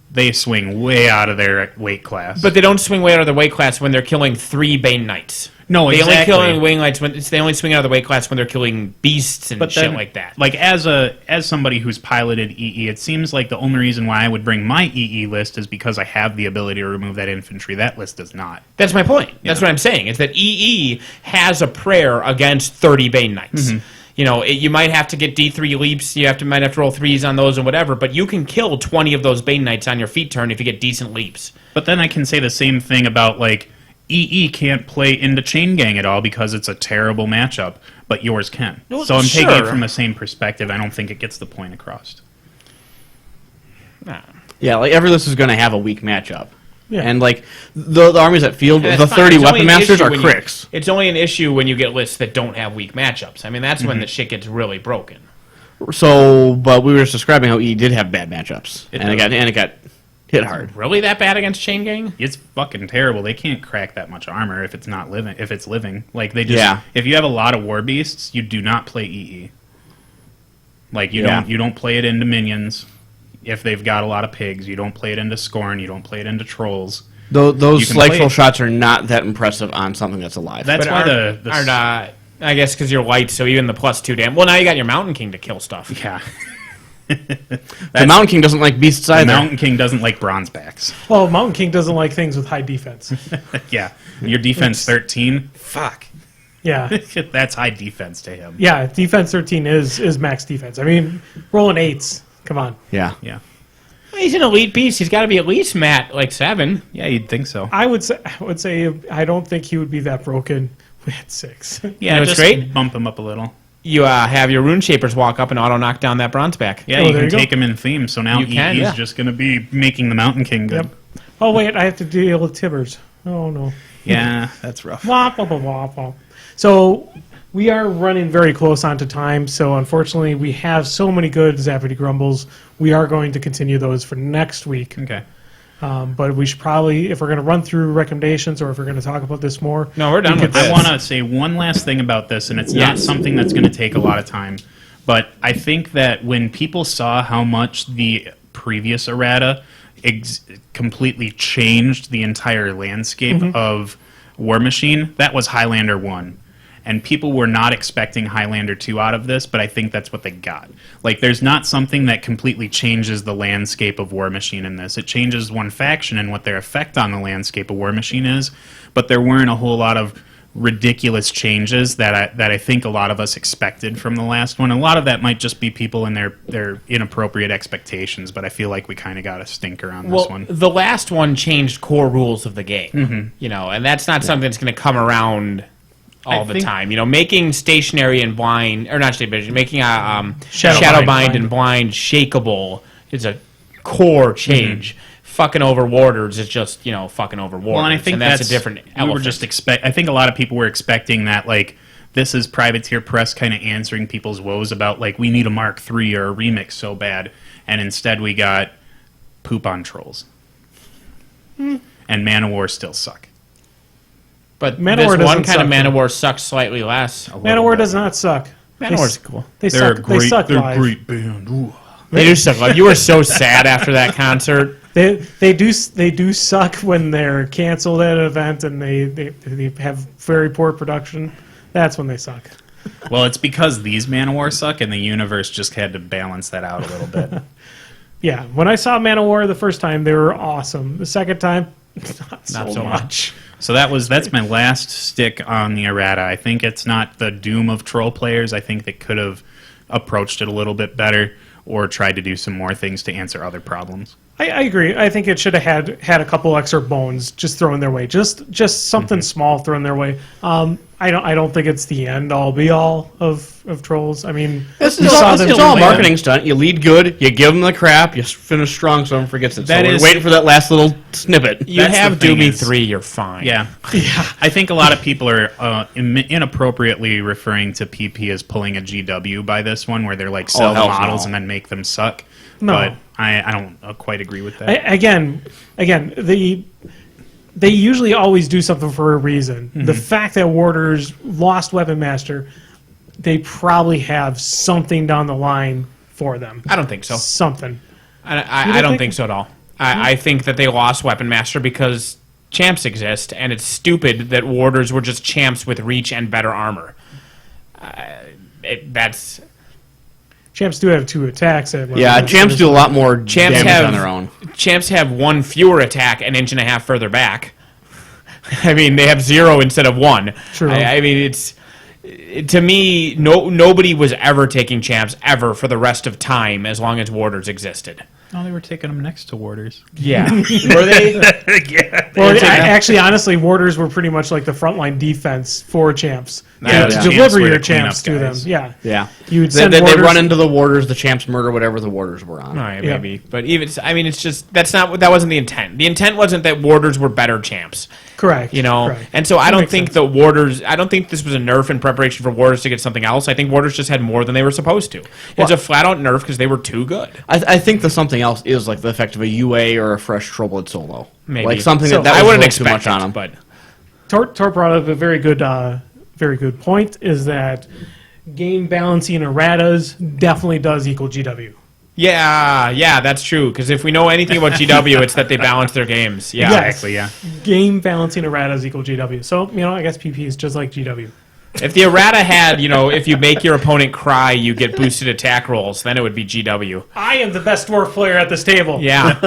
they swing way out of their weight class. But they don't swing way out of their weight class when they're killing 3 Bane Knights. No, they exactly. only kill Wing Knights they only swing out of the weight class when they're killing beasts and shit like that. Like as somebody who's piloted EE, it seems like the only reason why I would bring my EE list is because I have the ability to remove that infantry. That list does not. That's my point. That's what I'm saying. Is that EE has a prayer against 30 Bane Knights. Mm-hmm. You might have to get D3 leaps. Might have to roll 3s on those and whatever. But you can kill 20 of those Bane Knights on your feet turn if you get decent leaps. But then I can say the same thing about like EE can't play into Chain Gang at all because it's a terrible matchup, but yours can. Well, so I'm taking it sure. from the same perspective. I don't think it gets the point across. Nah. Yeah, like every list is going to have a weak matchup. Yeah. And like the armies that field And the that's fine. 30 It's only weapon an masters issue are when cricks. It's only an issue when you get lists that don't have weak matchups. I mean, that's when the shit gets really broken. So, but we were just describing how E did have bad matchups, It and it got hit hard. Really that bad against Chain Gang? It's fucking terrible. They can't crack that much armor if it's not living. If it's living, like they just. Yeah. If you have a lot of war beasts, you do not play EE. Like you Yeah. don't play it into minions. If they've got a lot of pigs, you don't play it into Scorn. You don't play it into trolls. Those You can slag play troll it. shots are not that impressive on something that's alive. That's But why are not. I guess because you're light, so even the +2 damage. Well, now you got your Mountain King to kill stuff. yeah. the Mountain King doesn't like beasts The either. Mountain King doesn't like bronze backs. Well, Mountain King doesn't like things with high defense. Yeah, your defense 13. Fuck, Yeah. that's high defense to him. Yeah, defense 13 is max defense. I mean, rolling 8s. Come on. Yeah. Yeah, He's an elite beast. He's got to be at least like 7. yeah, you'd think so. I would say I don't think he would be that broken at 6. Yeah, know what's just great? bump him up a little. You have your Rune Shapers walk up and auto knock down that bronze back. Yeah, Oh, you there can you go. take him in theme. So now You can, he's yeah. just going to be making the Mountain King good. Yep. Oh wait, I have to deal with Tibbers. Oh no. Yeah, that's rough. Womp, womp, womp, womp, womp. So we are running very close onto time. So unfortunately, we have so many good Zappity Grumbles. We are going to continue those for next week. Okay. But we should probably, if we're going to run through recommendations or if we're going to talk about this more. No, we're done with I this. want to say one last thing about this, and it's not Yes. something that's going to take a lot of time. But I think that when people saw how much the previous errata completely changed the entire landscape of Warmachine, that was Highlander 1. And people were not expecting Highlander 2 out of this, but I think that's what they got. Like, there's not something that completely changes the landscape of Warmachine in this. It changes one faction and what their effect on the landscape of Warmachine is, but there weren't a whole lot of ridiculous changes that I think a lot of us expected from the last one. A lot of that might just be people and their inappropriate expectations, but I feel like we kind of got a stinker on this one. The last one changed core rules of the game. And that's not something that's going to come around all the think- time. Making stationary and blind, or not stationary, making a Shadowbind Shadowbind and blind shakeable is a core change. Fucking over warders is just, fucking over warders. Well, and I think that's a different we elephant. were just I think a lot of people were expecting that, like, this is Privateer Press kind of answering people's woes about, like, we need a Mark III or a remix so bad, and instead we got poop on trolls. And Man of War still suck. But Man of this War one doesn't kind of suck, Man of though. War sucks slightly less. Man of War does not suck. Man of War's cool. They They're suck. They suck they're live. a great band. Ooh. They do suck. Like, you were so sad after that concert. They do suck when they're canceled at an event and they have very poor production. That's when they suck. Well, it's because these Man of War suck, and the universe just had to balance that out a little bit. Yeah, when I saw Man of War the first time, they were awesome. The second time, not so much. So that's my last stick on the errata. I think it's not the doom of troll players. I think they could have approached it a little bit better or tried to do some more things to answer other problems. I agree. I think it should have had a couple extra bones just thrown their way. Just something small thrown their way. I don't think it's the end all be all of trolls. I mean, It's you saw them all a play marketing stunt. You lead good, you give them the crap, you finish strong, so someone forgets it. That So we're is- waiting for that last little snippet. You That's have the thing Doomy is- 3, you're fine. Yeah. I think a lot of people are inappropriately referring to PP as pulling a GW by this one, where they're like sell the hell models no. and then make them suck. No. But I don't quite agree with that. Again, they usually always do something for a reason. The fact that Warders lost Weapon Master, they probably have something down the line for them. I don't think so. Something. I don't think so at all. I think that they lost Weapon Master because champs exist, and it's stupid that Warders were just champs with reach and better armor. That's... Champs do have 2 attacks. Yeah, champs do a lot more Champs damage have on their own. Champs have 1 fewer attack, an inch and a half further back. I mean, they have 0 instead of 1. True. I mean, it's to me, nobody was ever taking champs ever for the rest of time as long as Warders existed. Oh, they were taking them next to Warders. Yeah, were they? Yeah. Well, actually, honestly, Warders were pretty much like the frontline defense for champs. Yeah, to yeah. deliver Champs were your the cleanup champs to them. guys. Yeah. Yeah. You would They, send they Warders. run into the warders, the champs murder whatever the warders were on. All right, Yeah. maybe, but even I mean, it's just that wasn't the intent. The intent wasn't that Warders were better champs. Correct. You know, Correct. and so I That don't makes think sense. that Warders. I don't think this was a nerf in preparation for Warders to get something else. I think Warders just had more than they were supposed to. It's a flat out nerf because they were too good. I think the something else is like the effect of a UA or a fresh Troubled solo. Maybe. Like something So, that I was wouldn't a little too expect much on it, them. but Tor brought up a very good point. Is that game balancing erratas definitely does equal GW. yeah, that's true. Because if we know anything about GW, it's that they balance their games. Yeah, Yes. Exactly, yeah. Game balancing erratas equal GW. So I guess PP is just like GW. If the errata had, if you make your opponent cry, you get boosted attack rolls, then it would be GW. I am the best dwarf player at this table. Yeah.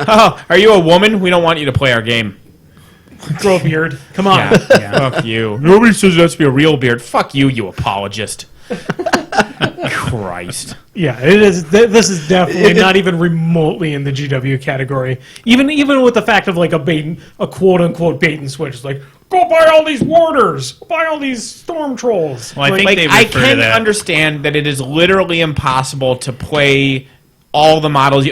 Oh, are you a woman? We don't want you to play our game. Grow a beard. Come on. Yeah. Fuck you. Nobody says that's be a real beard. Fuck you, you apologist. Christ. Yeah, it is. This is definitely not even remotely in the GW category. Even with the fact of like a quote unquote bait and switch, it's like go buy all these warders, buy all these storm trolls. Well, I think they I refer to can that. understand that it is literally impossible to play all the models.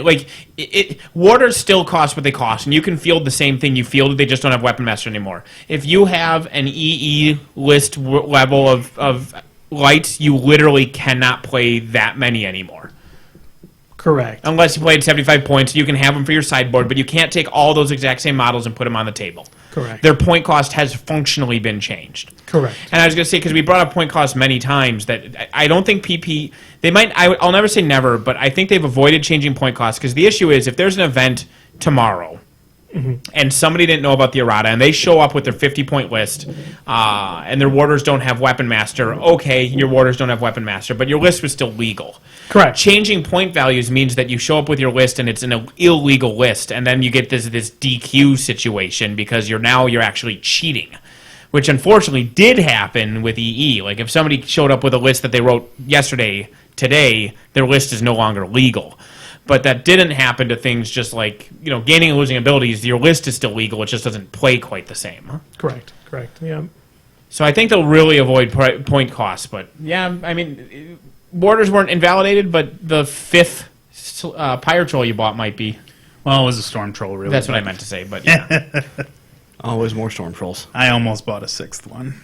Warders still cost what they cost, and you can field the same thing you fielded. They just don't have Weapon Master anymore. If you have an EE list level of lights, you literally cannot play that many anymore. Correct. Unless you played 75 points, you can have them for your sideboard, but you can't take all those exact same models and put them on the table. Correct. Their point cost has functionally been changed. Correct. And I was going to say, because we brought up point cost many times, that I don't think PP, they might, I'll never say never, but I think they've avoided changing point cost, because the issue is if there's an event tomorrow, and somebody didn't know about the errata, and they show up with their 50-point list, and their warders don't have Weapon Master, okay, your warders don't have Weapon Master, but your list was still legal. Correct. Changing point values means that you show up with your list and it's an illegal list, and then you get this DQ situation because you're actually cheating, which unfortunately did happen with EE. Like if somebody showed up with a list that they wrote yesterday, today, their list is no longer legal. But that didn't happen to things just like, gaining and losing abilities. Your list is still legal. It just doesn't play quite the same. Correct. Yeah. So I think they'll really avoid point costs. But, yeah, I mean, borders weren't invalidated, but the 5th Pyre Troll you bought might be. Well, it was a Storm Troll, really. That's what I meant to say, but yeah. Always more storm trolls. I almost bought a 6th one.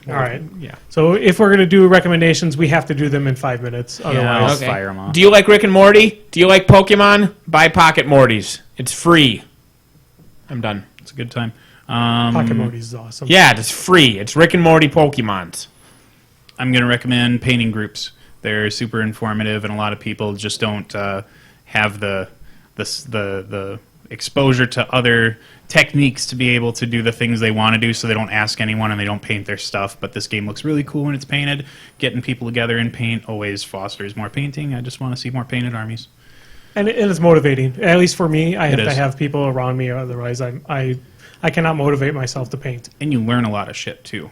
All right. Yeah. So if we're going to do recommendations, we have to do them in 5 minutes. I'll Otherwise, fire 'em off. Do you like Rick and Morty? Do you like Pokemon? Buy Pocket Mortys. It's free. I'm done. It's a good time. Pocket Mode is awesome. Yeah, it's free. It's Rick and Morty Pokemons. I'm going to recommend painting groups. They're super informative, and a lot of people just don't have the exposure to other techniques to be able to do the things they want to do, so they don't ask anyone and they don't paint their stuff. But this game looks really cool when it's painted. Getting people together in paint always fosters more painting. I just want to see more painted armies. And it is motivating. At least for me, I have It to is. have people around me. Otherwise, I cannot motivate myself to paint. And you learn a lot of shit too,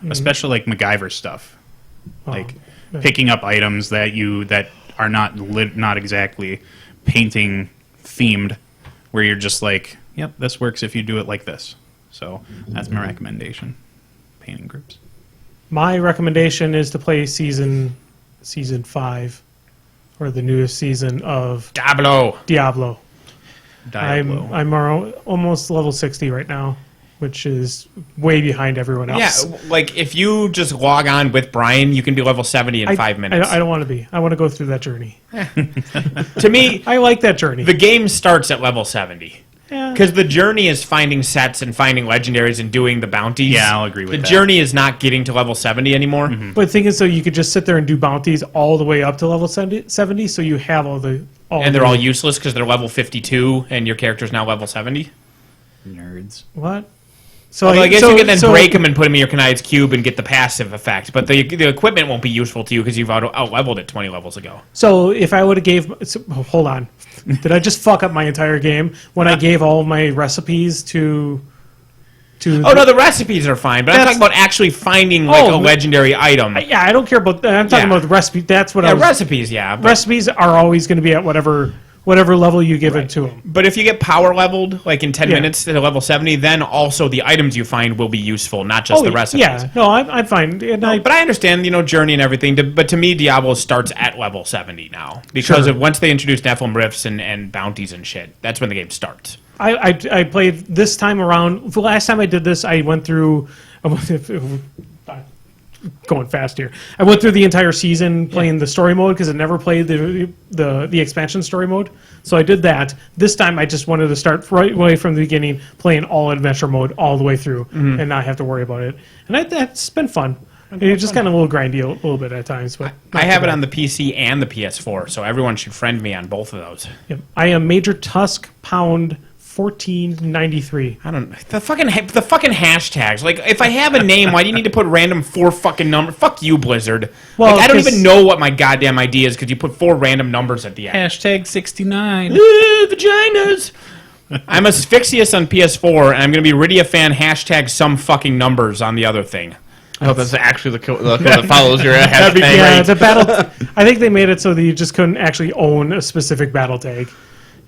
especially like MacGyver stuff, like picking up items that are not exactly painting themed, where you're just like, yep, this works if you do it like this. So that's my recommendation. Painting groups. My recommendation is to play season 5, or the newest season of Diablo. Diablo. Diablo. I'm almost level 60 right now, which is way behind everyone Yeah, else. like if you just log on with Brian, you can be level 70 in 5 minutes. I don't want to be. I want to go through that journey. To me, I like that journey. the game starts at level 70. Yeah. Because the journey is finding sets and finding legendaries and doing the bounties. Yeah, I'll agree with the that. The journey is not getting to level 70 anymore. But the thing is, so you could just sit there and do bounties all the way up to level 70, so you have all the... And they're all useless because they're level 52 and your character's now level 70. Nerds. What? So Well, I guess you can then break them and put them in your Kanai's Cube and get the passive effect. But the equipment won't be useful to you because you've out-leveled it 20 levels ago. So if I would have gave... So, hold on. Did I just fuck up my entire game when I gave all my recipes to Oh, no, the recipes are fine. But I'm That's- talking about actually finding like a legendary item. Yeah, I don't care about... I'm talking Yeah. about the recipe. That's what I Yeah, was... recipes, yeah. But, Recipes are always going to be at whatever level you give it to them. but if you get power leveled, like in 10 Yeah. minutes to level 70, then also the items you find will be useful, not just the recipes. Yeah, no, I'm fine. And But I understand, journey and everything. But to me, Diablo starts at level 70 now because Sure. of once they introduce Nephilim rifts and bounties and shit. That's when the game starts. I played this time around. The last time I did this, I went through. Going fast here. I went through the entire season playing the story mode because I never played the expansion story mode. So I did that. This time I just wanted to start right away from the beginning, playing all adventure mode all the way through, and not have to worry about it. And that's been fun. It's just kind of a little grindy a little bit at times, but I have it on the PC and the PS4, so everyone should friend me on both of those. Yep. I am Major Tusk Pound 1493. I don't the fucking hashtags. Like, if I have a name, why do you need to put random 4 fucking numbers? Fuck you, Blizzard. Well, like, I don't 'cause- even know what my goddamn idea is because you put 4 random numbers at the end. Hashtag 69. Vaginas. I'm Asphyxious on PS4, and I'm going to be Rydia fan hashtag some fucking numbers on the other thing. I hope that's actually the code that follows your hashtag. Yeah, the battle. I think they made it so that you just couldn't actually own a specific battle tag.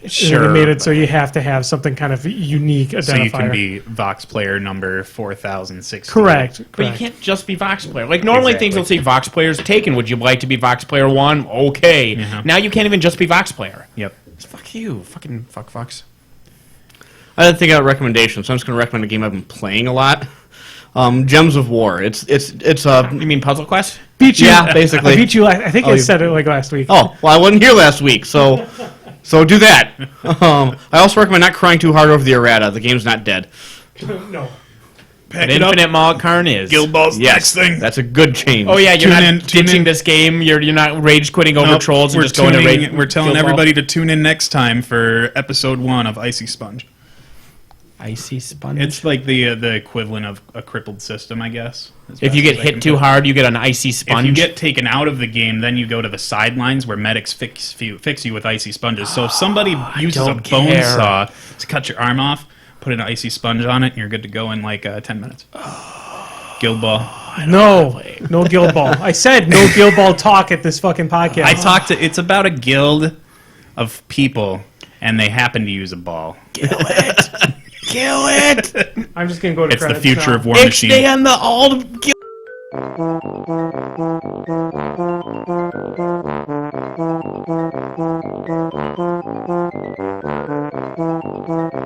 Sure. They made it so you have to have something kind of unique identifier. So you can be Vox player number 4006. Correct. But you can't just be Vox player. Like, normally things will say Vox player's taken. Would you like to be Vox player 1? Okay. Now you can't even just be Vox player. Yep. Fuck you. Fucking fuck Vox. I didn't think out recommendations, so I'm just going to recommend a game I've been playing a lot. Gems of War. It's You mean Puzzle Quest? Beat you. Yeah, basically. I beat you. I think I said it like last week. Oh, well, I wasn't here last week, so do that. I also recommend not crying too hard over the errata. The game's not dead. No. But Infinite Malkarn is. Guild Ball's next thing. That's a good change. Oh yeah, you're Tune not in- tune ditching in. this game. You're not rage quitting over Nope, trolls and we're just going to tuning- rage. We're telling Guild Ball? everybody to tune in next time for episode 1 of Icy Sponge. Icy Sponge. It's like the equivalent of a crippled system, I guess. If you get hit too hard, you get an icy If sponge. you get taken out of the game, then you go to the sidelines where medics fix you with icy sponges. So if somebody uses a don't bone care. saw to cut your arm off, put an icy sponge on it, and you're good to go in like 10 minutes. Guild Ball. No Guild Ball. I said no Guild Ball talk at this fucking podcast. I talked to. It's about a guild of people, and they happen to use a ball. Kill it! I'm just gonna go to It's the credits future now. of War Each day Machine. on the old. Thank you.